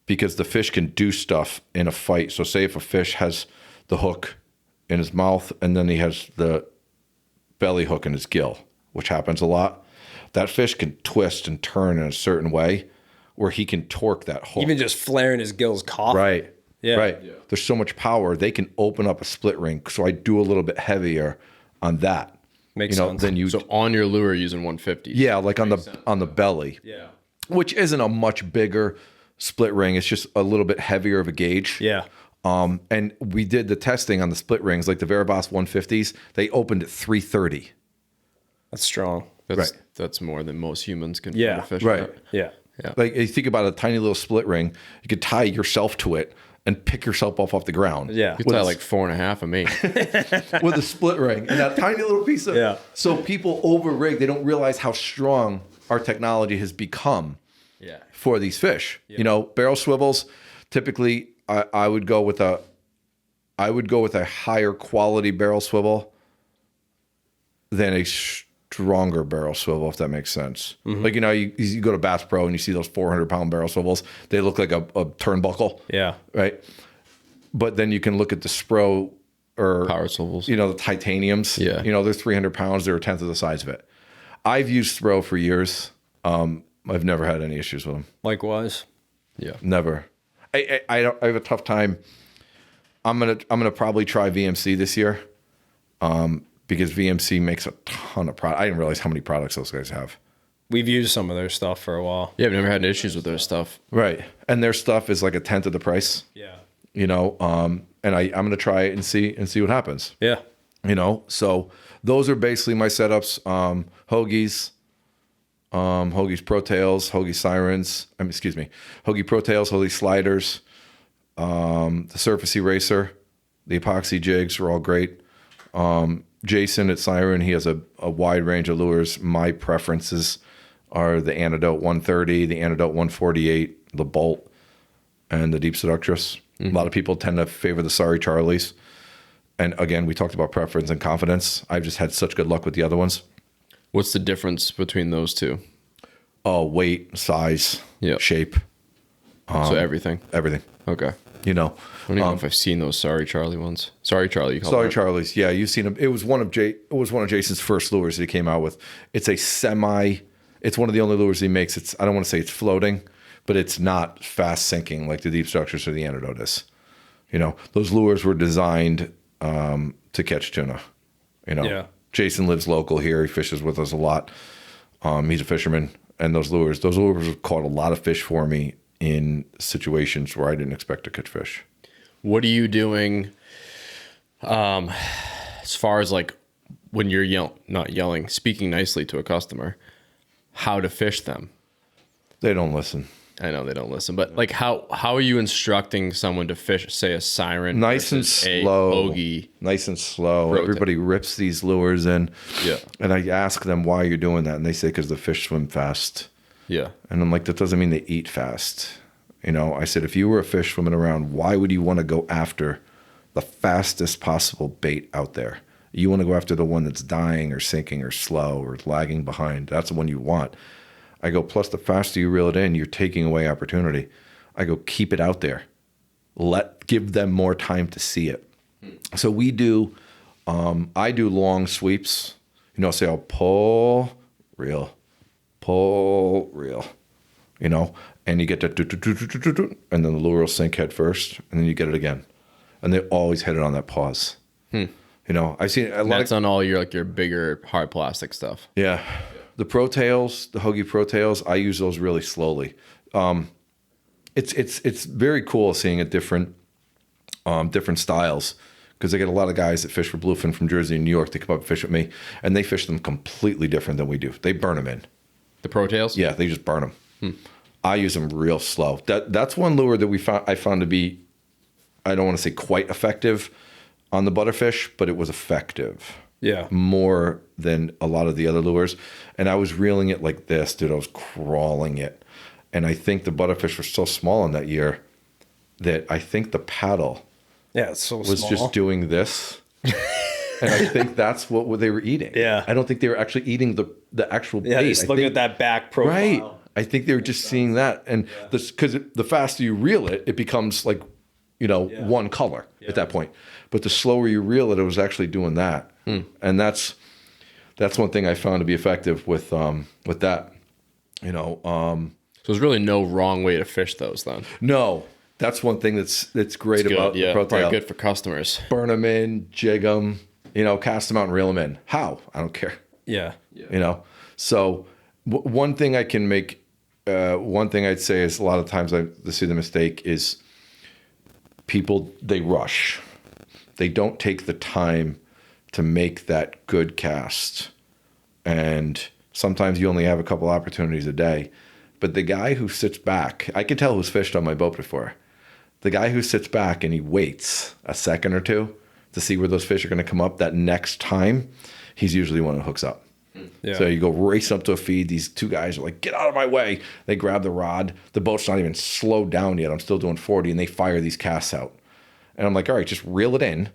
Speaker 4: because the fish can do stuff in a fight. So say if a fish has the hook in his mouth and then he has the belly hook in his gill, which happens a lot, that fish can twist and turn in a certain way where he can torque that hook.
Speaker 1: Even just flaring his gills coughing.
Speaker 4: Right.
Speaker 1: Yeah.
Speaker 4: Right. Yeah. There's so much power. They can open up a split ring. So I do a little bit heavier on that.
Speaker 1: Makes sense.
Speaker 3: So on your lure using 150.
Speaker 4: Yeah, on the belly.
Speaker 1: Yeah.
Speaker 4: Which isn't a much bigger split ring. It's just a little bit heavier of a gauge.
Speaker 1: Yeah.
Speaker 4: And we did the testing on the split rings, like the Veribos 150s. They opened at 330.
Speaker 1: That's strong.
Speaker 3: That's more than most humans can fish.
Speaker 4: Right.
Speaker 1: Yeah.
Speaker 3: Yeah.
Speaker 4: You think about a tiny little split ring, you could tie yourself to it and pick yourself up off the ground.
Speaker 1: Yeah.
Speaker 3: You could tie 4.5 of me.
Speaker 4: With a split ring and that tiny little piece of.
Speaker 1: Yeah.
Speaker 4: So people over rig, they don't realize how strong our technology has become.
Speaker 3: Yeah.
Speaker 4: For these fish. Yep. Barrel swivels, typically I would go with a higher quality barrel swivel than a stronger barrel swivel, if that makes sense. Mm-hmm. You go to Bass Pro and you see those 400-pound barrel swivels. They look like a turnbuckle.
Speaker 1: Yeah.
Speaker 4: Right. But then you can look at the Spro or
Speaker 3: power swivels.
Speaker 4: The titaniums.
Speaker 3: Yeah.
Speaker 4: They're 300 pounds. They're a tenth of the size of it. I've used Spro for years. I've never had any issues with them.
Speaker 1: Likewise.
Speaker 3: Yeah.
Speaker 4: Never. I have a tough time. I'm gonna probably try VMC this year, because VMC makes a ton of product. I didn't realize how many products those guys have.
Speaker 1: We've used some of their stuff for a while.
Speaker 3: Yeah, I've never had issues with their stuff.
Speaker 4: Right, and their stuff is like a tenth of the price.
Speaker 1: Yeah.
Speaker 4: And I'm gonna try it and see what happens.
Speaker 1: Yeah.
Speaker 4: So those are basically my setups. Hoagies. Hoagies Pro Tails, Hoagie Sirens, Hoagie Pro Tails, Hoagie Sliders, the Surface Eraser, the epoxy jigs are all great. Jason at Siren, he has a wide range of lures. My preferences are the Antidote 130, the Antidote 148, the Bolt, and the Deep Seductress. Mm-hmm. A lot of people tend to favor the Sorry Charlies. And again, we talked about preference and confidence. I've just had such good luck with the other ones.
Speaker 3: What's the difference between those two?
Speaker 4: Weight, size, shape.
Speaker 3: So everything?
Speaker 4: Everything.
Speaker 3: Okay.
Speaker 4: I don't
Speaker 3: know if I've seen those Sorry Charlie ones. Sorry Charlie, you call
Speaker 4: Sorry
Speaker 3: them.
Speaker 4: Charlies. Yeah, you've seen them. It was one of Jason's first lures that he came out with. It's it's one of the only lures he makes. I don't want to say it's floating, but it's not fast sinking like the Deep Structures or the Antidote is. Those lures were designed to catch tuna.
Speaker 1: Yeah.
Speaker 4: Jason lives local here. He fishes with us a lot. He's a fisherman, and those lures have caught a lot of fish for me in situations where I didn't expect to catch fish.
Speaker 3: What are you doing as far as when you're not yelling, speaking nicely to a customer? how to fish them.
Speaker 4: They don't listen.
Speaker 3: I know they don't listen, but like how are you instructing someone to fish, say, a siren,
Speaker 4: Nice and
Speaker 3: versus a
Speaker 4: slow.
Speaker 3: bogey?
Speaker 4: Nice and slow.
Speaker 3: Rotate.
Speaker 4: Everybody rips these lures in.
Speaker 3: Yeah.
Speaker 4: And I ask them why you're doing that, and they say because the fish swim fast.
Speaker 3: Yeah.
Speaker 4: And I'm like, that doesn't mean they eat fast. You know, I said, if you were a fish swimming around, why would you want to go after the fastest possible bait out there? You want to go after the one that's dying or sinking or slow or lagging behind. That's the one you want. I go, plus the faster you reel it in, you're taking away opportunity. I go, keep it out there. Give them more time to see it. So we do, I do long sweeps. You know, say I'll pull, reel, you know, and you get that, and then the lure will sink head first, and then you get it again. And they always hit it on that pause. You know, I've seen a lot.
Speaker 3: That's on all your bigger hard plastic stuff.
Speaker 4: Yeah. The pro tails, the Hoagie pro tails, I use those really slowly. It's very cool seeing a different styles, because I get a lot of guys that fish for bluefin from Jersey and New York. They come up and fish with me, and they fish them completely different than we do. They burn them in.
Speaker 3: The pro tails?
Speaker 4: Yeah, they just burn them. I use them real slow. That's one lure that I found to be, I don't want to say quite effective on the butterfish, but it was effective.
Speaker 1: Yeah.
Speaker 4: More than a lot of the other lures. And I was reeling it like this, dude. I was crawling it. And I think the butterfish were so small in that year that I think the paddle
Speaker 1: Yeah, it's so
Speaker 4: was
Speaker 1: small.
Speaker 4: just doing this. And I think that's what they were eating.
Speaker 1: Yeah.
Speaker 4: I don't think they were actually eating the actual
Speaker 1: Yeah,
Speaker 4: bait.
Speaker 1: just
Speaker 4: I
Speaker 1: looking
Speaker 4: think-
Speaker 1: at that back profile.
Speaker 4: Right. I think they were just seeing that. And because the faster you reel it, it becomes like, you know, one color at that point. But the slower you reel it, it was actually doing that. And that's one thing I found to be effective with that. You know,
Speaker 3: So there's really no wrong way to fish those then.
Speaker 4: no, that's one thing that's great
Speaker 3: Good,
Speaker 4: about
Speaker 3: yeah,
Speaker 4: the pro
Speaker 3: probably
Speaker 4: tail.
Speaker 3: good for customers.
Speaker 4: Burn them in, jig them, you know, cast them out and reel them in. How? I don't care.
Speaker 1: Yeah.
Speaker 4: You know, so one thing I can make, one thing I'd say is a lot of times I see the mistake is people, they rush. They don't take the time to make that good cast. And sometimes you only have a couple opportunities a day. But the guy who sits back, I can tell who's fished on my boat before. The guy who sits back and he waits a second or two to see where those fish are going to come up that next time, he's usually one who hooks up.
Speaker 1: Yeah.
Speaker 4: So you go racing up to a feed. These two guys are like, get out of my way. They grab the rod. The boat's not even slowed down yet. I'm still doing 40, and they fire these casts out. And I'm like, all right, just reel it in,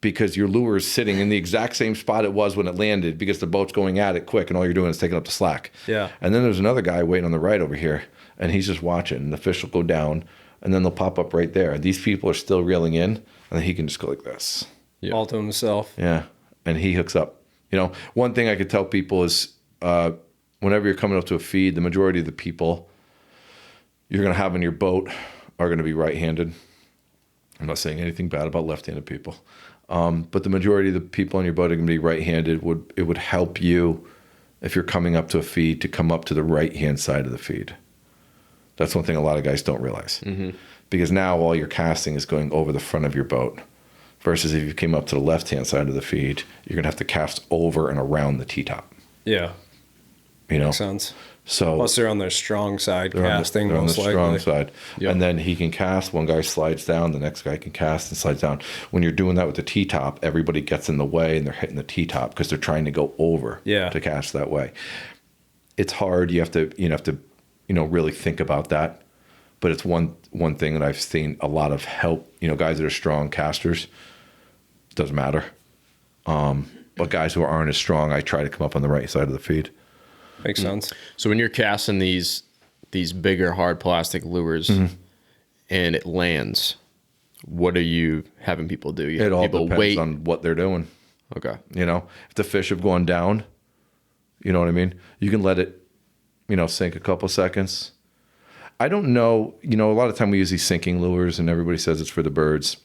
Speaker 4: because your lure is sitting in the exact same spot it was when it landed, because the boat's going at it quick, and all you're doing is taking up the slack.
Speaker 1: Yeah.
Speaker 4: And then there's another guy waiting on the right over here, and he's just watching. And the fish will go down, and then they'll pop up right there. These people are still reeling in, and then he can just go like this.
Speaker 3: Yeah.
Speaker 1: All to himself.
Speaker 4: Yeah, and he hooks up. You know, one thing I could tell people is whenever you're coming up to a feed, the majority of the people you're going to have in your boat are going to be right-handed. I'm not saying anything bad about left-handed people, but the majority of the people on your boat are going to be right-handed. It would help you if you're coming up to a feed to come up to the right-hand side of the feed. That's one thing a lot of guys don't realize, because now all your casting is going over the front of your boat. Versus if you came up to the left-hand side of the feed, you're going to have to cast over and around the T-top.
Speaker 1: Yeah.
Speaker 4: You know?
Speaker 1: Makes sense.
Speaker 4: So
Speaker 1: Plus, they're on their strong side casting,
Speaker 4: they're on the
Speaker 1: most likely.
Speaker 4: strong side.
Speaker 3: Yeah.
Speaker 4: And then he can cast. One guy slides down. The next guy can cast and slides down. When you're doing that with the T-top, everybody gets in the way and they're hitting the T-top because they're trying to go over to cast that way. It's hard. You have to really think about that. But it's one thing that I've seen a lot of help. You know, guys that are strong casters, doesn't matter. But guys who aren't as strong, I try to come up on the right side of the feed.
Speaker 1: Makes sense.
Speaker 3: So when you're casting these bigger hard plastic lures and it lands, what are you having people do?
Speaker 4: It all
Speaker 3: people
Speaker 4: depends on what they're doing.
Speaker 3: Okay.
Speaker 4: You know, if the fish have gone down, you know what I mean? You can let it, sink a couple seconds. I don't know. You know, a lot of time we use these sinking lures and everybody says it's for the birds.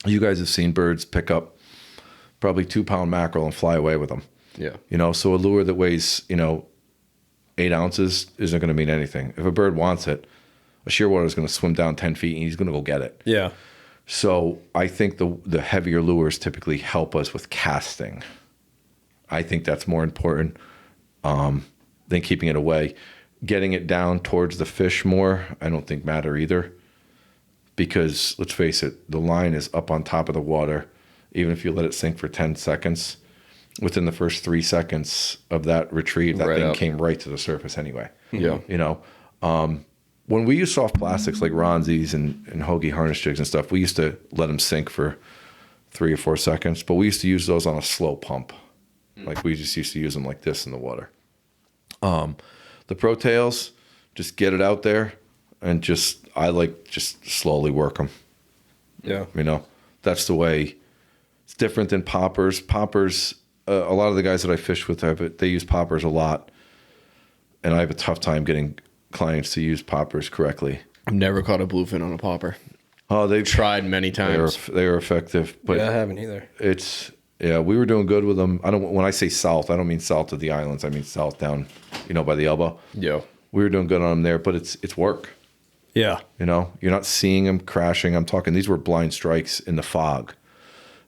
Speaker 4: You guys have seen birds pick up probably 2-pound mackerel and fly away with them.
Speaker 3: Yeah.
Speaker 4: You know, so a lure that weighs, 8 ounces isn't going to mean anything. If a bird wants it, a shearwater is going to swim down 10 feet and he's going to go get it.
Speaker 1: Yeah.
Speaker 4: So I think the heavier lures typically help us with casting. I think that's more important. than keeping it away. Getting it down towards the fish more, I don't think matter either. Because let's face it, the line is up on top of the water. Even if you let it sink for 10 seconds, within the first 3 seconds of that retrieve, that thing came right to the surface anyway.
Speaker 3: Yeah.
Speaker 4: You know, when we use soft plastics like Ronzies and Hoagie harness jigs and stuff, we used to let them sink for 3 or 4 seconds, but we used to use those on a slow pump. Like we just used to use them like this in the water. The Pro Tails, just get it out there and just slowly work them.
Speaker 1: Yeah.
Speaker 4: You know, that's the way. It's different than poppers. Poppers, a lot of the guys that I fish with, they use poppers a lot. And I have a tough time getting clients to use poppers correctly.
Speaker 3: I've never caught a bluefin on a popper.
Speaker 4: Oh, they've
Speaker 3: Tried many times.
Speaker 4: They are effective, but
Speaker 1: I haven't either.
Speaker 4: We were doing good with them. When I say south, I don't mean south of the islands. I mean south down, by the elbow.
Speaker 3: Yeah.
Speaker 4: We were doing good on them there, but it's work.
Speaker 1: Yeah.
Speaker 4: You're not seeing them crashing. I'm talking, these were blind strikes in the fog.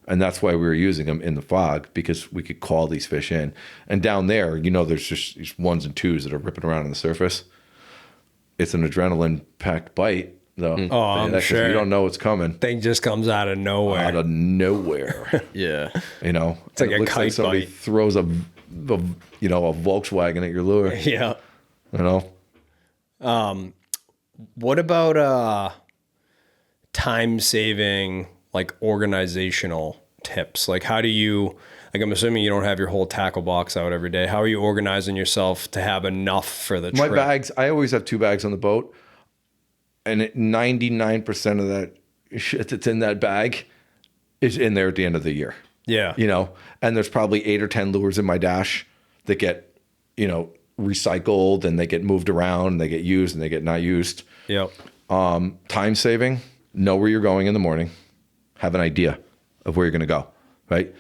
Speaker 4: And that's why we were using them in the fog, because we could call these fish in. And down there, there's just these ones and twos that are ripping around on the surface. It's an adrenaline-packed bite, though.
Speaker 1: Oh, I'm sure.
Speaker 4: You don't know what's coming.
Speaker 1: Thing just comes out of nowhere.
Speaker 4: Out of nowhere.
Speaker 3: Yeah.
Speaker 1: It's like
Speaker 4: it
Speaker 1: a
Speaker 4: looks
Speaker 1: kite
Speaker 4: somebody
Speaker 1: bite.
Speaker 4: throws a Volkswagen at your lure.
Speaker 1: Yeah. What about time-saving, like organizational tips? Like how do you, I'm assuming you don't have your whole tackle box out every day. How are you organizing yourself to have enough for the trip?
Speaker 4: My bags, I always have 2 bags on the boat. And 99% of that shit that's in that bag is in there at the end of the year.
Speaker 1: Yeah.
Speaker 4: And there's probably 8 or 10 lures in my dash that get, recycled, and they get moved around, and they get used, and they get not used.
Speaker 1: Yep.
Speaker 4: Time saving, know where you're going in the morning, have an idea of where you're going to go, right?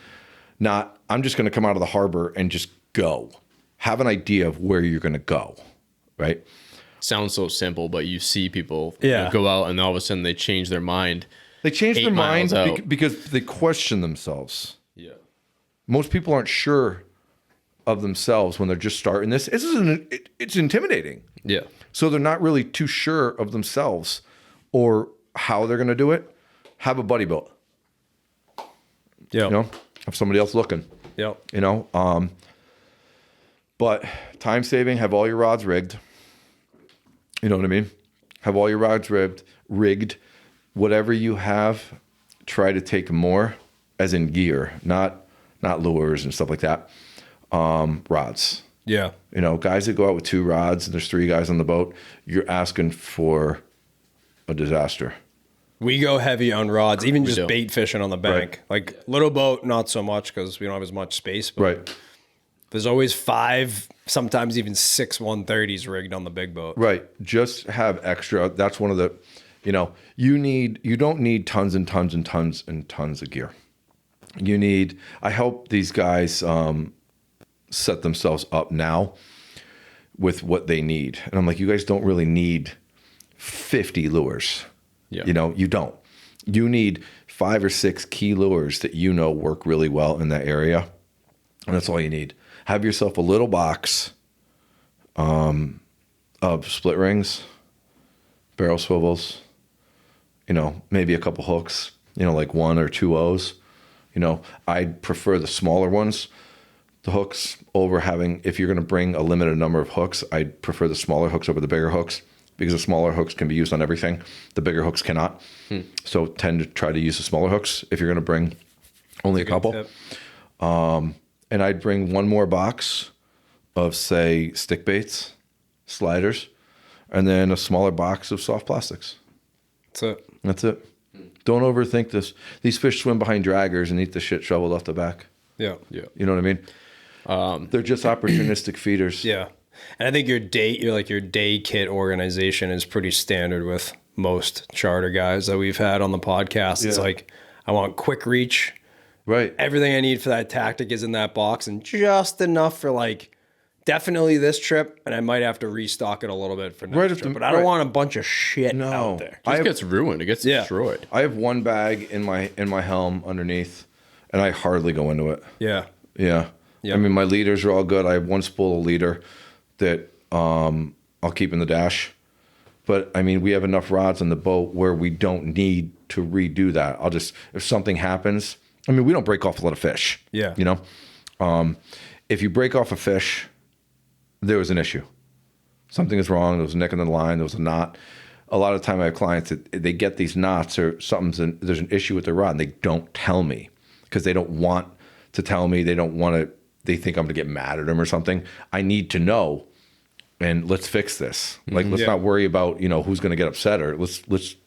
Speaker 4: Not, I'm just going to come out of the harbor and just go. Have an idea of where you're going to go, right?
Speaker 3: Sounds so simple, but you see people
Speaker 1: Yeah.
Speaker 3: go out and all of a sudden they change their mind.
Speaker 4: They change their
Speaker 3: 8
Speaker 4: mind
Speaker 3: miles out.
Speaker 4: because they question themselves.
Speaker 3: Yeah.
Speaker 4: Most people aren't sure of themselves when they're just starting this. It's intimidating.
Speaker 3: Yeah.
Speaker 4: So they're not really too sure of themselves or how they're going to do it. Have a buddy boat.
Speaker 1: Yep.
Speaker 4: Have somebody else looking.
Speaker 1: Yep.
Speaker 4: But time saving, have all your rods rigged. You know what I mean? Have all your rods rigged. Whatever you have, try to take more, as in gear, not lures and stuff like that. Rods.
Speaker 1: Yeah.
Speaker 4: Guys that go out with 2 rods and there's 3 guys on the boat, you're asking for a disaster.
Speaker 1: We go heavy on rods, even just
Speaker 3: do.
Speaker 1: bait fishing on the bank.
Speaker 4: Right.
Speaker 1: Like little boat, not so much because we don't have as much space. But
Speaker 4: Right.
Speaker 1: there's always 5, sometimes even 6 130s rigged on the big boat.
Speaker 4: Right. Just have extra. That's one of the, you don't need tons and tons and tons and tons of gear. I help these guys set themselves up now with what they need. And I'm like, you guys don't really need 50 lures.
Speaker 3: Yeah.
Speaker 4: You don't. You need 5 or 6 key lures that work really well in that area. And that's all you need. Have yourself a little box of split rings, barrel swivels, maybe a couple hooks, like 1 or 2 O's. I'd prefer the smaller ones, the hooks, over having, if you're going to bring a limited number of hooks, I'd prefer the smaller hooks over the bigger hooks, because the smaller hooks can be used on everything. The bigger hooks cannot. So tend to try to use the smaller hooks if you're going to bring only a couple.
Speaker 1: Tip.
Speaker 4: And I'd bring 1 more box of, say, stick baits, sliders, and then a smaller box of soft plastics. That's it. Don't overthink this. These fish swim behind draggers and eat the shit shoveled off the back.
Speaker 1: Yeah.
Speaker 3: Yeah.
Speaker 4: You know what I mean? They're just opportunistic feeders.
Speaker 1: Yeah. And I think your day kit organization is pretty standard with most charter guys that we've had on the podcast. It's
Speaker 4: Yeah.
Speaker 1: like, I want quick reach.
Speaker 4: Right.
Speaker 1: Everything I need for that tactic is in that box, and just enough for definitely this trip, and I might have to restock it a little bit for next trip. But I don't want a bunch of shit out there.
Speaker 3: It gets ruined. It gets destroyed.
Speaker 4: I have 1 bag in my helm underneath, and I hardly go into it.
Speaker 1: Yeah.
Speaker 4: Yeah.
Speaker 1: Yep.
Speaker 4: I mean, my leaders are all good. I have 1 spool of leader, that I'll keep in the dash. But I mean, we have enough rods on the boat where we don't need to redo that. I'll just, if something happens, I mean, we don't break off a lot of fish.
Speaker 1: Yeah.
Speaker 4: You know, if you break off a fish, there was an issue. Something is wrong. There was a nick in the line. There was a knot. A lot of the time I have clients that they get these knots or there's an issue with their rod and they don't tell me because they don't want to tell me. They don't want to, they think I'm going to get mad at them or something. I need to know. And let's fix this. Like, let's not worry about, you know, who's going to get upset, or let's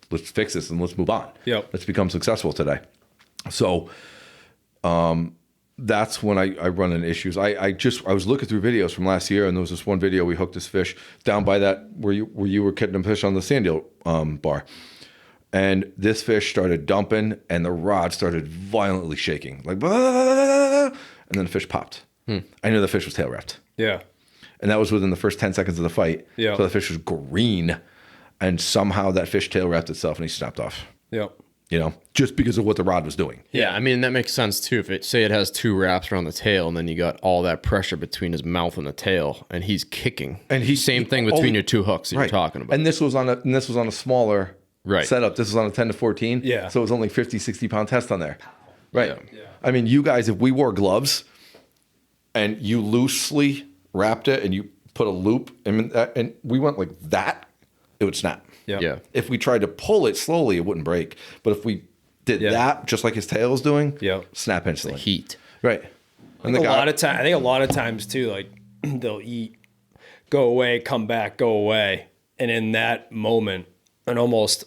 Speaker 4: fix this and let's move on.
Speaker 1: Yep.
Speaker 4: Let's become successful today. So, that's when I run into issues. I was looking through videos from last year, and there was this one video we hooked this fish down by that where you were catching fish on the sand eel bar, and this fish started dumping, and the rod started violently shaking, like, and then the fish popped. I knew the fish was tail wrapped.
Speaker 1: Yeah.
Speaker 4: And that was within the first 10 seconds of the fight.
Speaker 1: Yeah.
Speaker 4: So the fish was green, and somehow that fish tail wrapped itself and he snapped off.
Speaker 1: Yep.
Speaker 4: You know, just because of what the rod was doing.
Speaker 3: Yeah, I mean, that makes sense too. If say it has 2 wraps around the tail, and then you got all that pressure between his mouth and the tail, and he's kicking.
Speaker 4: And
Speaker 3: same thing between your 2 hooks that you're talking about.
Speaker 4: And this was on a smaller setup. This was on a 10 to 14.
Speaker 1: Yeah.
Speaker 4: So it was only 50, 60 pound test on there. Right.
Speaker 3: Yeah.
Speaker 4: I mean, you guys, if we wore gloves and you loosely wrapped it and you put a loop and we went like that, it would snap.
Speaker 3: Yeah.
Speaker 4: If we tried to pull it slowly, it wouldn't break. But if we did that, just like his tail is doing, snap instantly.
Speaker 3: Heat.
Speaker 4: Right. And
Speaker 1: I think a lot of times too, like they'll eat, go away, come back, go away. And in that moment, and almost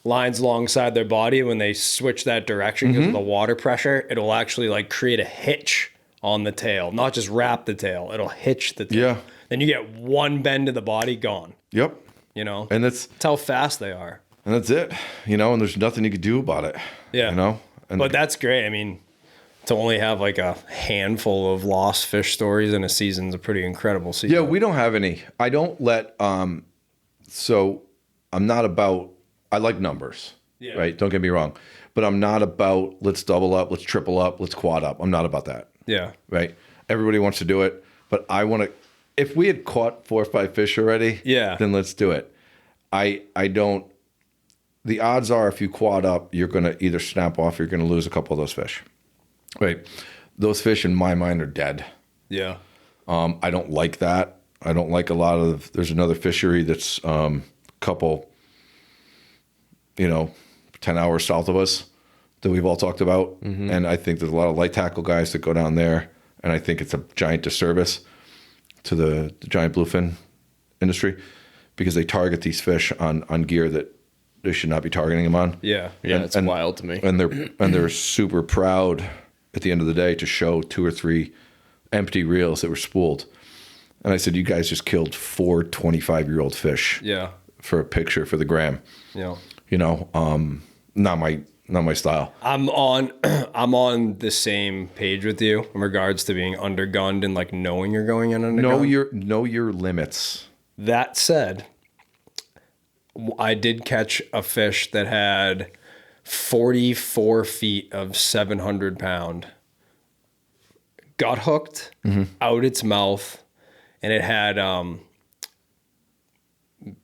Speaker 1: lines alongside their body, when they switch that direction because of the water pressure, it'll actually like create a hitch on the tail, not just wrap the tail. It'll hitch the tail.
Speaker 4: Yeah.
Speaker 1: Then you get one bend of the body, gone.
Speaker 4: Yep.
Speaker 1: You know?
Speaker 4: And that's
Speaker 1: how fast they are.
Speaker 4: And that's it. You know, and there's nothing you could do about it.
Speaker 1: Yeah.
Speaker 4: You know? And
Speaker 1: but that's great. I mean, to only have like a handful of lost fish stories in a season is a pretty incredible season.
Speaker 4: Yeah, we don't have any. I don't let so I'm not about, I like numbers. Yeah. Right? Don't get me wrong. But I'm not about let's double up, let's triple up, let's quad up. I'm not about that.
Speaker 1: Yeah.
Speaker 4: Right? Everybody wants to do it, but I want to, if we had caught 4 or 5 fish already, then let's do it. I don't, the odds are if you quad up, you're going to either snap off or you're going to lose a couple of those fish. Right? Those fish in my mind are dead.
Speaker 1: Yeah.
Speaker 4: I don't like that. I don't like a lot of, there's another fishery that's a couple, 10 hours south of us that we've all talked about. Mm-hmm. And I think there's a lot of light tackle guys that go down there. And I think it's a giant disservice to the giant bluefin industry because they target these fish on gear that they should not be targeting them on.
Speaker 3: Yeah. Yeah. It's wild to me.
Speaker 4: And they're super proud at the end of the day to show 2 or 3 empty reels that were spooled. And I said, you guys just killed 4 25-year-old fish.
Speaker 1: Yeah.
Speaker 4: For a picture for the gram.
Speaker 1: Yeah.
Speaker 4: Not my style.
Speaker 1: I'm on the same page with you in regards to being undergunned and like knowing you're going in undergunned.
Speaker 4: Know your limits.
Speaker 1: That said, I did catch a fish that had 44 feet of 700 pound. Got hooked out its mouth, and it had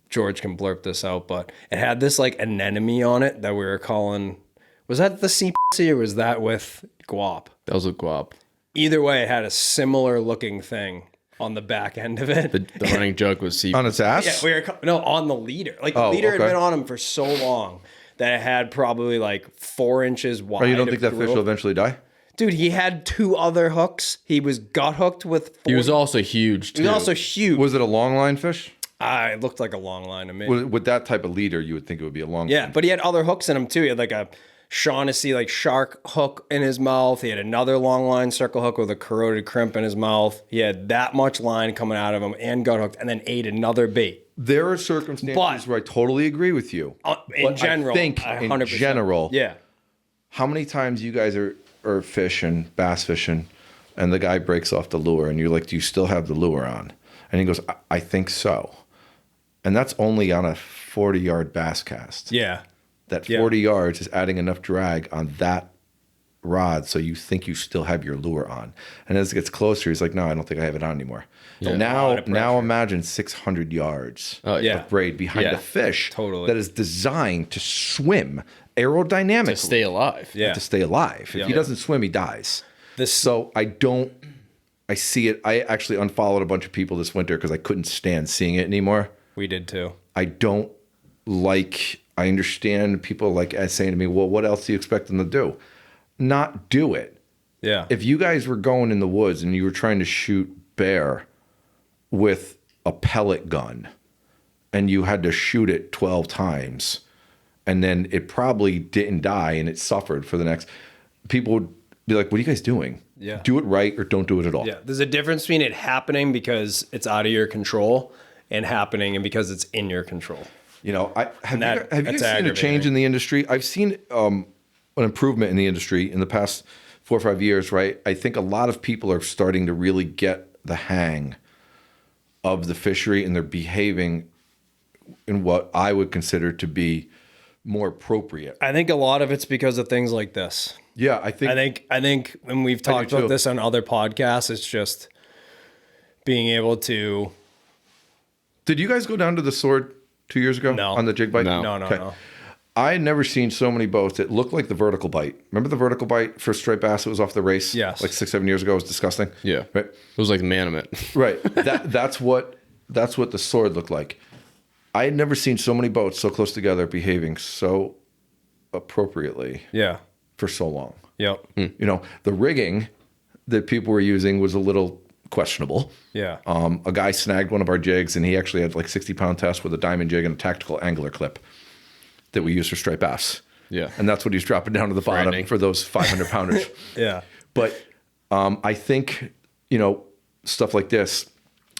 Speaker 1: George can blurb this out, but it had this like anemone on it that we were calling. Was that the sea or was that with guap?
Speaker 3: That was with guap.
Speaker 1: Either way, it had a similar looking thing on the back end of it.
Speaker 3: The running joke was sea
Speaker 4: on its ass.
Speaker 1: Yeah, on the leader. Like the leader had been on him for so long that it had probably like 4 inches wide.
Speaker 4: Oh, you don't think that fish will eventually die?
Speaker 1: Dude, he had 2 other hooks. He was gut hooked with 4.
Speaker 3: He was also huge too.
Speaker 1: He was also huge.
Speaker 4: Was it a long line fish?
Speaker 1: It looked like a long line to me.
Speaker 4: With that type of leader, you would think it would be a long line.
Speaker 1: Yeah, but he had other hooks in him too. He had like a Shaughnessy like shark hook in his mouth. He had another long line circle hook with a corroded crimp in his mouth. He had that much line coming out of him and gut hooked, and then ate another bait.
Speaker 4: There are circumstances where I totally agree with you.
Speaker 1: In general,
Speaker 4: I think 100%. In general,
Speaker 1: yeah.
Speaker 4: How many times you guys are fishing, bass fishing, and the guy breaks off the lure, and you're like, "Do you still have the lure on?" And he goes, "I think so." And that's only on a 40-yard bass cast.
Speaker 1: Yeah.
Speaker 4: That 40 yards is adding enough drag on that rod so you think you still have your lure on. And as it gets closer, he's like, no, I don't think I have it on anymore. Now imagine 600 yards of braid behind a fish that is designed to swim aerodynamically.
Speaker 3: To stay alive.
Speaker 1: Yeah.
Speaker 4: To stay alive. If he doesn't swim, he dies. So I see it. I actually unfollowed a bunch of people this winter because I couldn't stand seeing it anymore.
Speaker 1: We did too.
Speaker 4: I understand people like saying to me, well, what else do you expect them to do? Not do it.
Speaker 1: Yeah.
Speaker 4: If you guys were going in the woods and you were trying to shoot bear with a pellet gun and you had to shoot it 12 times and then it probably didn't die and it suffered for the next, people would be like, what are you guys doing?
Speaker 1: Yeah.
Speaker 4: Do it right or don't do it at all.
Speaker 1: Yeah. There's a difference between it happening because it's out of your control and happening and because it's in your control.
Speaker 4: You know, have you guys seen a change in the industry? I've seen an improvement in the industry in the past 4 or 5 years, right? I think a lot of people are starting to really get the hang of the fishery and they're behaving in what I would consider to be more appropriate.
Speaker 1: I think a lot of it's because of things like this.
Speaker 4: Yeah, I think
Speaker 1: when we've talked about this on other podcasts, it's just being able to.
Speaker 4: Did you guys go down to the Sword 2 years ago?
Speaker 1: No.
Speaker 4: On the jig bite?
Speaker 1: No.
Speaker 4: I had never seen so many boats that looked like the vertical bite. Remember the vertical bite for striped bass that was off the race?
Speaker 1: Yes.
Speaker 4: Like 6-7 years ago. It was disgusting.
Speaker 3: Yeah.
Speaker 4: Right.
Speaker 3: It was like manament.
Speaker 4: Right. That's what the Sword looked like. I had never seen so many boats so close together behaving so appropriately.
Speaker 1: Yeah.
Speaker 4: For so long.
Speaker 1: Yep.
Speaker 4: You know, the rigging that people were using was a little questionable.
Speaker 1: Yeah.
Speaker 4: A guy snagged one of our jigs and he actually had like 60-pound test with a diamond jig and a tactical angler clip that we use for striped bass.
Speaker 3: Yeah.
Speaker 4: And that's what he's dropping down to the bottom for those 500-pounders.
Speaker 1: Yeah.
Speaker 4: But I think, you know, stuff like this,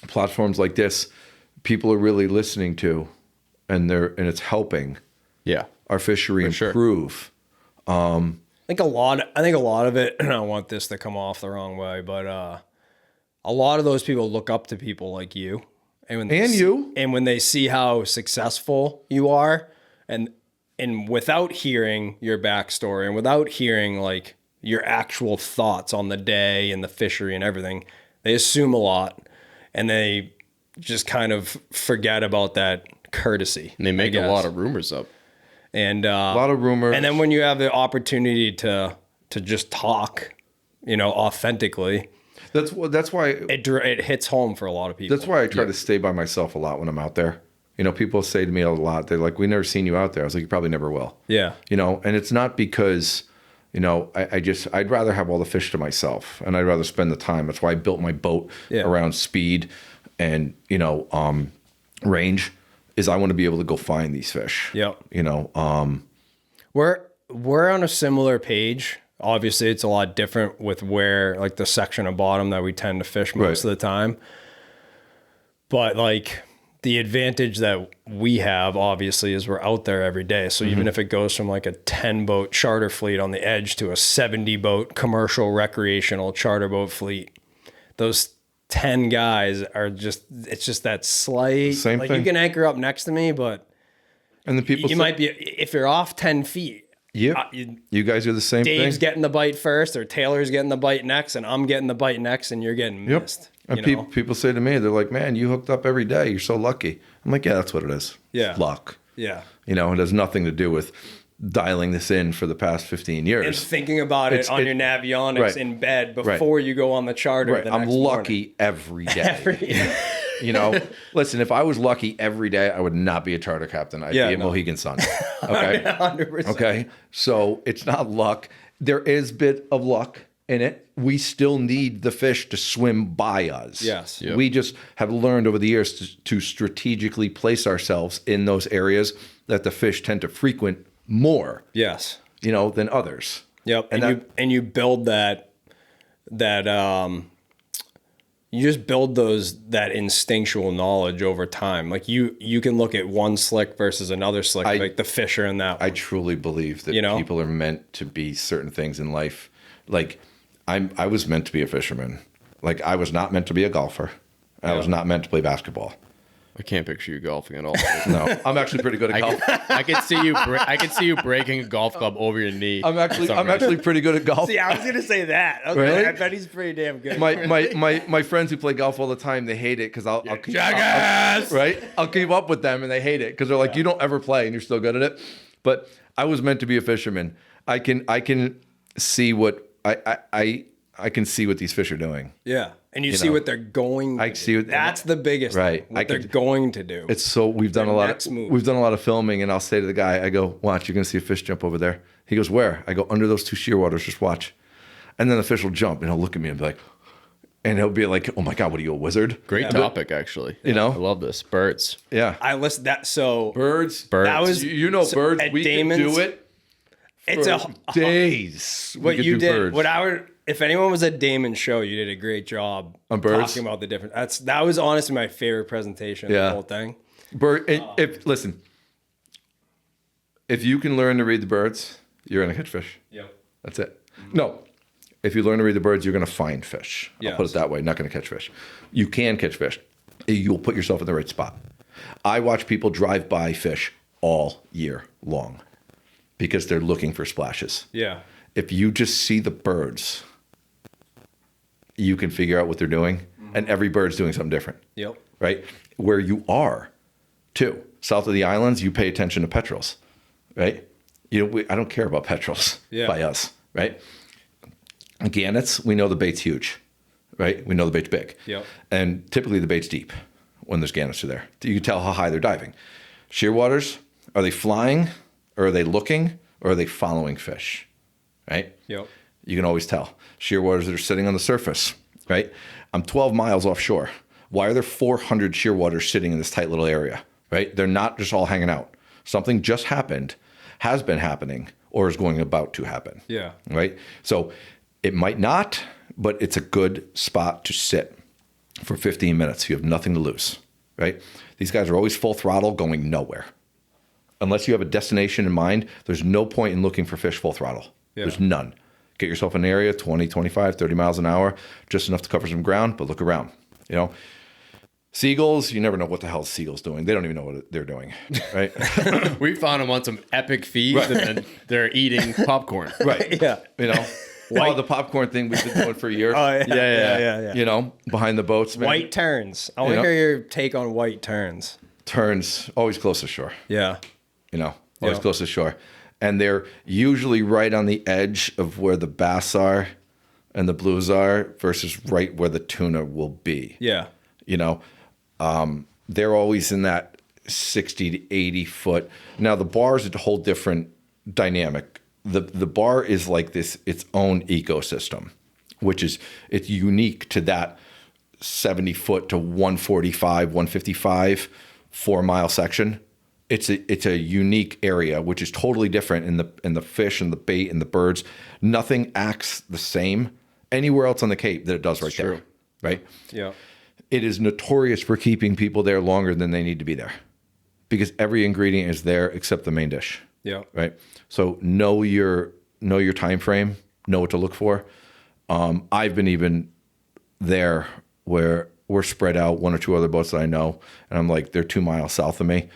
Speaker 4: platforms like this, people are really listening to and it's helping our fishery improve.
Speaker 1: I think a lot of it, and I don't want this to come off the wrong way, but a lot of those people look up to people like you. And when they see how successful you are and without hearing your backstory and without hearing like your actual thoughts on the day and the fishery and everything, they assume a lot and they just kind of forget about that courtesy.
Speaker 3: And they make a lot of rumors up.
Speaker 1: And a
Speaker 4: lot of rumors.
Speaker 1: And then when you have the opportunity to just talk, you know, authentically,
Speaker 4: that's why
Speaker 1: it hits home for a lot of people.
Speaker 4: That's why I try to stay by myself a lot when I'm out there. You know, people say to me a lot, they're like, "We never seen you out there." I was like, "You probably never will."
Speaker 1: Yeah.
Speaker 4: You know, and it's not because, you know, I'd rather have all the fish to myself and I'd rather spend the time. That's why I built my boat around speed and, you know, range. Is I want to be able to go find these fish.
Speaker 1: Yep.
Speaker 4: You know,
Speaker 1: we're on a similar page. Obviously, it's a lot different with where like the section of bottom that we tend to fish most of the time. But like the advantage that we have obviously is we're out there every day. So even if it goes from like a 10 boat charter fleet on the edge to a 70 boat commercial recreational charter boat fleet, those 10 guys are it's just that slight,
Speaker 4: same
Speaker 1: like
Speaker 4: thing.
Speaker 1: you can anchor up next to me, but
Speaker 4: and the people
Speaker 1: might be, if you're off 10 feet,
Speaker 4: yeah, you guys are the same thing.
Speaker 1: Dave's getting the bite first, or Taylor's getting the bite next, and I'm getting the bite next, and you're getting missed.
Speaker 4: And people say to me, they're like, "Man, you hooked up every day. You're so lucky." I'm like, "Yeah, that's what it is.
Speaker 1: Yeah,
Speaker 4: luck.
Speaker 1: Yeah,
Speaker 4: you know, it has nothing to do with dialing this in for the past 15 years
Speaker 1: and thinking about it on your Navionics in bed before you go on the charter.
Speaker 4: Right. I'm lucky every day. You know, listen, if I was lucky every day, I would not be a charter captain. I'd be a Mohegan Sun. Okay.
Speaker 1: 100%.
Speaker 4: Okay. So it's not luck. There is a bit of luck in it. We still need the fish to swim by us.
Speaker 1: Yes.
Speaker 3: Yep.
Speaker 4: We just have learned over the years to strategically place ourselves in those areas that the fish tend to frequent more.
Speaker 1: Yes.
Speaker 4: You know, than others.
Speaker 1: Yep. And you build that you just build that instinctual knowledge over time. Like you can look at one slick versus another slick, like the fish are in that one.
Speaker 4: I truly believe that people are meant to be certain things in life. Like I was meant to be a fisherman. Like I was not meant to be a golfer. I was not meant to play basketball.
Speaker 3: I can't picture you golfing at all.
Speaker 4: No, I'm actually pretty good at golf.
Speaker 3: I could see you. I could see you breaking a golf club over your knee.
Speaker 4: I'm actually pretty good at golf.
Speaker 1: See, I was gonna say that. Okay,
Speaker 4: Really?
Speaker 1: I bet he's pretty damn good.
Speaker 4: My friends who play golf all the time, they hate it because I'll keep right. I'll keep up with them and they hate it because they're like, you don't ever play and you're still good at it. But I was meant to be a fisherman. I can see what I can see what these fish are doing.
Speaker 1: Yeah. And you see what they're going to do. That's the biggest thing, what they're going to do.
Speaker 4: It's so we've done a lot of filming, and I'll say to the guy, I go, watch, you're gonna see a fish jump over there. He goes, where? I go, under those two shearwaters, just watch. And then the fish will jump and he'll look at me and be like, and he'll be like, oh my God, what are you, a wizard?
Speaker 3: Great topic, actually.
Speaker 4: You know?
Speaker 3: I love this. Birds.
Speaker 4: Yeah.
Speaker 1: I listened that
Speaker 4: birds.
Speaker 1: That was
Speaker 4: birds. We
Speaker 1: Damon's,
Speaker 4: can do it.
Speaker 1: It's
Speaker 4: days.
Speaker 1: What you did. Birds. If anyone was at Damon's show, you did a great job
Speaker 4: on birds.
Speaker 1: Talking about the different. That was honestly my favorite presentation of the whole thing.
Speaker 4: If you can learn to read the birds, you're gonna catch fish.
Speaker 1: Yep.
Speaker 4: That's it. No. If you learn to read the birds, you're gonna find fish. I'll put it that way. Not gonna catch fish. You can catch fish. You'll put yourself in the right spot. I watch people drive by fish all year long because they're looking for splashes.
Speaker 1: Yeah.
Speaker 4: If you just see the birds, you can figure out what they're doing. And every bird's doing something different.
Speaker 1: Yep.
Speaker 4: Right? Where you are, too. South of the islands, you pay attention to petrels. Right? I don't care about petrels by us. Right? Gannets, we know the bait's huge. Right? We know the bait's big.
Speaker 1: Yep.
Speaker 4: And typically the bait's deep when there's gannets are there. You can tell how high they're diving. Shearwaters, are they flying? Or are they looking? Or are they following fish? Right?
Speaker 1: Yep.
Speaker 4: You can always tell. Shearwaters that are sitting on the surface, right? I'm 12 miles offshore. Why are there 400 shearwaters sitting in this tight little area, right? They're not just all hanging out. Something just happened, has been happening, or is going about to happen.
Speaker 1: Yeah.
Speaker 4: Right? So it might not, but it's a good spot to sit for 15 minutes. You have nothing to lose, right? These guys are always full throttle going nowhere. Unless you have a destination in mind, there's no point in looking for fish full throttle. Yeah. There's none. Get yourself an area, 20, 25, 30 miles an hour, just enough to cover some ground, but look around. Seagulls, you never know what the hell seagulls doing. They don't even know what they're doing, right?
Speaker 3: We found them on some epic feeds, and then they're eating popcorn.
Speaker 4: Right. Yeah. The popcorn thing we've been doing for years.
Speaker 1: Oh, yeah.
Speaker 4: Behind the boats. Man.
Speaker 1: White terns. I want to hear your take on white terns.
Speaker 4: Terns, always close to shore.
Speaker 1: Yeah.
Speaker 4: Always close to shore. And they're usually right on the edge of where the bass are and the blues are versus right where the tuna will be.
Speaker 1: Yeah.
Speaker 4: They're always in that 60 to 80 foot. Now, the bar is a whole different dynamic. The bar is like its own ecosystem, it's unique to that 70 foot to 145, 155, 4 mile section. It's a unique area, which is totally different in the fish and the bait and the birds. Nothing acts the same anywhere else on the Cape that it does right there. Right?
Speaker 1: Yeah.
Speaker 4: It is notorious for keeping people there longer than they need to be there because every ingredient is there except the main dish.
Speaker 1: Yeah.
Speaker 4: Right. So know your time frame, know what to look for. I've been even there where we're spread out, one or two other boats that I know, and I'm like, they're 2 miles south of me.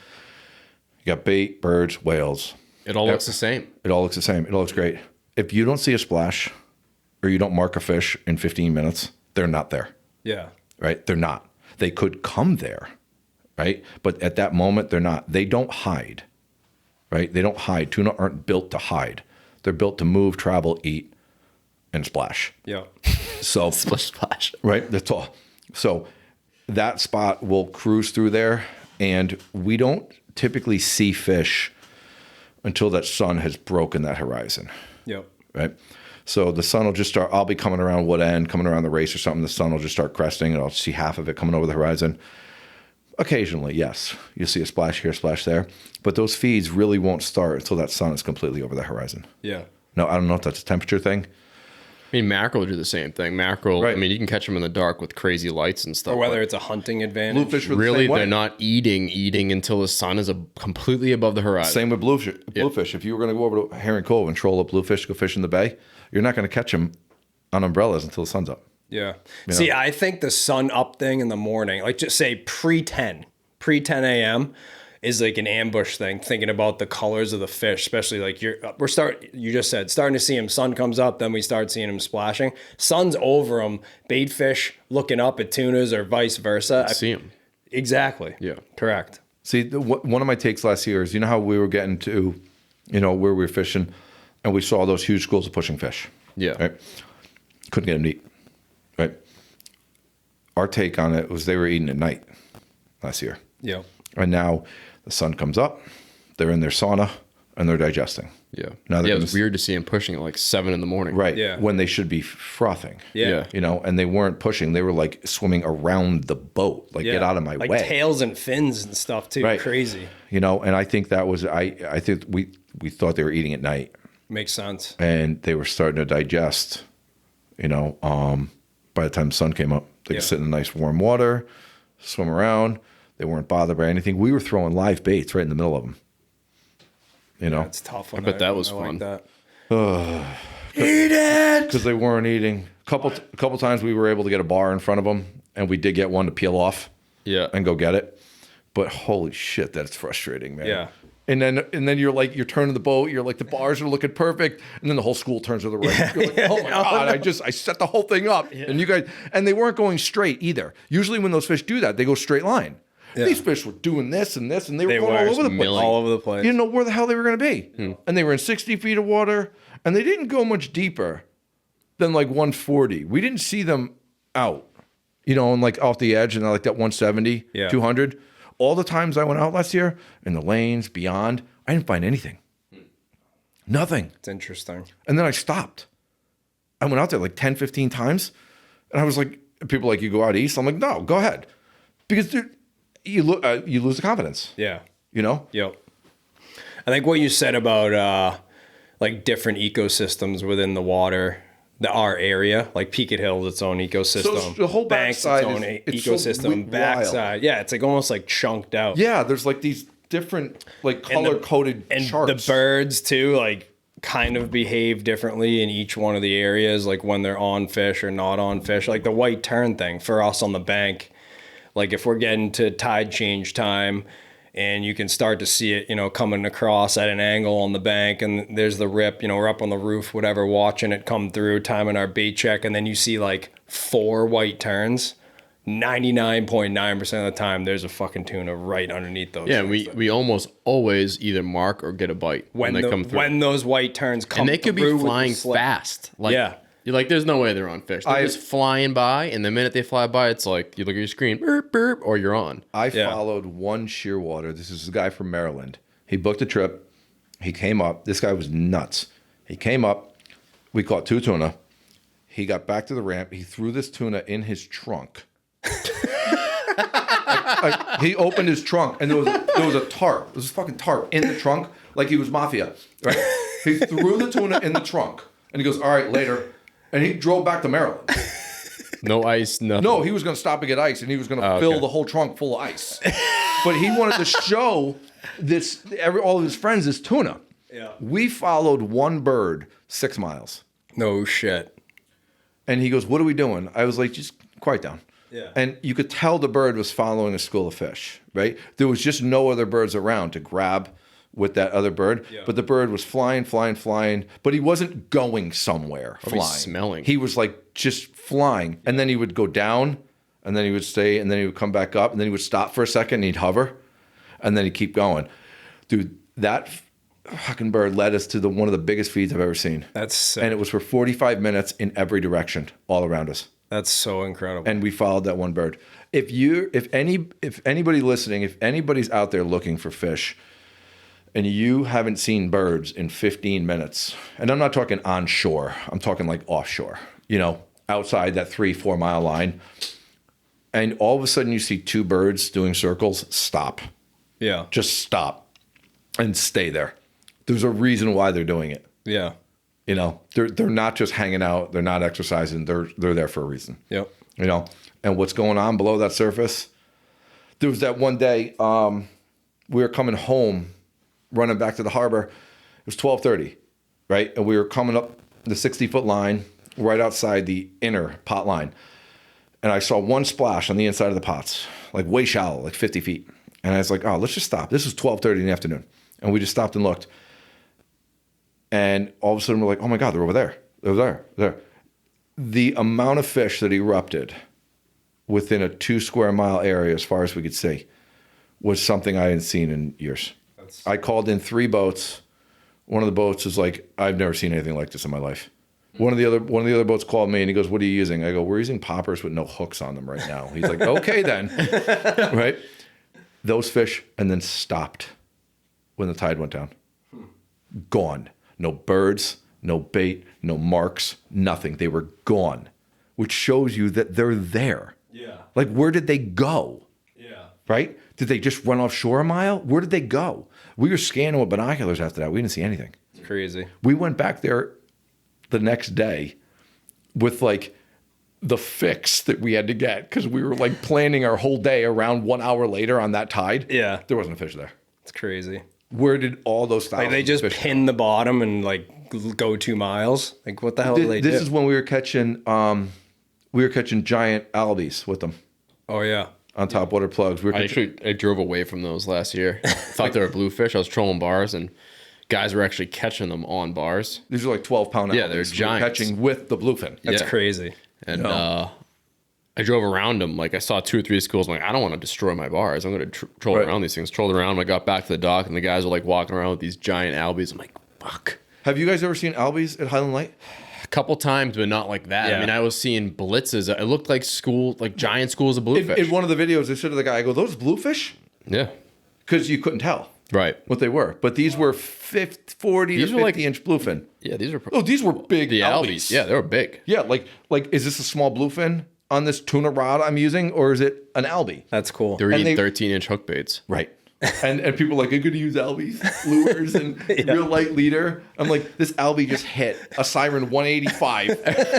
Speaker 4: You got bait, birds, whales.
Speaker 3: It all looks the same.
Speaker 4: It all looks the same. It all looks great. If you don't see a splash or you don't mark a fish in 15 minutes, they're not there.
Speaker 1: Yeah.
Speaker 4: Right? They're not. They could come there, right? But at that moment, they're not. They don't hide, right? They don't hide. Tuna aren't built to hide. They're built to move, travel, eat, and splash.
Speaker 1: Yeah.
Speaker 4: So
Speaker 3: splash.
Speaker 4: Right? That's all. So that spot will cruise through there, and we don't typically see fish until that sun has broken that horizon.
Speaker 1: Yep.
Speaker 4: Right? So the sun will just start, I'll be coming around wood end, coming around the race or something, the sun will just start cresting, and I'll see half of it coming over the horizon. Occasionally, yes, you'll see a splash here, a splash there, but those feeds really won't start until that sun is completely over the horizon.
Speaker 1: Yeah.
Speaker 4: No, I don't know if that's a temperature thing.
Speaker 3: I mean, mackerel do the same thing. Mackerel,
Speaker 4: right.
Speaker 3: I mean, you can catch them in the dark with crazy lights and stuff.
Speaker 1: Or whether it's a hunting advantage.
Speaker 4: Bluefish were
Speaker 3: really,
Speaker 4: the same way.
Speaker 3: they're not eating until the sun is completely above the horizon.
Speaker 4: Same with bluefish. Bluefish. If you were going to go over to Herring Cove and troll up bluefish, go fish in the bay, you're not going to catch them on umbrellas until the sun's up.
Speaker 1: Yeah. See, I think the sun up thing in the morning, like just say pre-10 pre 10 a.m. is like an ambush thing, thinking about the colors of the fish, especially like you just said, starting to see them. Sun comes up, then we start seeing them splashing. Sun's over them, bait fish looking up at tunas or vice versa.
Speaker 3: See them.
Speaker 1: Exactly.
Speaker 3: Yeah.
Speaker 1: Correct.
Speaker 4: See, one of my takes last year is, you know how we were getting to, where we were fishing, and we saw those huge schools of pushing fish.
Speaker 3: Yeah.
Speaker 4: Right? Couldn't get them to eat. Right? Our take on it was they were eating at night last year.
Speaker 1: Yeah.
Speaker 4: And now the sun comes up, they're in their sauna, and they're digesting.
Speaker 3: Yeah.
Speaker 4: Now
Speaker 3: It was weird to see them pushing at like 7 in the morning.
Speaker 4: Right.
Speaker 1: Yeah.
Speaker 4: When they should be frothing.
Speaker 1: Yeah.
Speaker 4: And they weren't pushing. They were like swimming around the boat. Like, get out of my
Speaker 1: like
Speaker 4: way.
Speaker 1: tails and fins and stuff too.
Speaker 4: Right.
Speaker 1: Crazy.
Speaker 4: And I think that was, I think we thought they were eating at night.
Speaker 1: Makes sense.
Speaker 4: And they were starting to digest, by the time the sun came up. They could sit in nice warm water, swim around. They weren't bothered by anything. We were throwing live baits right in the middle of them.
Speaker 1: It's tough. I
Speaker 3: bet that was fun.
Speaker 1: Like that.
Speaker 4: Eat it! Because they weren't eating. A couple times we were able to get a bar in front of them, and we did get one to peel off.
Speaker 3: Yeah.
Speaker 4: And go get it. But holy shit, that's frustrating, man.
Speaker 1: Yeah.
Speaker 4: And then you're turning the boat. You're like, the bars are looking perfect, and then the whole school turns to the right. You're like, oh my god! I set the whole thing up, and you guys, and they weren't going straight either. Usually, when those fish do that, they go straight line. Yeah. These fish were doing this and this, and they were going all over the place.
Speaker 1: All over the place.
Speaker 4: You didn't know where the hell they were going to be, and they were in 60 feet of water, and they didn't go much deeper than like 140. We didn't see them out, and like off the edge, and like that 170, 200. All the times I went out last year in the lanes beyond, I didn't find anything. Nothing.
Speaker 1: It's interesting.
Speaker 4: And then I stopped. I went out there like 10, 15 times. And I was like, people are like, you go out east? I'm like, no, go ahead. Because you lose the confidence.
Speaker 1: Yeah.
Speaker 4: Yep.
Speaker 1: I think what you said about like different ecosystems within the water, our area, like Peaked Hills, its own ecosystem.
Speaker 4: So the whole backside
Speaker 1: its own ecosystem.
Speaker 4: So
Speaker 1: backside, yeah, it's like almost like chunked out.
Speaker 4: Yeah, there's like these different like color coded
Speaker 1: and
Speaker 4: charts.
Speaker 1: The birds too, like kind of behave differently in each one of the areas, like when they're on fish or not on fish. Like the white tern thing for us on the bank, like if we're getting to tide change time. And you can start to see it, coming across at an angle on the bank. And there's the rip, we're up on the roof, whatever, watching it come through, timing our bait check. And then you see like 4 white terns. 99.9% of the time, there's a fucking tuna right underneath those.
Speaker 3: Yeah, we almost always either mark or get a bite when they come through.
Speaker 1: When those white terns come through.
Speaker 3: And they could be flying fast. You're like, there's no way they're on fish. They're just flying by, and the minute they fly by, it's like, you look at your screen, burp, burp, or you're on.
Speaker 4: I followed one Shearwater. This is a guy from Maryland. He booked a trip. He came up. This guy was nuts. He came up. We caught 2 tuna. He got back to the ramp. He threw this tuna in his trunk. He opened his trunk, and there was a tarp. There was a fucking tarp in the trunk, like he was mafia. Right? He threw the tuna in the trunk, and he goes, all right, later. And he drove back to Maryland.
Speaker 3: No ice, nothing.
Speaker 4: No, he was going to stop and get ice, and he was going to fill the whole trunk full of ice. But he wanted to show all of his friends this tuna.
Speaker 1: Yeah.
Speaker 4: We followed one bird 6 miles.
Speaker 1: No shit.
Speaker 4: And he goes, what are we doing? I was like, just quiet down.
Speaker 1: Yeah.
Speaker 4: And you could tell the bird was following a school of fish, right? There was just no other birds around to grab with that other bird, but the bird was flying, but he wasn't going somewhere flying.
Speaker 3: Smelling.
Speaker 4: He was like just flying, and then he would go down, and then he would stay, and then he would come back up, and then he would stop for a second, and he'd hover, and then he'd keep going. Dude, that fucking bird led us to one of the biggest feeds I've ever seen.
Speaker 1: That's sick.
Speaker 4: And it was for 45 minutes in every direction, all around us.
Speaker 1: That's so incredible.
Speaker 4: And we followed that one bird. If anybody listening, if anybody's out there looking for fish, and you haven't seen birds in 15 minutes, and I'm not talking onshore, I'm talking like offshore, outside that 3-4 mile line, and all of a sudden you see 2 birds doing circles, stop.
Speaker 1: Yeah.
Speaker 4: Just stop and stay there. There's a reason why they're doing it.
Speaker 1: Yeah.
Speaker 4: They're not just hanging out, they're not exercising, they're there for a reason.
Speaker 1: Yep.
Speaker 4: And what's going on below that surface? There was that one day we were coming home, running back to the harbor. It was 12:30, right? And we were coming up the 60-foot line right outside the inner pot line. And I saw one splash on the inside of the pots, like way shallow, like 50 feet. And I was like, oh, let's just stop. This was 12:30 in the afternoon. And we just stopped and looked. And all of a sudden we're like, oh my God, they're over there. They're there. The amount of fish that erupted within a 2 square mile area, as far as we could see, was something I hadn't seen in years. I called in 3 boats. One of the boats is like, I've never seen anything like this in my life. One of the other boats called me and he goes, what are you using? I go, we're using poppers with no hooks on them right now. He's like, okay then. Right? Those fish, and then stopped when the tide went down. Gone. No birds, no bait, no marks, nothing. They were gone, which shows you that they're there.
Speaker 1: Yeah.
Speaker 4: Like, where did they go?
Speaker 1: Yeah.
Speaker 4: Right? Did they just run offshore a mile? Where did they go? We were scanning with binoculars after that. We didn't see anything.
Speaker 1: It's crazy.
Speaker 4: We went back there the next day with like the fix that we had to get because we were like planning our whole day around 1 hour later on that tide.
Speaker 1: Yeah.
Speaker 4: There wasn't a fish there.
Speaker 1: It's crazy.
Speaker 4: Where did all those thousands
Speaker 1: Like they just
Speaker 4: of fish
Speaker 1: pin the bottom and like go 2 miles. Like what the hell do they do?
Speaker 4: This is when we were catching giant albies with them
Speaker 1: Oh yeah.
Speaker 4: on top water plugs. We were catching,
Speaker 3: I drove away from those last year. Thought they were bluefish. I was trolling bars and guys were actually catching them on bars.
Speaker 4: these are like 12-pound albies.
Speaker 3: Yeah, they're
Speaker 4: we were
Speaker 3: giants.
Speaker 4: catching with the bluefin.
Speaker 1: That's
Speaker 3: Yeah.
Speaker 1: crazy.
Speaker 3: And I drove around them. Like I saw 2 or 3 schools. I'm like, I don't want to destroy my bars. I'm going to troll
Speaker 4: Right.
Speaker 3: around these things. Trolled around. When I got back to the dock and the guys were like walking around with these giant albies. I'm like, fuck.
Speaker 4: Have you guys ever seen albies at Highland Light?
Speaker 3: A couple times, but not like that.
Speaker 1: Yeah.
Speaker 3: I mean, I was seeing blitzes. It looked like giant schools of bluefish.
Speaker 4: In one of the videos, they said to the guy, I go, those bluefish?
Speaker 3: Yeah.
Speaker 4: Because you couldn't tell
Speaker 3: Right.
Speaker 4: what they were. But these were 40
Speaker 3: These
Speaker 4: to
Speaker 3: were like-
Speaker 4: 50-inch bluefin.
Speaker 3: Yeah, these are
Speaker 4: Oh, these were big
Speaker 3: the
Speaker 4: albies.
Speaker 3: albies. Yeah, they were big.
Speaker 4: Yeah, like is this a small bluefin on this tuna rod I'm using, or is it an albie?
Speaker 1: That's cool.
Speaker 3: They were
Speaker 4: And
Speaker 3: eating
Speaker 4: they-
Speaker 3: 13-inch hook baits.
Speaker 4: Right. And people are like, I'm going to use albies, lures, and real light leader. I'm like, this albie just hit a Siren 185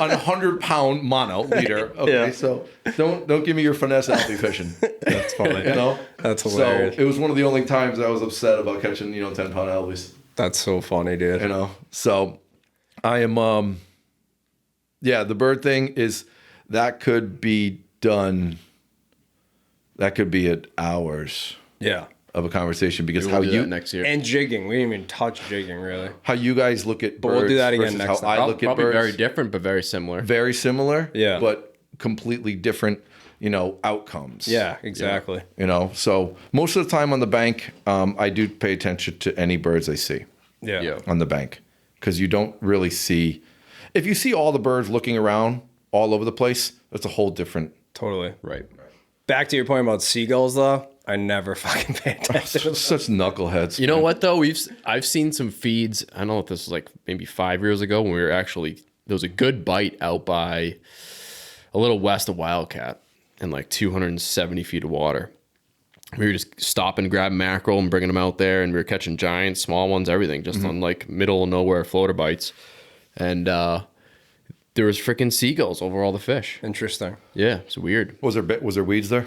Speaker 4: on a 100-pound mono leader. Okay,
Speaker 1: Yeah.
Speaker 4: so don't give me your finesse albie fishing.
Speaker 1: That's funny.
Speaker 4: You know?
Speaker 1: That's hilarious.
Speaker 4: So it was one of the only times I was upset about catching 10-pound albies.
Speaker 1: That's so funny, dude.
Speaker 4: You know, so I am, the bird thing is that could be done. That could be at hours
Speaker 1: Yeah.
Speaker 4: of a conversation because
Speaker 3: Maybe
Speaker 4: how
Speaker 3: we'll do
Speaker 4: you
Speaker 3: that next year.
Speaker 1: And jigging. We didn't even touch jigging really.
Speaker 4: how you guys look at birds
Speaker 1: we'll do that again
Speaker 4: versus
Speaker 1: next
Speaker 4: how
Speaker 1: time.
Speaker 4: I look at
Speaker 3: Probably
Speaker 4: birds.
Speaker 3: very different, but very similar.
Speaker 4: Very similar.
Speaker 1: Yeah.
Speaker 4: But completely different, outcomes.
Speaker 1: Yeah, exactly.
Speaker 4: So most of the time on the bank, I do pay attention to any birds I see
Speaker 1: Yeah.
Speaker 3: Yeah.
Speaker 4: on the bank because you don't really see. If you see all the birds looking around all over the place, that's a whole different.
Speaker 1: Totally.
Speaker 3: Right.
Speaker 1: Back to your point about seagulls though. I never fucking pay attention.
Speaker 4: Such knuckleheads.
Speaker 3: You know what though? I've seen some feeds. I don't know if this was like maybe 5 years ago when we were actually there was a good bite out by a little west of Wildcat in like 270 feet of water. We were just stopping, grabbing mackerel and bringing them out there, and we were catching giants, small ones, everything, just on like middle of nowhere floater bites, and there was freaking seagulls over all the fish.
Speaker 1: Interesting.
Speaker 3: Yeah, it's weird.
Speaker 4: Was there weeds there?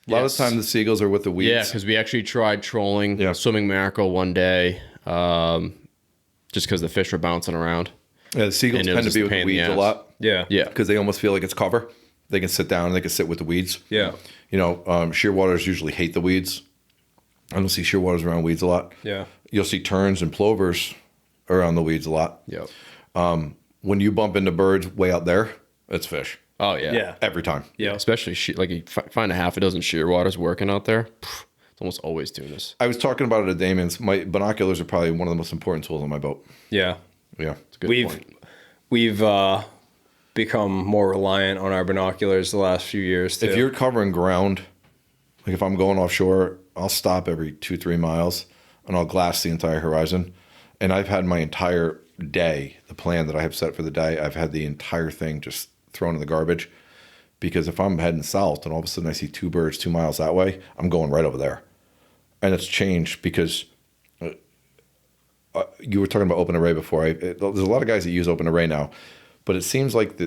Speaker 4: A lot of the time the seagulls are with the weeds.
Speaker 3: Yeah, because we actually tried trolling,
Speaker 4: Yeah.
Speaker 3: swimming mackerel one day, just because the fish were bouncing around.
Speaker 4: Yeah, the seagulls
Speaker 3: And it was
Speaker 4: tend to be
Speaker 3: just a
Speaker 4: with the
Speaker 3: pain in the
Speaker 4: weeds a
Speaker 3: ass.
Speaker 4: lot
Speaker 1: Yeah.
Speaker 3: Yeah,
Speaker 4: because they almost feel like it's cover. They can sit down and they can sit with the weeds.
Speaker 1: Yeah.
Speaker 4: Shearwaters usually hate the weeds. I don't see shearwaters around weeds a lot.
Speaker 1: Yeah.
Speaker 4: You'll see terns and plovers around the weeds a lot.
Speaker 3: yep.
Speaker 4: When you bump into birds way out there, it's fish
Speaker 3: Oh yeah,
Speaker 1: Yeah.
Speaker 4: every time.
Speaker 1: Yeah.
Speaker 3: Especially like you find a half a dozen shearwaters working out there. It's almost always tunas.
Speaker 4: I was talking about it at Damon's. My binoculars are probably one of the most important tools on my boat.
Speaker 1: Yeah.
Speaker 4: Yeah.
Speaker 3: It's a good point.
Speaker 1: We've become more reliant on our binoculars the last few years too.
Speaker 4: If you're covering ground, like if I'm going offshore, I'll stop every 2-3 miles and I'll glass the entire horizon. And I've had my entire day, the plan that I have set for the day, I've had the entire thing just thrown in the garbage. Because if I'm heading south and all of a sudden I see 2 birds 2 miles that way, I'm going right over there. And it's changed because you were talking about open array before. There's a lot of guys that use open array now, but it seems like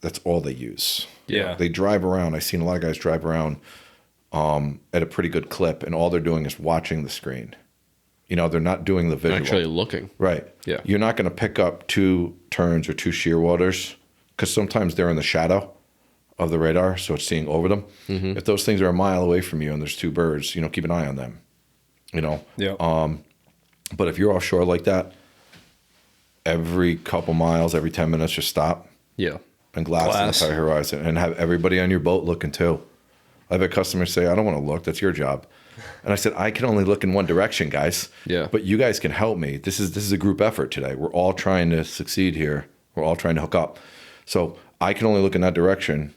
Speaker 4: that's all they use.
Speaker 1: Yeah.
Speaker 4: They drive around. I've seen a lot of guys drive around at a pretty good clip, and all they're doing is watching the screen. They're not doing the visual.
Speaker 3: Actually looking.
Speaker 4: Right.
Speaker 3: Yeah.
Speaker 4: You're not going to pick up 2 terns or 2 shearwaters because sometimes they're in the shadow of the radar, so it's seeing over them. If those things are a mile away from you and there's two birds, keep an eye on them.
Speaker 1: Yeah.
Speaker 4: But if you're offshore like that, every couple miles, every 10 minutes, just stop
Speaker 3: Yeah.
Speaker 4: and glass the entire horizon and have everybody on your boat looking too. I've had customers say, I don't want to look. That's your job. And I said, I can only look in one direction, guys.
Speaker 3: Yeah.
Speaker 4: But you guys can help me. This is a group effort today. We're all trying to succeed here. We're all trying to hook up. So I can only look in that direction,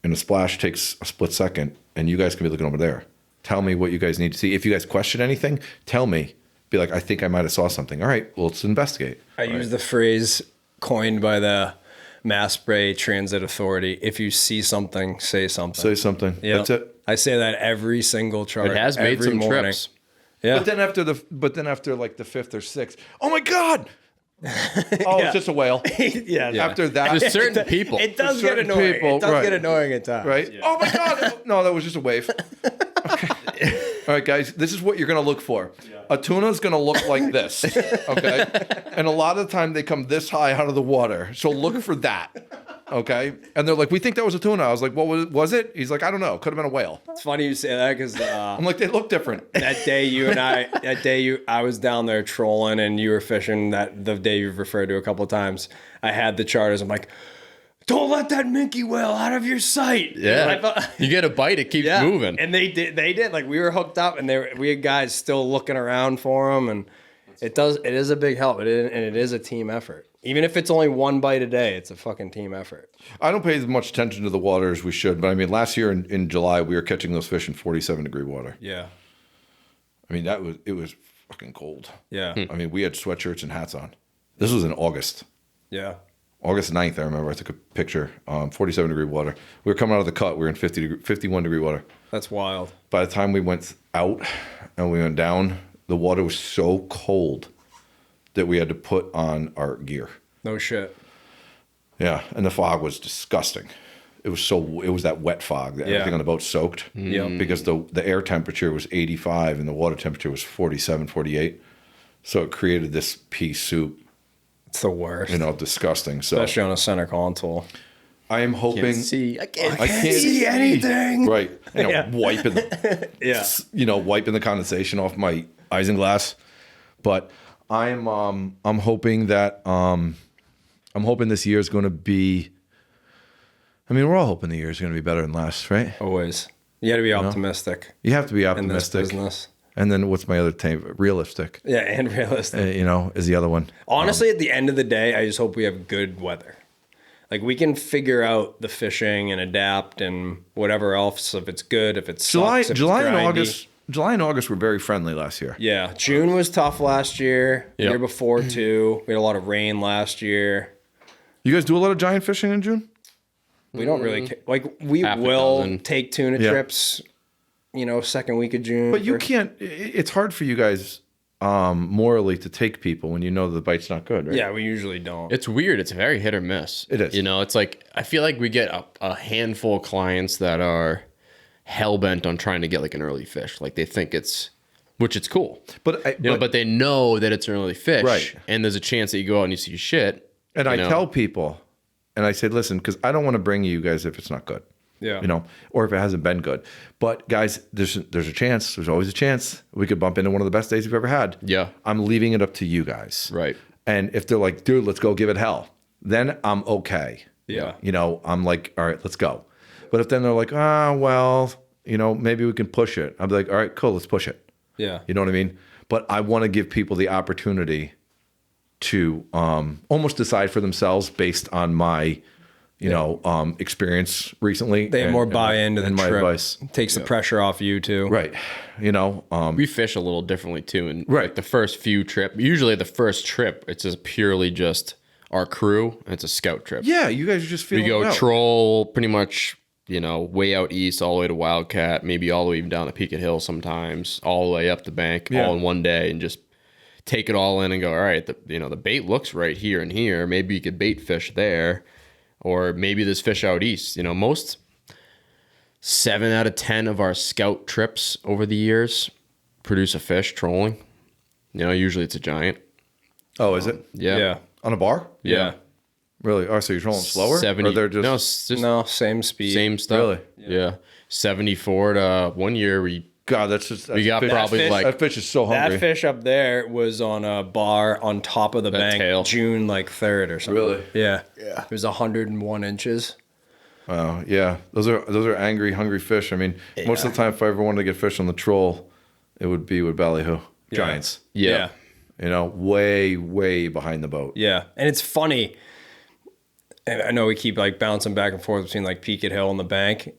Speaker 4: and a splash takes a split second, and you guys can be looking over there. Tell me what you guys need to see. If you guys question anything, tell me. Be like, I think I might have saw something. All right, well, let's investigate.
Speaker 1: I use the phrase coined by the Mass Bay Transit Authority. If you see something, say something.
Speaker 4: Say something.
Speaker 1: Yep.
Speaker 4: That's it.
Speaker 1: I say that every single chart.
Speaker 3: It has made
Speaker 1: every
Speaker 3: some
Speaker 1: morning.
Speaker 3: trips.
Speaker 1: Yeah.
Speaker 4: But then after like the fifth or sixth, oh my God. Oh, it's just a whale.
Speaker 1: yeah.
Speaker 4: After that,
Speaker 3: There's certain people.
Speaker 1: It does
Speaker 4: Certain
Speaker 1: get annoying.
Speaker 4: people,
Speaker 1: It does
Speaker 4: right.
Speaker 1: get annoying at times.
Speaker 4: right?
Speaker 1: Yeah.
Speaker 4: Oh my God. No, that was just a wave. Okay. All right, guys, this is what you're going to look for. A tuna is going to look like this, okay? And a lot of the time they come this high out of the water. So look for that, okay? And they're like, we think that was a tuna. I was like, what was it? He's like, I don't know. Could have been a whale.
Speaker 1: It's funny you say that because
Speaker 4: I'm like, they look different.
Speaker 1: that day I was down there trolling and you were fishing the day you've referred to a couple of times. I had the charters. I'm like, don't let that minke whale out of your sight.
Speaker 3: Yeah. You get a bite, it keeps
Speaker 1: Yeah,
Speaker 3: moving.
Speaker 1: and they did. Like we were hooked up, and we had guys still looking around for them, and it is a big help. And it is a team effort. Even if it's only one bite a day, it's a fucking team effort.
Speaker 4: I don't pay as much attention to the water as we should, but I mean, last year in July, we were catching those fish in 47-degree water.
Speaker 1: Yeah,
Speaker 4: I mean, it was fucking cold.
Speaker 1: yeah,
Speaker 4: I mean, we had sweatshirts and hats on. This was in August.
Speaker 1: yeah.
Speaker 4: August 9th, I remember I took a picture, 47-degree water. We were coming out of the cut. We were in 51-degree water.
Speaker 1: That's wild.
Speaker 4: By the time we went out and we went down, the water was so cold that we had to put on our gear.
Speaker 1: No shit.
Speaker 4: Yeah, and the fog was disgusting. It was that wet fog that everything on the boat soaked.
Speaker 1: Yeah.
Speaker 4: Because the air temperature was 85 and the water temperature was 47, 48. So it created this pea soup.
Speaker 1: It's the worst.
Speaker 4: Disgusting. So
Speaker 1: Especially on a center console.
Speaker 4: I am hoping.
Speaker 3: I can't
Speaker 4: I can't
Speaker 1: see anything.
Speaker 4: Right.
Speaker 1: Yeah.
Speaker 4: Wiping,
Speaker 1: Yeah.
Speaker 4: wiping the condensation off my isinglass. But I'm hoping that I'm hoping this year is going to be. I mean, we're all hoping the year is going to be better than last, right?
Speaker 1: Always. You got to be optimistic
Speaker 4: You have to be
Speaker 1: in this
Speaker 4: optimistic.
Speaker 1: business.
Speaker 4: And then what's my other term? Realistic.
Speaker 1: Yeah, and realistic.
Speaker 4: Is the other one.
Speaker 1: Honestly, at the end of the day, I just hope we have good weather. Like we can figure out the fishing and adapt and whatever else. If it's good, if it's
Speaker 4: July and August were very friendly last year.
Speaker 1: Yeah, June was tough last year. The
Speaker 3: Yep.
Speaker 1: year before too. We had a lot of rain last year.
Speaker 4: You guys do a lot of giant fishing in June?
Speaker 1: We don't really we
Speaker 3: Half a
Speaker 1: will
Speaker 3: dozen.
Speaker 1: take tuna
Speaker 4: Yeah.
Speaker 1: trips. Second week of June.
Speaker 4: But you can't. It's hard for you guys morally to take people when you know the bite's not good, right?
Speaker 1: Yeah, we usually don't.
Speaker 3: It's weird. It's very hit or miss.
Speaker 4: It is.
Speaker 3: It's like, I feel like we get a handful of clients that are hell-bent on trying to get like an early fish. Like they think which it's cool.
Speaker 4: But
Speaker 3: But they know that it's an early fish.
Speaker 4: Right.
Speaker 3: And there's a chance that you go out and you see shit.
Speaker 4: and I tell people, and I say, listen, because I don't want to bring you guys if it's not good.
Speaker 1: Yeah.
Speaker 4: Or if it hasn't been good. But guys, there's a chance. There's always a chance we could bump into one of the best days we've ever had.
Speaker 3: Yeah.
Speaker 4: I'm leaving it up to you guys.
Speaker 3: Right.
Speaker 4: And if they're like, dude, let's go give it hell, then I'm okay.
Speaker 1: Yeah.
Speaker 4: I'm like, all right, let's go. But if then they're like, maybe we can push it. I'm like, all right, cool, let's push it.
Speaker 1: Yeah.
Speaker 4: You know what I mean? But I want to give people the opportunity to almost decide for themselves based on my experience recently.
Speaker 1: They have more buy-in to the
Speaker 4: and my
Speaker 1: trip.
Speaker 4: advice.
Speaker 1: Takes the pressure off you too.
Speaker 4: Right.
Speaker 3: We fish a little differently too. And
Speaker 4: Right.
Speaker 3: like the first few usually the first trip, it's just purely just our crew. And it's a scout trip.
Speaker 4: Yeah, you guys are just feeling
Speaker 3: We go
Speaker 4: it out.
Speaker 3: troll pretty much, way out east, all the way to Wildcat, maybe all the way even down to Peaked Hill sometimes, all the way up the bank,
Speaker 4: Yeah.
Speaker 3: all in one day, and just take it all in and go, all right, the bait looks right here and here. Maybe you could bait fish there, or maybe there's fish out east. Most 7 out of 10 of our scout trips over the years produce a fish trolling. Usually it's a giant.
Speaker 4: Oh, is it?
Speaker 3: Yeah.
Speaker 1: Yeah.
Speaker 4: On a bar?
Speaker 1: Yeah.
Speaker 4: Really? Oh, so you're trolling slower?
Speaker 3: 70.
Speaker 4: Or they're just
Speaker 3: No, it's just
Speaker 1: No, same speed.
Speaker 3: same stuff.
Speaker 4: Really?
Speaker 3: Yeah. 74 to 1 year.
Speaker 4: God, that's
Speaker 3: We got
Speaker 4: fish.
Speaker 3: probably
Speaker 1: fish-
Speaker 3: like
Speaker 4: That fish is so hungry.
Speaker 1: That fish up there was on a bar on top of the
Speaker 3: That
Speaker 1: bank
Speaker 3: tail.
Speaker 1: June like 3rd or something.
Speaker 4: Really?
Speaker 1: Yeah. It was 101 inches.
Speaker 4: Wow, yeah. Those are angry, hungry fish. I mean, most of the time, if I ever wanted to get fish on the troll, it would be with ballyhoo. Giants.
Speaker 3: yeah.
Speaker 4: You know, way, way behind the boat.
Speaker 1: Yeah. And it's funny. And I know we keep like bouncing back and forth between like Peaked Hill and the bank.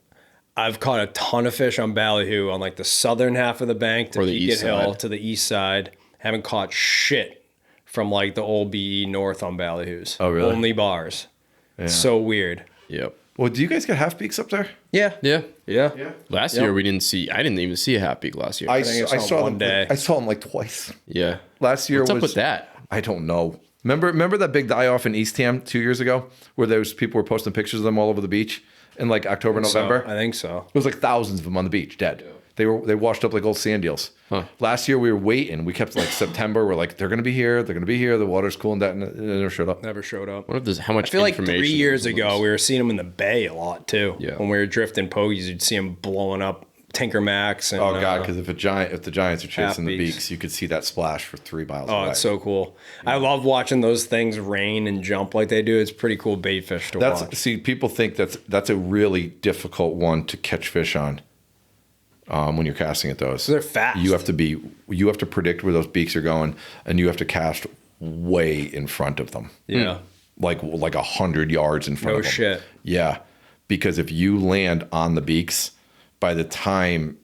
Speaker 1: I've caught a ton of fish on ballyhoo on like the southern half of the bank to
Speaker 3: Or the
Speaker 1: Peaked
Speaker 3: east
Speaker 1: Hill
Speaker 3: side.
Speaker 1: to the east side. Haven't caught shit from like the old BE north on ballyhoos.
Speaker 4: Oh, really?
Speaker 1: Only bars. So weird.
Speaker 3: Yep.
Speaker 4: Well, do you guys get half beaks up there?
Speaker 1: Yeah.
Speaker 3: Yeah.
Speaker 1: Yeah.
Speaker 3: Last year I didn't even see a half beak last year.
Speaker 4: I
Speaker 1: think I saw
Speaker 4: saw
Speaker 1: one
Speaker 4: them
Speaker 1: day.
Speaker 4: I saw them like twice.
Speaker 3: yeah.
Speaker 4: Last year
Speaker 3: What's
Speaker 4: was
Speaker 3: up with that?
Speaker 4: I don't know. Remember that big die off in Eastham 2 years ago, where those people were posting pictures of them all over the beach in like October, November.
Speaker 1: I think so.
Speaker 4: It was like thousands of them on the beach, dead. They washed up like old sand eels. Last year we were waiting. We kept like September. We're like, they're gonna be here. They're gonna be here. The water's cooling down, and they never showed up.
Speaker 1: Never showed up.
Speaker 3: What if there's how much
Speaker 1: I feel like
Speaker 3: information
Speaker 1: 3 years
Speaker 3: is in
Speaker 1: ago
Speaker 3: those?
Speaker 1: we were seeing them in the bay a lot too.
Speaker 3: Yeah.
Speaker 1: When we were drifting pogies, you'd see them blowing up Tinker Max. And,
Speaker 4: Oh god, because if the Giants are chasing the
Speaker 1: beaks.
Speaker 4: beaks, you could see that splash for 3 miles
Speaker 1: Oh,
Speaker 4: away.
Speaker 1: it's so cool. I love watching those things rain and jump like they do. It's pretty cool bait fish to watch.
Speaker 4: People think that's a really difficult one to catch fish on. When you're casting at those,
Speaker 1: They're fast.
Speaker 4: You have to predict where those beaks are going, and you have to cast way in front of them.
Speaker 1: Yeah.
Speaker 4: like 100 yards in front
Speaker 1: No
Speaker 4: of them.
Speaker 1: shit.
Speaker 4: Yeah, because if you land on the beaks, by the time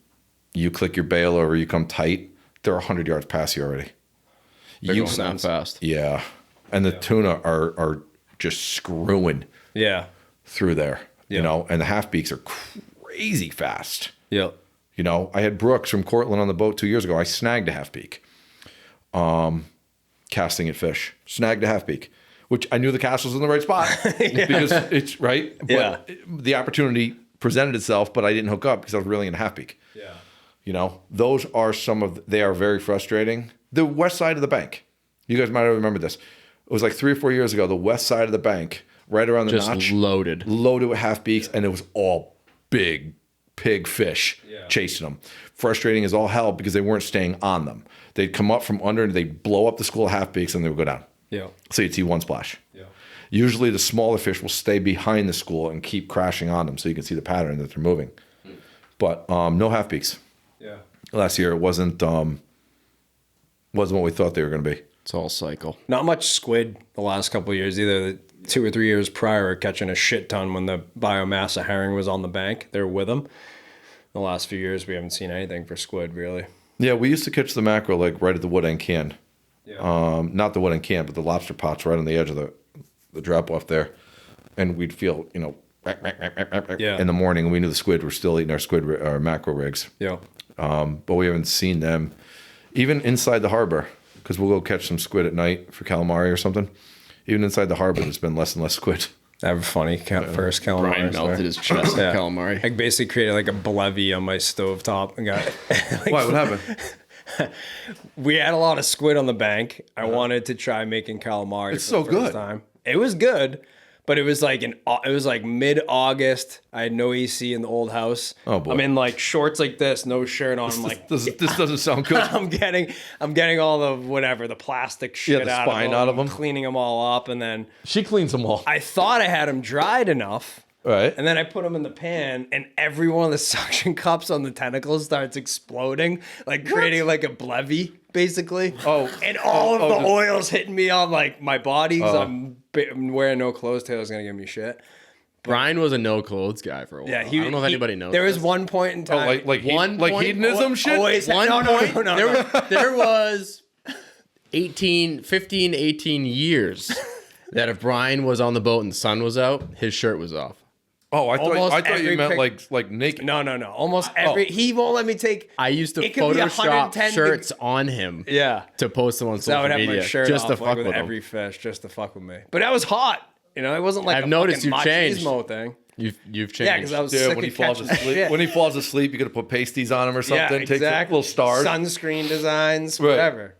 Speaker 4: you click your bail over, you come tight, they're 100 yards past you already.
Speaker 3: They're going that fast.
Speaker 4: Yeah, and the tuna are just screwing
Speaker 1: Yeah.
Speaker 4: through there.
Speaker 1: Yeah.
Speaker 4: You know, and the half beaks are crazy fast.
Speaker 1: Yep.
Speaker 4: You know, I had Brooks from Cortland on the boat 2 years ago. I snagged a half beak, casting at fish. Snagged a half beak, which I knew the cast was in the right spot because it's right. But
Speaker 1: Yeah.
Speaker 4: the opportunity presented itself, but I didn't hook up because I was reeling in a half beak.
Speaker 1: Yeah.
Speaker 4: You know, those are they are very frustrating. The west side of the bank, you guys might have remembered this. It was like 3 or 4 years ago. The west side of the bank, right around the
Speaker 3: Just
Speaker 4: notch,
Speaker 3: loaded.
Speaker 4: with half beaks, and it was all big pig fish chasing them. Frustrating as all hell because they weren't staying on them. They'd come up from under and they'd blow up the school of half beaks and they would go down.
Speaker 1: Yeah.
Speaker 4: So you'd see one splash.
Speaker 1: Yeah.
Speaker 4: Usually the smaller fish will stay behind the school and keep crashing on them so you can see the pattern that they're moving. But no half beaks.
Speaker 1: Yeah.
Speaker 4: Last year it wasn't what we thought they were going to be.
Speaker 3: It's all cycle.
Speaker 1: Not much squid the last couple of years either. The 2 or 3 years prior, were catching a shit ton when the biomass of herring was on the bank. They were with them. The last few years, we haven't seen anything for squid really.
Speaker 4: Yeah, we used to catch the mackerel like right at the wood end can.
Speaker 1: Yeah.
Speaker 4: Not the wood end can, but the lobster pots right on the edge of the drop off there. And we'd feel, you know, in the morning, and we knew the squid were still eating our mackerel rigs.
Speaker 1: Yeah.
Speaker 4: But we haven't seen them even inside the harbor because we'll go catch some squid at night for calamari or something. Even inside the harbor, there's been less and less squid.
Speaker 1: That was funny. First calamari.
Speaker 3: Brian melted his chest of calamari.
Speaker 1: I basically created like a bevy on my stovetop and got.
Speaker 4: Why? What happened?
Speaker 1: We had a lot of squid on the bank. I wanted to try making calamari.
Speaker 4: It's
Speaker 1: for
Speaker 4: so
Speaker 1: the first
Speaker 4: good.
Speaker 1: Time. It was good, but it was like mid-August. I had no AC in the old house.
Speaker 4: Oh, boy.
Speaker 1: I'm in like shorts like this, no shirt on. I'm like,
Speaker 4: This doesn't sound good.
Speaker 1: I'm getting all the plastic shit
Speaker 4: the
Speaker 1: out
Speaker 4: spine
Speaker 1: of them,
Speaker 4: out of 'em.
Speaker 1: cleaning them all up, and then
Speaker 4: She cleans them all.
Speaker 1: I thought I had them dried enough.
Speaker 4: Right.
Speaker 1: And then I put them in the pan, and every one of the suction cups on the tentacles starts exploding, like creating like a bevy, basically.
Speaker 4: Oh.
Speaker 1: And all of the
Speaker 4: just-
Speaker 1: oil's hitting me on like my body. 'Cause I'm wearing no clothes. Taylor's gonna give me shit.
Speaker 3: Brian was a no clothes guy for a while.
Speaker 1: Yeah,
Speaker 3: I don't know if anybody knows.
Speaker 1: There was
Speaker 3: this.
Speaker 1: one point in time.
Speaker 4: like
Speaker 3: One
Speaker 4: like
Speaker 3: point-
Speaker 4: hedonism shit.
Speaker 1: always
Speaker 3: One
Speaker 1: no,
Speaker 3: point,
Speaker 1: no.
Speaker 3: there was 15, 18 years that if Brian was on the boat and the sun was out, his shirt was off.
Speaker 4: Oh, I
Speaker 1: Almost
Speaker 4: thought you
Speaker 1: every
Speaker 4: meant
Speaker 1: pic-
Speaker 4: like naked.
Speaker 1: No. Almost every. He won't let me take.
Speaker 3: I used to
Speaker 1: It could be
Speaker 3: Photoshop
Speaker 1: 110
Speaker 3: shirts on him
Speaker 1: Yeah.
Speaker 3: to post them on
Speaker 1: So I
Speaker 3: social
Speaker 1: would have
Speaker 3: media
Speaker 1: my shirt
Speaker 3: just
Speaker 1: off
Speaker 3: to fuck
Speaker 1: with
Speaker 3: with
Speaker 1: every
Speaker 3: him.
Speaker 1: fish, just to fuck with me. But that was hot. You know, it wasn't like
Speaker 3: I've
Speaker 1: a
Speaker 3: noticed
Speaker 1: fucking
Speaker 3: you've changed.
Speaker 1: machismo thing.
Speaker 3: You've changed.
Speaker 1: Yeah, because I was
Speaker 4: Dude,
Speaker 1: sick
Speaker 4: when he
Speaker 1: of
Speaker 4: falls
Speaker 1: catching
Speaker 4: asleep,
Speaker 1: shit.
Speaker 4: when he falls asleep, you gotta put pasties on him or something.
Speaker 1: Yeah,
Speaker 4: Take
Speaker 1: exactly.
Speaker 4: little stars.
Speaker 1: Sunscreen designs,
Speaker 4: Right.
Speaker 1: whatever.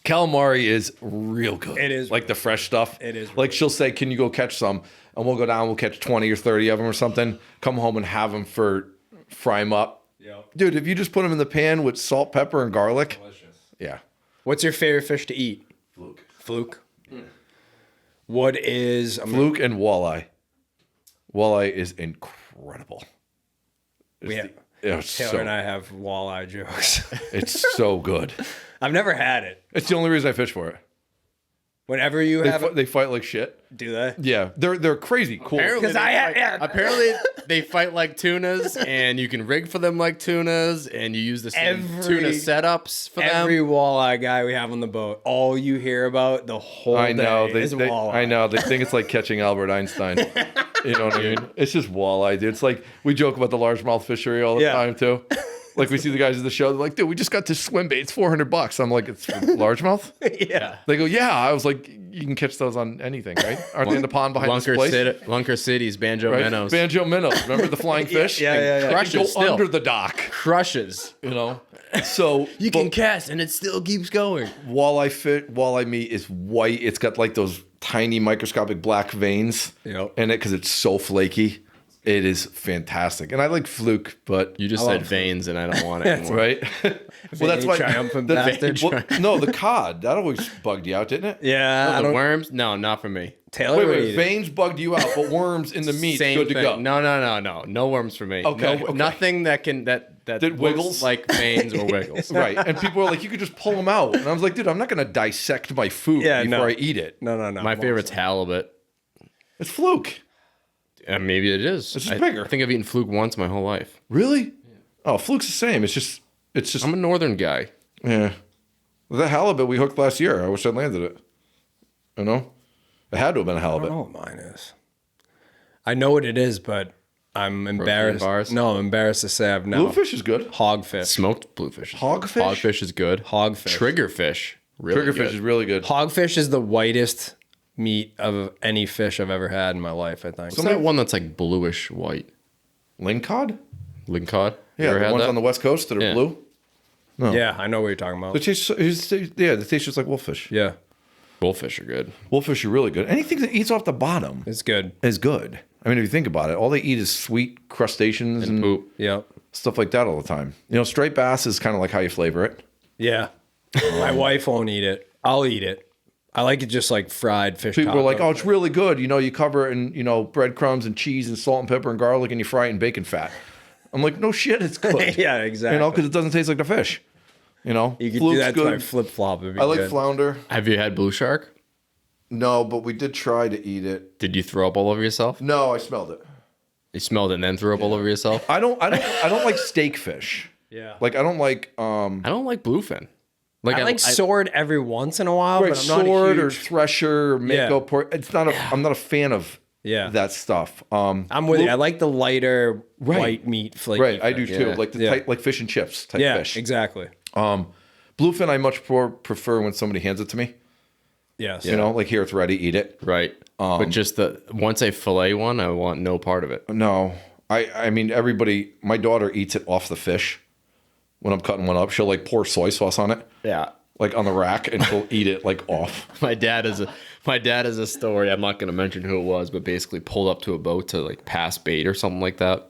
Speaker 4: Calamari is real good.
Speaker 1: It is
Speaker 4: like the fresh stuff.
Speaker 1: It is
Speaker 4: like she'll say, "Can you go catch some?" And we'll go down. We'll catch 20 or 30 of them or something. Come home and have them fry them up.
Speaker 1: Yep.
Speaker 4: Dude, if you just put them in the pan with salt, pepper, and garlic.
Speaker 1: Delicious.
Speaker 4: Yeah.
Speaker 1: What's your favorite fish to eat? Fluke. What is
Speaker 4: Fluke and walleye. Walleye is incredible.
Speaker 1: Taylor
Speaker 4: so,
Speaker 1: and I have walleye jokes.
Speaker 4: it's so good.
Speaker 1: I've never had it.
Speaker 4: It's the only reason I fish for it.
Speaker 1: Whenever you have it,
Speaker 4: They fight like shit.
Speaker 1: do they?
Speaker 4: Yeah, they're crazy cool.
Speaker 3: Apparently,
Speaker 1: Because
Speaker 3: apparently they fight like tunas, and you can rig for them like tunas, and you use the same tuna setups for
Speaker 1: Every
Speaker 3: them.
Speaker 1: walleye guy we have on the boat, all you hear about the whole
Speaker 4: I know.
Speaker 1: day is walleye.
Speaker 4: I know. They think it's like catching Albert Einstein. You know what I mean? It's just walleye, dude. It's like we joke about the largemouth fishery all the time too. Like we see the guys at the show, they're like, dude, we just got this swim bait. It's $400. I'm like, it's for largemouth?
Speaker 1: Yeah.
Speaker 4: They go, yeah. I was like, you can catch those on anything, right? Aren't they in the pond behind this place?
Speaker 3: Lunker City's Banjo
Speaker 4: Right?
Speaker 3: Minnows.
Speaker 4: Banjo minnows. Remember the flying fish?
Speaker 1: Yeah.
Speaker 4: They
Speaker 3: Crushes
Speaker 4: can go
Speaker 3: still.
Speaker 4: under the dock,
Speaker 3: Crushes.
Speaker 4: you know? So
Speaker 3: You can cast, and it still keeps going.
Speaker 4: walleye meat is white. It's got like those tiny microscopic black veins
Speaker 1: Yep.
Speaker 4: in it because it's so flaky. It is fantastic. And I like fluke, but
Speaker 3: You just said veins, and I don't want it anymore.
Speaker 4: right? Well, that's why
Speaker 1: triumphant
Speaker 4: the,
Speaker 1: bastard.
Speaker 4: no, the cod that always bugged you out, didn't it?
Speaker 1: Yeah. I
Speaker 3: The
Speaker 1: don't,
Speaker 3: worms? No, not for me.
Speaker 1: Taylor would
Speaker 4: Wait,
Speaker 1: eat it.
Speaker 4: veins bugged you out, but worms in the meat
Speaker 3: Same
Speaker 4: good to
Speaker 3: thing.
Speaker 4: go.
Speaker 3: No. No worms for me.
Speaker 4: Okay,
Speaker 3: No,
Speaker 4: okay.
Speaker 3: Nothing that
Speaker 4: That wiggles?
Speaker 3: looks like veins or wiggles.
Speaker 4: Right, and people are like, you could just pull them out, and I was like, dude, I'm not gonna dissect my food
Speaker 1: Yeah,
Speaker 4: before
Speaker 1: no.
Speaker 4: I eat it.
Speaker 1: No.
Speaker 3: My favorite's halibut.
Speaker 4: It's fluke.
Speaker 3: Maybe it is.
Speaker 4: It's just bigger.
Speaker 3: I think I've eaten fluke once my whole life.
Speaker 4: Really? Oh, fluke's the same. It's just.
Speaker 3: I'm a northern guy.
Speaker 4: Yeah. The halibut we hooked last year. I wish I'd landed it. You know? It had to have been a
Speaker 1: I don't
Speaker 4: halibut.
Speaker 1: know what mine is. I know what it is, but I'm embarrassed.
Speaker 3: bars?
Speaker 1: No, I'm embarrassed to say I've never.
Speaker 4: Bluefish is good.
Speaker 1: Hogfish.
Speaker 3: Smoked bluefish.
Speaker 4: Hogfish?
Speaker 3: Hogfish is good.
Speaker 1: Hogfish.
Speaker 3: Triggerfish. Really
Speaker 4: Triggerfish
Speaker 3: good.
Speaker 4: is really good.
Speaker 1: Hogfish is the whitest meat of any fish I've ever had in my life, I think.
Speaker 3: What's that one that's like bluish white?
Speaker 4: Lingcod?
Speaker 3: Lingcod? You
Speaker 4: Yeah,
Speaker 3: ever
Speaker 4: the
Speaker 3: had
Speaker 4: ones
Speaker 3: that?
Speaker 4: on the west coast that are
Speaker 3: Yeah.
Speaker 4: blue.
Speaker 1: Yeah, I know what you're talking about.
Speaker 4: They taste, they taste just like wolffish.
Speaker 1: Yeah,
Speaker 3: Bullfish are good.
Speaker 4: Wolffish are really good. Anything that eats off the bottom
Speaker 1: it's good.
Speaker 4: is good. I mean, if you think about it, all they eat is sweet crustaceans and
Speaker 3: Poop.
Speaker 1: Yep.
Speaker 4: stuff like that all the time. You know, straight bass is kind of like how you flavor it.
Speaker 1: Yeah. My wife won't eat it. I'll eat it. I like it just like fried fish.
Speaker 4: People are like,
Speaker 1: taco.
Speaker 4: oh, it's really good. You know, you cover it in, you know, breadcrumbs and cheese and salt and pepper and garlic and you fry it in bacon fat. I'm like, no shit, it's good.
Speaker 1: Yeah, exactly.
Speaker 4: You know, because it doesn't taste like the fish. You know,
Speaker 1: You could
Speaker 4: Fluke's
Speaker 1: do that to my
Speaker 4: good.
Speaker 1: flip flop.
Speaker 4: I like flounder.
Speaker 3: Have you had blue shark?
Speaker 4: No, but we did try to eat it.
Speaker 3: Did you throw up all over yourself?
Speaker 4: No, I smelled it.
Speaker 3: You smelled it and then threw up all over yourself?
Speaker 4: I don't like steak fish.
Speaker 1: Yeah.
Speaker 4: Like I don't like
Speaker 3: I don't like bluefin.
Speaker 1: I like sword every once in a while,
Speaker 4: right,
Speaker 1: but I'm not
Speaker 4: sword
Speaker 1: a
Speaker 4: or
Speaker 1: huge...
Speaker 4: thresher or mako pork. It's not I'm not a fan of that stuff.
Speaker 1: I'm with you. I like the lighter
Speaker 4: Right.
Speaker 1: white meat flavor.
Speaker 4: Right, I do too.
Speaker 3: Yeah.
Speaker 4: Like the
Speaker 1: Yeah.
Speaker 4: tight, like fish and chips type
Speaker 1: Yeah,
Speaker 4: fish.
Speaker 1: exactly.
Speaker 4: Bluefin, I much more prefer when somebody hands it to me.
Speaker 1: Yes.
Speaker 4: You know, like here it's ready, eat it.
Speaker 3: Right. But just once I fillet one, I want no part of it.
Speaker 4: No, I mean everybody. My daughter eats it off the fish. When I'm cutting one up, she'll like pour soy sauce on it,
Speaker 3: Yeah.
Speaker 4: like on the rack, and she'll eat it like off.
Speaker 3: My dad has a story. I'm not going to mention who it was, but basically pulled up to a boat to like pass bait or something like that.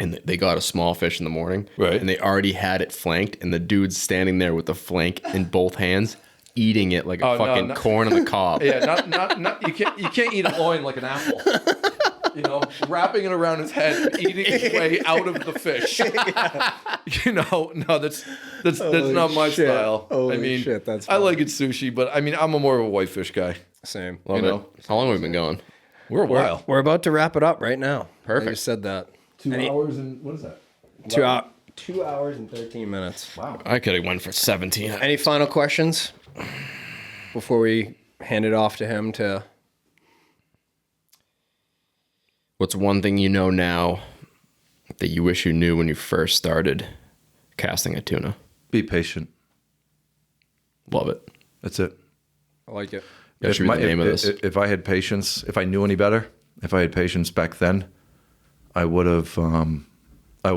Speaker 3: And they got a small fish in the morning,
Speaker 4: Right.
Speaker 3: And they already had it flanked, and the dude's standing there with the flank in both hands, eating it like a fucking corn on the cob.
Speaker 4: Yeah, not you can't eat a loin like an apple. You know, wrapping it around his head, and eating its way out of the fish. You know, no, that's not my style.
Speaker 1: Holy
Speaker 4: I mean,
Speaker 1: shit, that's
Speaker 4: I
Speaker 1: funny.
Speaker 4: like it sushi, but I mean, I'm a more of a whitefish guy.
Speaker 1: Same.
Speaker 3: Love
Speaker 4: you
Speaker 3: it.
Speaker 4: know.
Speaker 3: How long have we been going?
Speaker 4: We're a while.
Speaker 1: We're about to wrap it up right now.
Speaker 3: Perfect.
Speaker 1: I just said that.
Speaker 4: 2 hours and what is that?
Speaker 1: 2 hours and 13 minutes.
Speaker 4: Wow.
Speaker 3: I could have went for 17.
Speaker 1: Any final questions before we hand it off to him to...
Speaker 3: What's one thing you know now that you wish you knew when you first started casting a tuna?
Speaker 4: Be patient.
Speaker 3: Love it.
Speaker 4: That's it.
Speaker 1: I like it.
Speaker 3: That should be the name of this.
Speaker 4: If I had patience, if I knew any better, if I had patience back then, I would have. I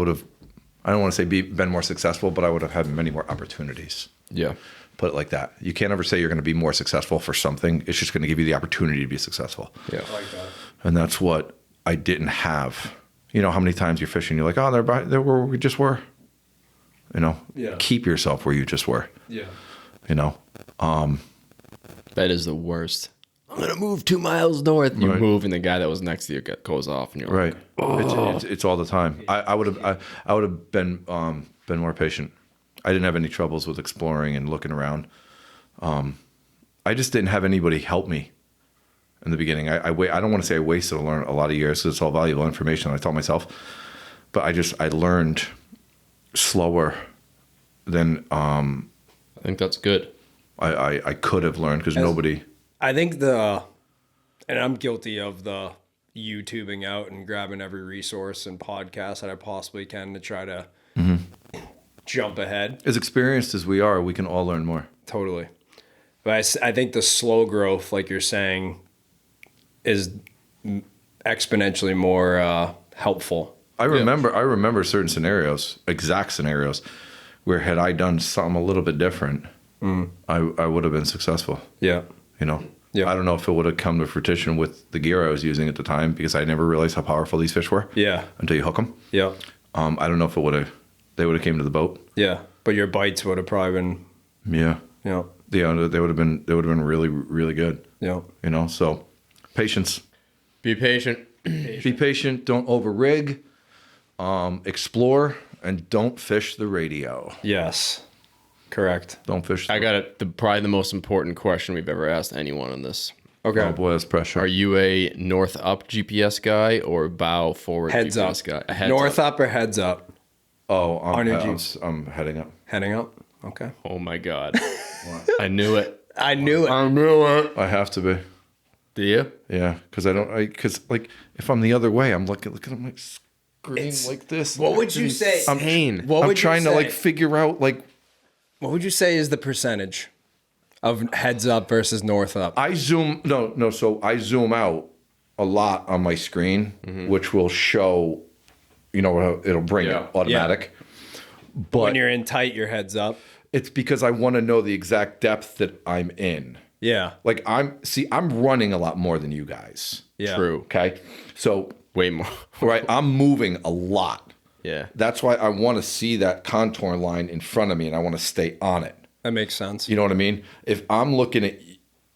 Speaker 4: don't want to say been more successful, but I would have had many more opportunities.
Speaker 3: Yeah.
Speaker 4: Put it like that. You can't ever say you're going to be more successful for something. It's just going to give you the opportunity to be successful.
Speaker 3: Yeah.
Speaker 1: I like that.
Speaker 4: And that's what I didn't have. You know how many times you're fishing, you're like, oh, they're where we just were. You know,
Speaker 1: Yeah.
Speaker 4: Keep yourself where you just were.
Speaker 1: Yeah.
Speaker 4: You know,
Speaker 3: That is the worst. I'm gonna move 2 miles north. You move, and the guy that was next to you goes off, and you're
Speaker 4: right.
Speaker 3: like, oh.
Speaker 4: It's all the time. I would have been more patient. I didn't have any troubles with exploring and looking around. I just didn't have anybody help me in the beginning. I don't want to say I wasted a lot of years because it's all valuable information I taught myself. But I learned slower than
Speaker 3: I think that's good.
Speaker 4: I could have learned because nobody.
Speaker 1: I think and I'm guilty of the YouTubing out and grabbing every resource and podcast that I possibly can to try to jump ahead.
Speaker 4: As experienced as we are, we can all learn more.
Speaker 1: Totally. But I think the slow growth, like you're saying, is exponentially more helpful.
Speaker 4: I remember certain scenarios, exact scenarios, where had I done something a little bit different, I would have been successful.
Speaker 1: Yeah.
Speaker 4: You know,
Speaker 1: Yeah.
Speaker 4: I don't know if it would have come to fruition with the gear I was using at the time because I never realized how powerful these fish were.
Speaker 1: Yeah.
Speaker 4: Until you hook them.
Speaker 1: Yeah.
Speaker 4: I don't know if they would have came to the boat.
Speaker 1: Yeah. But your bites would have probably been,
Speaker 4: Yeah.
Speaker 1: Yeah.
Speaker 4: They would have been really, really good.
Speaker 1: Yeah.
Speaker 4: You know, so patience.
Speaker 3: Be patient.
Speaker 4: Be patient. Don't over rig. Explore and don't fish the radio.
Speaker 1: Yes. Correct.
Speaker 4: Don't fish.
Speaker 3: I got it. Probably the most important question we've ever asked anyone in this.
Speaker 1: Okay.
Speaker 4: Oh boy, that's pressure.
Speaker 3: Are you a north up GPS guy or bow forward
Speaker 1: Heads
Speaker 3: GPS
Speaker 1: up.
Speaker 3: guy? A heads
Speaker 1: North up or heads up?
Speaker 4: Oh,
Speaker 1: On your Jeeps.
Speaker 4: I'm heading up.
Speaker 1: Heading up? Okay.
Speaker 3: Oh my God. I knew it.
Speaker 1: I knew it.
Speaker 3: I knew it.
Speaker 4: I have to be.
Speaker 3: Do you?
Speaker 4: Yeah, because because like if I'm the other way, I'm looking at my screen like this.
Speaker 1: What would you say?
Speaker 4: I'm
Speaker 3: Insane.
Speaker 1: What
Speaker 4: I'm
Speaker 1: would you
Speaker 4: trying to
Speaker 1: say?
Speaker 4: like figure out like
Speaker 1: What would you say is the percentage of heads up versus north up?
Speaker 4: I zoom so I zoom out a lot on my screen, which will show, you know, it'll bring it automatic. But
Speaker 1: When you're in tight, your heads up.
Speaker 4: it's because I want to know the exact depth that I'm in.
Speaker 1: Yeah.
Speaker 4: Like I'm running a lot more than you guys.
Speaker 1: Yeah.
Speaker 3: True.
Speaker 4: Okay. So
Speaker 3: Way more.
Speaker 4: right, I'm moving a lot.
Speaker 3: Yeah.
Speaker 4: That's why I want to see that contour line in front of me and I want to stay on it.
Speaker 1: That makes sense.
Speaker 4: You know what I mean? If I'm looking at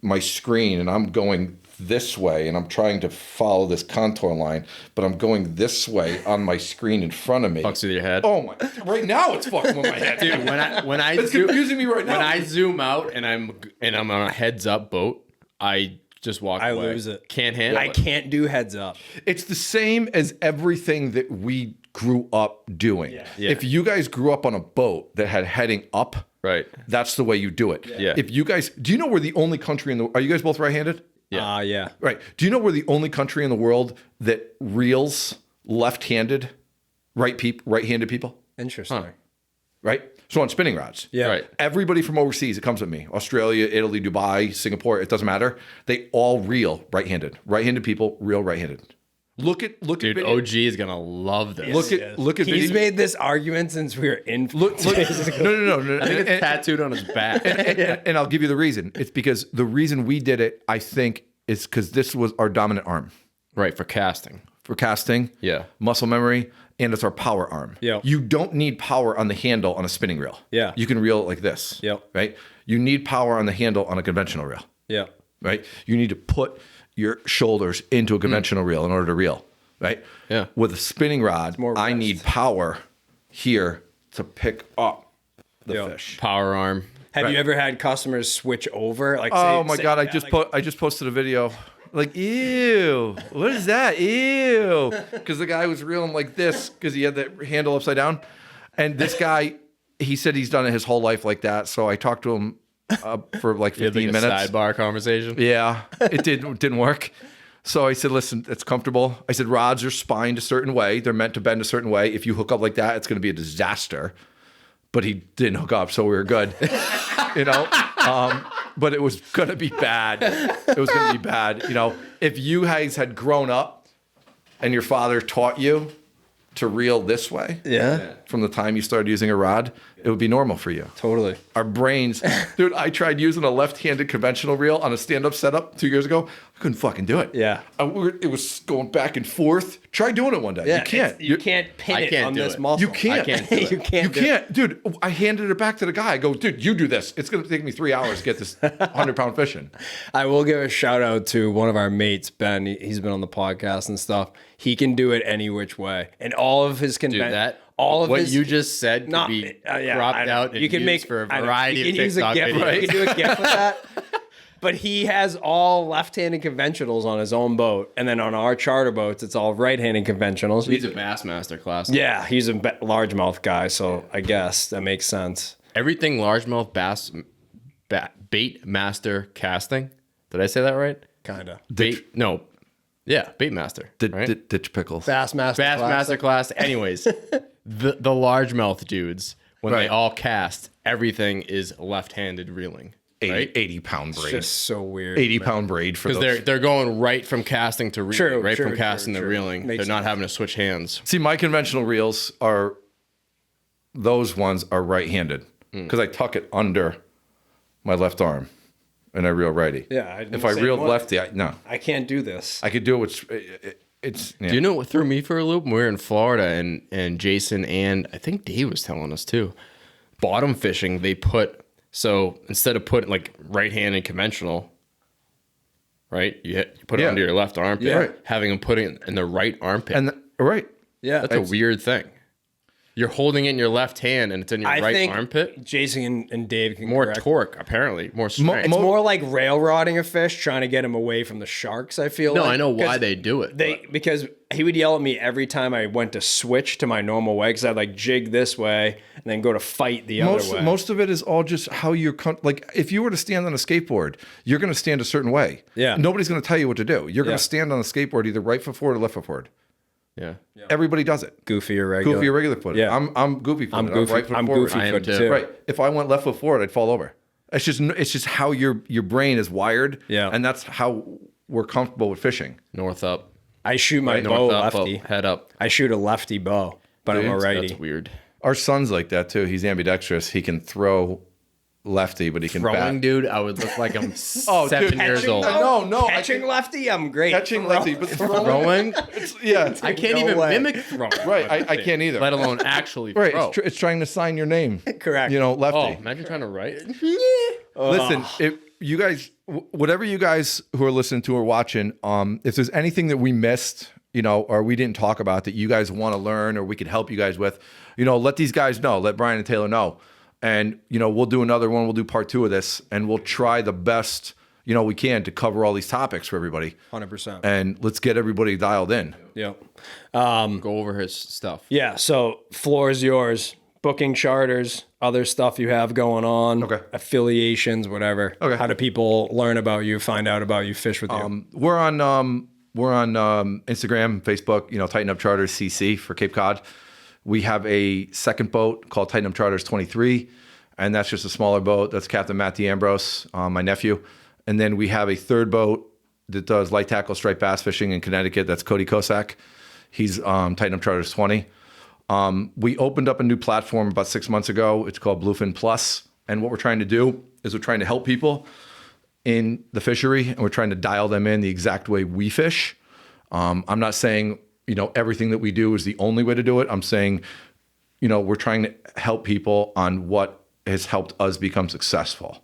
Speaker 4: my screen and I'm going this way and I'm trying to follow this contour line, but I'm going this way on my screen in front of me.
Speaker 3: Fucks with your head.
Speaker 4: Oh my! Right now it's fucking with my head,
Speaker 3: Dude, when I
Speaker 4: It's confusing me right now.
Speaker 3: When I zoom out and I'm on a heads up boat, I just walk
Speaker 1: I
Speaker 3: away.
Speaker 1: lose it.
Speaker 3: Can't handle
Speaker 1: I
Speaker 3: it.
Speaker 1: can't do heads up.
Speaker 4: It's the same as everything that we grew up doing.
Speaker 1: Yeah.
Speaker 3: Yeah.
Speaker 4: If you guys grew up on a boat that had heading up,
Speaker 3: Right.
Speaker 4: that's the way you do it.
Speaker 3: Yeah.
Speaker 4: If you guys, do you know we're the only country in the? Are you guys both right-handed?
Speaker 3: Yeah.
Speaker 1: Yeah.
Speaker 4: Right. Do you know we're the only country in the world that reels left-handed, right-handed people?
Speaker 1: Interesting.
Speaker 4: Right. So on spinning rods.
Speaker 1: Yeah.
Speaker 3: Right.
Speaker 4: Everybody from overseas, it comes with me. Australia, Italy, Dubai, Singapore, it doesn't matter. They all reel right-handed. Right-handed people reel right-handed. Look at
Speaker 3: Dude,
Speaker 4: video.
Speaker 3: OG is gonna love this.
Speaker 4: Look at
Speaker 1: He's
Speaker 4: video.
Speaker 1: made this argument since we were in.
Speaker 4: Look, no.
Speaker 3: I think it's tattooed on his back.
Speaker 4: And I'll give you the reason. It's because the reason we did it, I think, is because this was our dominant arm
Speaker 3: Right, for casting.
Speaker 4: for casting,
Speaker 3: Yeah.
Speaker 4: muscle memory, and it's our power arm.
Speaker 1: Yeah.
Speaker 4: You don't need power on the handle on a spinning reel.
Speaker 1: Yeah.
Speaker 4: You can reel it like this.
Speaker 1: Yep.
Speaker 4: Right? You need power on the handle on a conventional reel.
Speaker 1: Yeah.
Speaker 4: Right? You need to put your shoulders into a conventional reel in order to reel. Right?
Speaker 3: Yeah.
Speaker 4: With a spinning rod,
Speaker 1: more
Speaker 4: I
Speaker 1: rest.
Speaker 4: need power here to pick up the
Speaker 1: Yeah.
Speaker 4: fish.
Speaker 3: Power arm.
Speaker 1: Have you ever had customers switch over? Like,
Speaker 4: Oh
Speaker 1: say-
Speaker 4: my
Speaker 1: say-
Speaker 4: god!
Speaker 1: yeah,
Speaker 4: I just posted a video. Like, ew! What is that? Ew! Because the guy was reeling like this because he had the handle upside down, and this guy, he said he's done it his whole life like that. So I talked to him for like
Speaker 3: You had
Speaker 4: 15
Speaker 3: like a
Speaker 4: minutes.
Speaker 3: sidebar conversation.
Speaker 4: Yeah, it didn't work. So I said, listen, it's comfortable. I said, rods are spined a certain way. They're meant to bend a certain way. If you hook up like that, it's going to be a disaster. But he didn't hook up, so we were good. You know? But it was going to be bad. It was going to be bad. You know, if you guys had grown up and your father taught you to reel this way,
Speaker 1: Yeah.
Speaker 4: from the time you started using a rod, it would be normal for you.
Speaker 1: Totally.
Speaker 4: Our brains, dude, I tried using a left-handed conventional reel on a stand-up setup 2 years ago. I couldn't fucking do it.
Speaker 1: Yeah.
Speaker 4: It was going back and forth. Try doing it one day. You can't.
Speaker 1: You can't pin
Speaker 3: I
Speaker 1: it
Speaker 3: can't
Speaker 1: on
Speaker 3: do
Speaker 1: this
Speaker 3: it.
Speaker 1: muscle.
Speaker 4: You can't.
Speaker 3: I can't do it.
Speaker 1: You can't.
Speaker 4: You can't. Dude, I handed it back to the guy. I go, dude, you do this. It's going to take me 3 hours to get this 100-pound fishing.
Speaker 1: I will give a shout out to one of our mates, Ben. He's been on the podcast and stuff. He can do it any which way, and all of his
Speaker 3: Dude, what
Speaker 1: his,
Speaker 3: you just said could
Speaker 1: not
Speaker 3: be
Speaker 1: yeah,
Speaker 3: cropped
Speaker 1: I know.
Speaker 3: out and
Speaker 1: you can
Speaker 3: used
Speaker 1: make
Speaker 3: for a
Speaker 1: I know.
Speaker 3: variety
Speaker 1: You
Speaker 3: of
Speaker 1: can use a
Speaker 3: TikTok
Speaker 1: GIF,
Speaker 3: videos.
Speaker 1: You can do a GIF with that. But he has all left-handed conventionals on his own boat, and then on our charter boats, it's all right-handed conventionals.
Speaker 3: He's a Bassmaster class.
Speaker 1: Yeah, he's a largemouth guy, so I guess that makes sense.
Speaker 3: Everything largemouth bait master casting. Did I say that right?
Speaker 1: Kinda.
Speaker 3: Bait master. Right?
Speaker 4: Ditch pickles.
Speaker 3: Bassmaster class. Anyways, the largemouth dudes, when they
Speaker 4: Right.
Speaker 3: all cast, everything is left-handed reeling.
Speaker 4: 80-pound
Speaker 1: It's
Speaker 4: braid.
Speaker 1: just so weird.
Speaker 4: 80-pound braid for
Speaker 3: Because
Speaker 4: those.
Speaker 3: they're going right from casting to reeling,
Speaker 1: True,
Speaker 3: from
Speaker 1: true,
Speaker 3: casting
Speaker 1: true,
Speaker 3: to
Speaker 1: true.
Speaker 3: reeling.
Speaker 1: Makes
Speaker 3: They're not
Speaker 1: sense.
Speaker 3: having to switch hands.
Speaker 4: See, my conventional reels those ones are right-handed because I tuck it under my left arm and I reel righty.
Speaker 1: Yeah,
Speaker 4: If I reeled lefty, no.
Speaker 1: I can't do this.
Speaker 4: I could do it. It's yeah.
Speaker 3: Do you know what threw me for a loop? We were in Florida, and Jason and I think Dave was telling us too. Bottom fishing, they put so instead of putting like right-handed conventional, right? You put it
Speaker 4: Yeah.
Speaker 3: under your left armpit.
Speaker 4: Yeah. Right.
Speaker 3: Having them put it in the right armpit.
Speaker 4: Right.
Speaker 1: Yeah,
Speaker 3: That's a weird thing. You're holding it in your left hand, and it's in your
Speaker 1: I
Speaker 3: right
Speaker 1: think
Speaker 3: armpit.
Speaker 1: Jason and Dave can
Speaker 3: More
Speaker 1: correct.
Speaker 3: torque, apparently, more strength.
Speaker 1: It's more like railroading a fish, trying to get him away from the sharks. I feel
Speaker 3: no,
Speaker 1: like.
Speaker 3: I know why
Speaker 1: 'Cause
Speaker 3: they do it.
Speaker 1: because he would yell at me every time I went to switch to my normal way, because I'd like jig this way and then go to fight the other way.
Speaker 4: Most of it is all just how you're like. If you were to stand on a skateboard, you're going to stand a certain way.
Speaker 1: Yeah.
Speaker 4: Nobody's going to tell you what to do. You're going
Speaker 1: Yeah.
Speaker 4: to stand on a skateboard either right foot forward or left foot forward.
Speaker 3: yeah.
Speaker 4: Everybody does it.
Speaker 1: Goofy or regular.
Speaker 4: Goofy or regular footed.
Speaker 1: Yeah.
Speaker 4: I'm goofy footed.
Speaker 1: I'm goofy.
Speaker 4: right foot
Speaker 1: I'm
Speaker 4: forward.
Speaker 1: goofy
Speaker 3: I am
Speaker 1: footed
Speaker 3: too.
Speaker 1: too.
Speaker 4: Right. If I went left foot forward, I'd fall over. It's just how your brain is wired.
Speaker 1: Yeah.
Speaker 4: And that's how we're comfortable with fishing.
Speaker 3: North up,
Speaker 1: I shoot my bow
Speaker 3: north up,
Speaker 1: lefty.
Speaker 3: head up.
Speaker 1: I shoot a lefty bow, but I'm a righty.
Speaker 3: That's weird.
Speaker 4: Our son's like that too. He's ambidextrous. He can throw lefty, but he can
Speaker 3: Throwing,
Speaker 4: bat.
Speaker 3: dude, I would look like I'm
Speaker 4: Oh,
Speaker 3: 7
Speaker 4: dude.
Speaker 3: years old.
Speaker 4: No, I
Speaker 1: Catching
Speaker 4: can-
Speaker 1: lefty, I'm great.
Speaker 4: Catching lefty, but
Speaker 3: Throwing,
Speaker 4: yeah.
Speaker 3: I can't
Speaker 1: No
Speaker 3: even
Speaker 1: way.
Speaker 3: mimic throwing.
Speaker 4: Right. I can't either.
Speaker 3: Let alone actually
Speaker 4: Right.
Speaker 3: throw.
Speaker 4: It's trying to sign your name.
Speaker 1: Correct.
Speaker 4: You know, lefty.
Speaker 3: Oh, imagine trying to write.
Speaker 4: Listen, if you guys, whatever you guys who are listening to or watching, if there's anything that we missed, or we didn't talk about that you guys want to learn or we could help you guys with, let these guys know. Let Brian and Taylor know. And, we'll do another one. We'll do part 2 of this and we'll try the best, we can to cover all these topics for everybody.
Speaker 1: 100%.
Speaker 4: And let's get everybody dialed in.
Speaker 1: Yep.
Speaker 3: Go over his stuff.
Speaker 1: Yeah, so floor is yours. Booking charters, other stuff you have going on,
Speaker 4: Okay.
Speaker 1: affiliations, whatever.
Speaker 4: Okay.
Speaker 1: How do people learn about you, find out about you, fish with you?
Speaker 4: We're on Instagram, Facebook, Tighten Up Charters CC for Cape Cod. We have a second boat called Tighten Up Charters 23, and that's just a smaller boat. That's Captain Matt D'Ambrose, my nephew. And then we have a third boat that does light tackle striped bass fishing in Connecticut. That's Cody Kosak. He's Tighten Up Charters 20. We opened up a new platform about 6 months ago. It's called Bluefin Plus. And what we're trying to do is we're trying to help people in the fishery, and we're trying to dial them in the exact way we fish. I'm not saying, everything that we do is the only way to do it. I'm saying, we're trying to help people on what has helped us become successful.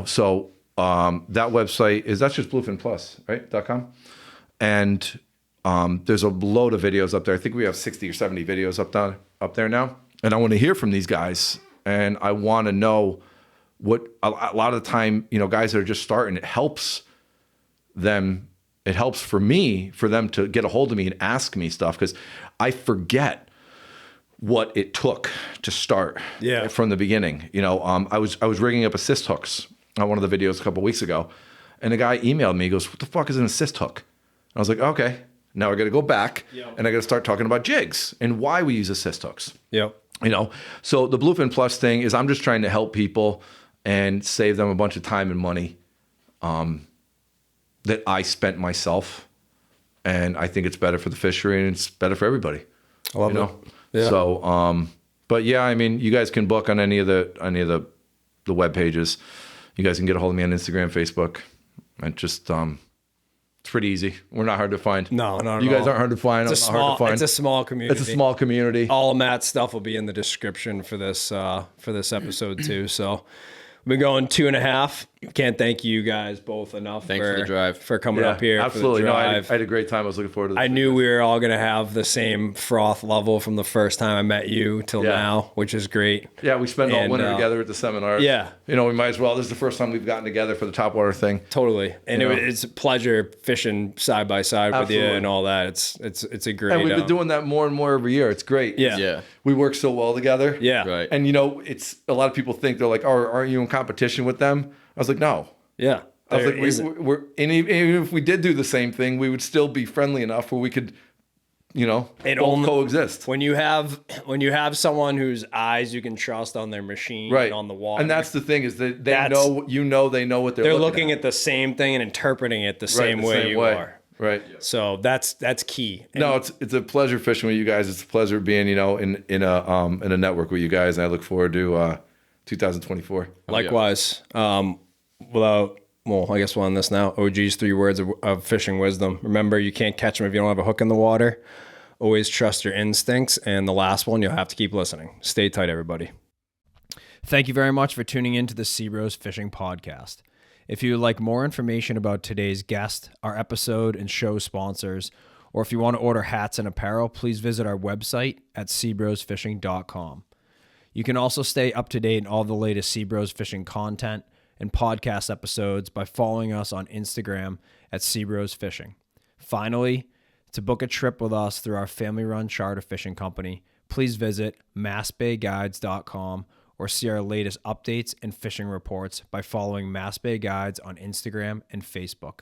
Speaker 4: So that website that's just Bluefin Plus, right? .com. And there's a load of videos up there. I think we have 60 or 70 videos up there now. And I want to hear from these guys, and I want to know what a lot of the time, guys that are just starting, it helps them. It helps for them to get a hold of me and ask me stuff, because I forget what it took to start from the beginning. I was rigging up assist hooks on one of the videos a couple weeks ago, and a guy emailed me. He goes, "What the fuck is an assist hook?" And I was like, "Okay, now I got to go back and I got to start talking about jigs and why we use assist hooks."
Speaker 1: Yep.
Speaker 4: So the Bluefin Plus thing is I'm just trying to help people and save them a bunch of time and money that I spent myself. And I think it's better for the fishery and it's better for everybody.
Speaker 1: I love it. Yeah.
Speaker 4: So, but yeah, I mean, you guys can book on any of the web pages. You guys can get a hold of me on Instagram, Facebook, and just it's pretty easy. We're not hard to find.
Speaker 1: No,
Speaker 4: you guys aren't hard to find.
Speaker 1: It's
Speaker 4: I'm not hard to find.
Speaker 1: It's a small community.
Speaker 4: It's a small community.
Speaker 1: All of Matt's stuff will be in the description for this episode too. So we've been going 2.5. Can't thank you guys both enough.
Speaker 3: Thanks for the drive.
Speaker 1: For coming up here.
Speaker 4: Absolutely.
Speaker 1: For the
Speaker 4: No,
Speaker 1: drive.
Speaker 4: I had a great time. I was looking forward to this.
Speaker 1: I knew we were all going to have the same froth level from the first time I met you till now, which is great.
Speaker 4: Yeah, we spent all winter together at the seminars.
Speaker 1: Yeah.
Speaker 4: You know, we might as well. This is the first time we've gotten together for the topwater thing.
Speaker 1: Totally. And it's a pleasure fishing side by side with you and all that. It's a great.
Speaker 4: And we've been doing that more and more every year. It's great.
Speaker 1: Yeah.
Speaker 3: Yeah.
Speaker 4: We work so well together.
Speaker 1: Yeah.
Speaker 3: Right.
Speaker 4: And, you know, it's a lot of people think they're like, oh, aren't you in competition with them? I was like, no.
Speaker 1: Yeah.
Speaker 4: I was like, we're and even if we did do the same thing, we would still be friendly enough where we could, you know, both coexist.
Speaker 1: When you have someone whose eyes you can trust on their machine
Speaker 4: Right.
Speaker 1: and on the water.
Speaker 4: And that's the thing is that they know what
Speaker 1: they're looking at the same thing and interpreting it the same way you are.
Speaker 4: Right.
Speaker 1: So that's key. And
Speaker 4: No, it's a pleasure fishing with you guys. It's a pleasure being, you know, in a network with you guys, and I look forward to 2024.
Speaker 1: likewise. I guess we'll end this now. OG's 3 words of fishing wisdom. Remember, you can't catch them if you don't have a hook in the water. Always trust your instincts. And the last one, you'll have to keep listening. Stay tight, everybody. Thank you very much for tuning in to the SeaBros Fishing Podcast. If you would like more information about today's guest, our episode, and show sponsors, or if you want to order hats and apparel, please visit our website at SeaBrosFishing.com. You can also stay up to date on all the latest SeaBros Fishing content and podcast episodes by following us on Instagram at SeaBros Fishing. Finally, to book a trip with us through our family-run charter fishing company, please visit massbayguides.com or see our latest updates and fishing reports by following Mass Bay Guides on Instagram and Facebook.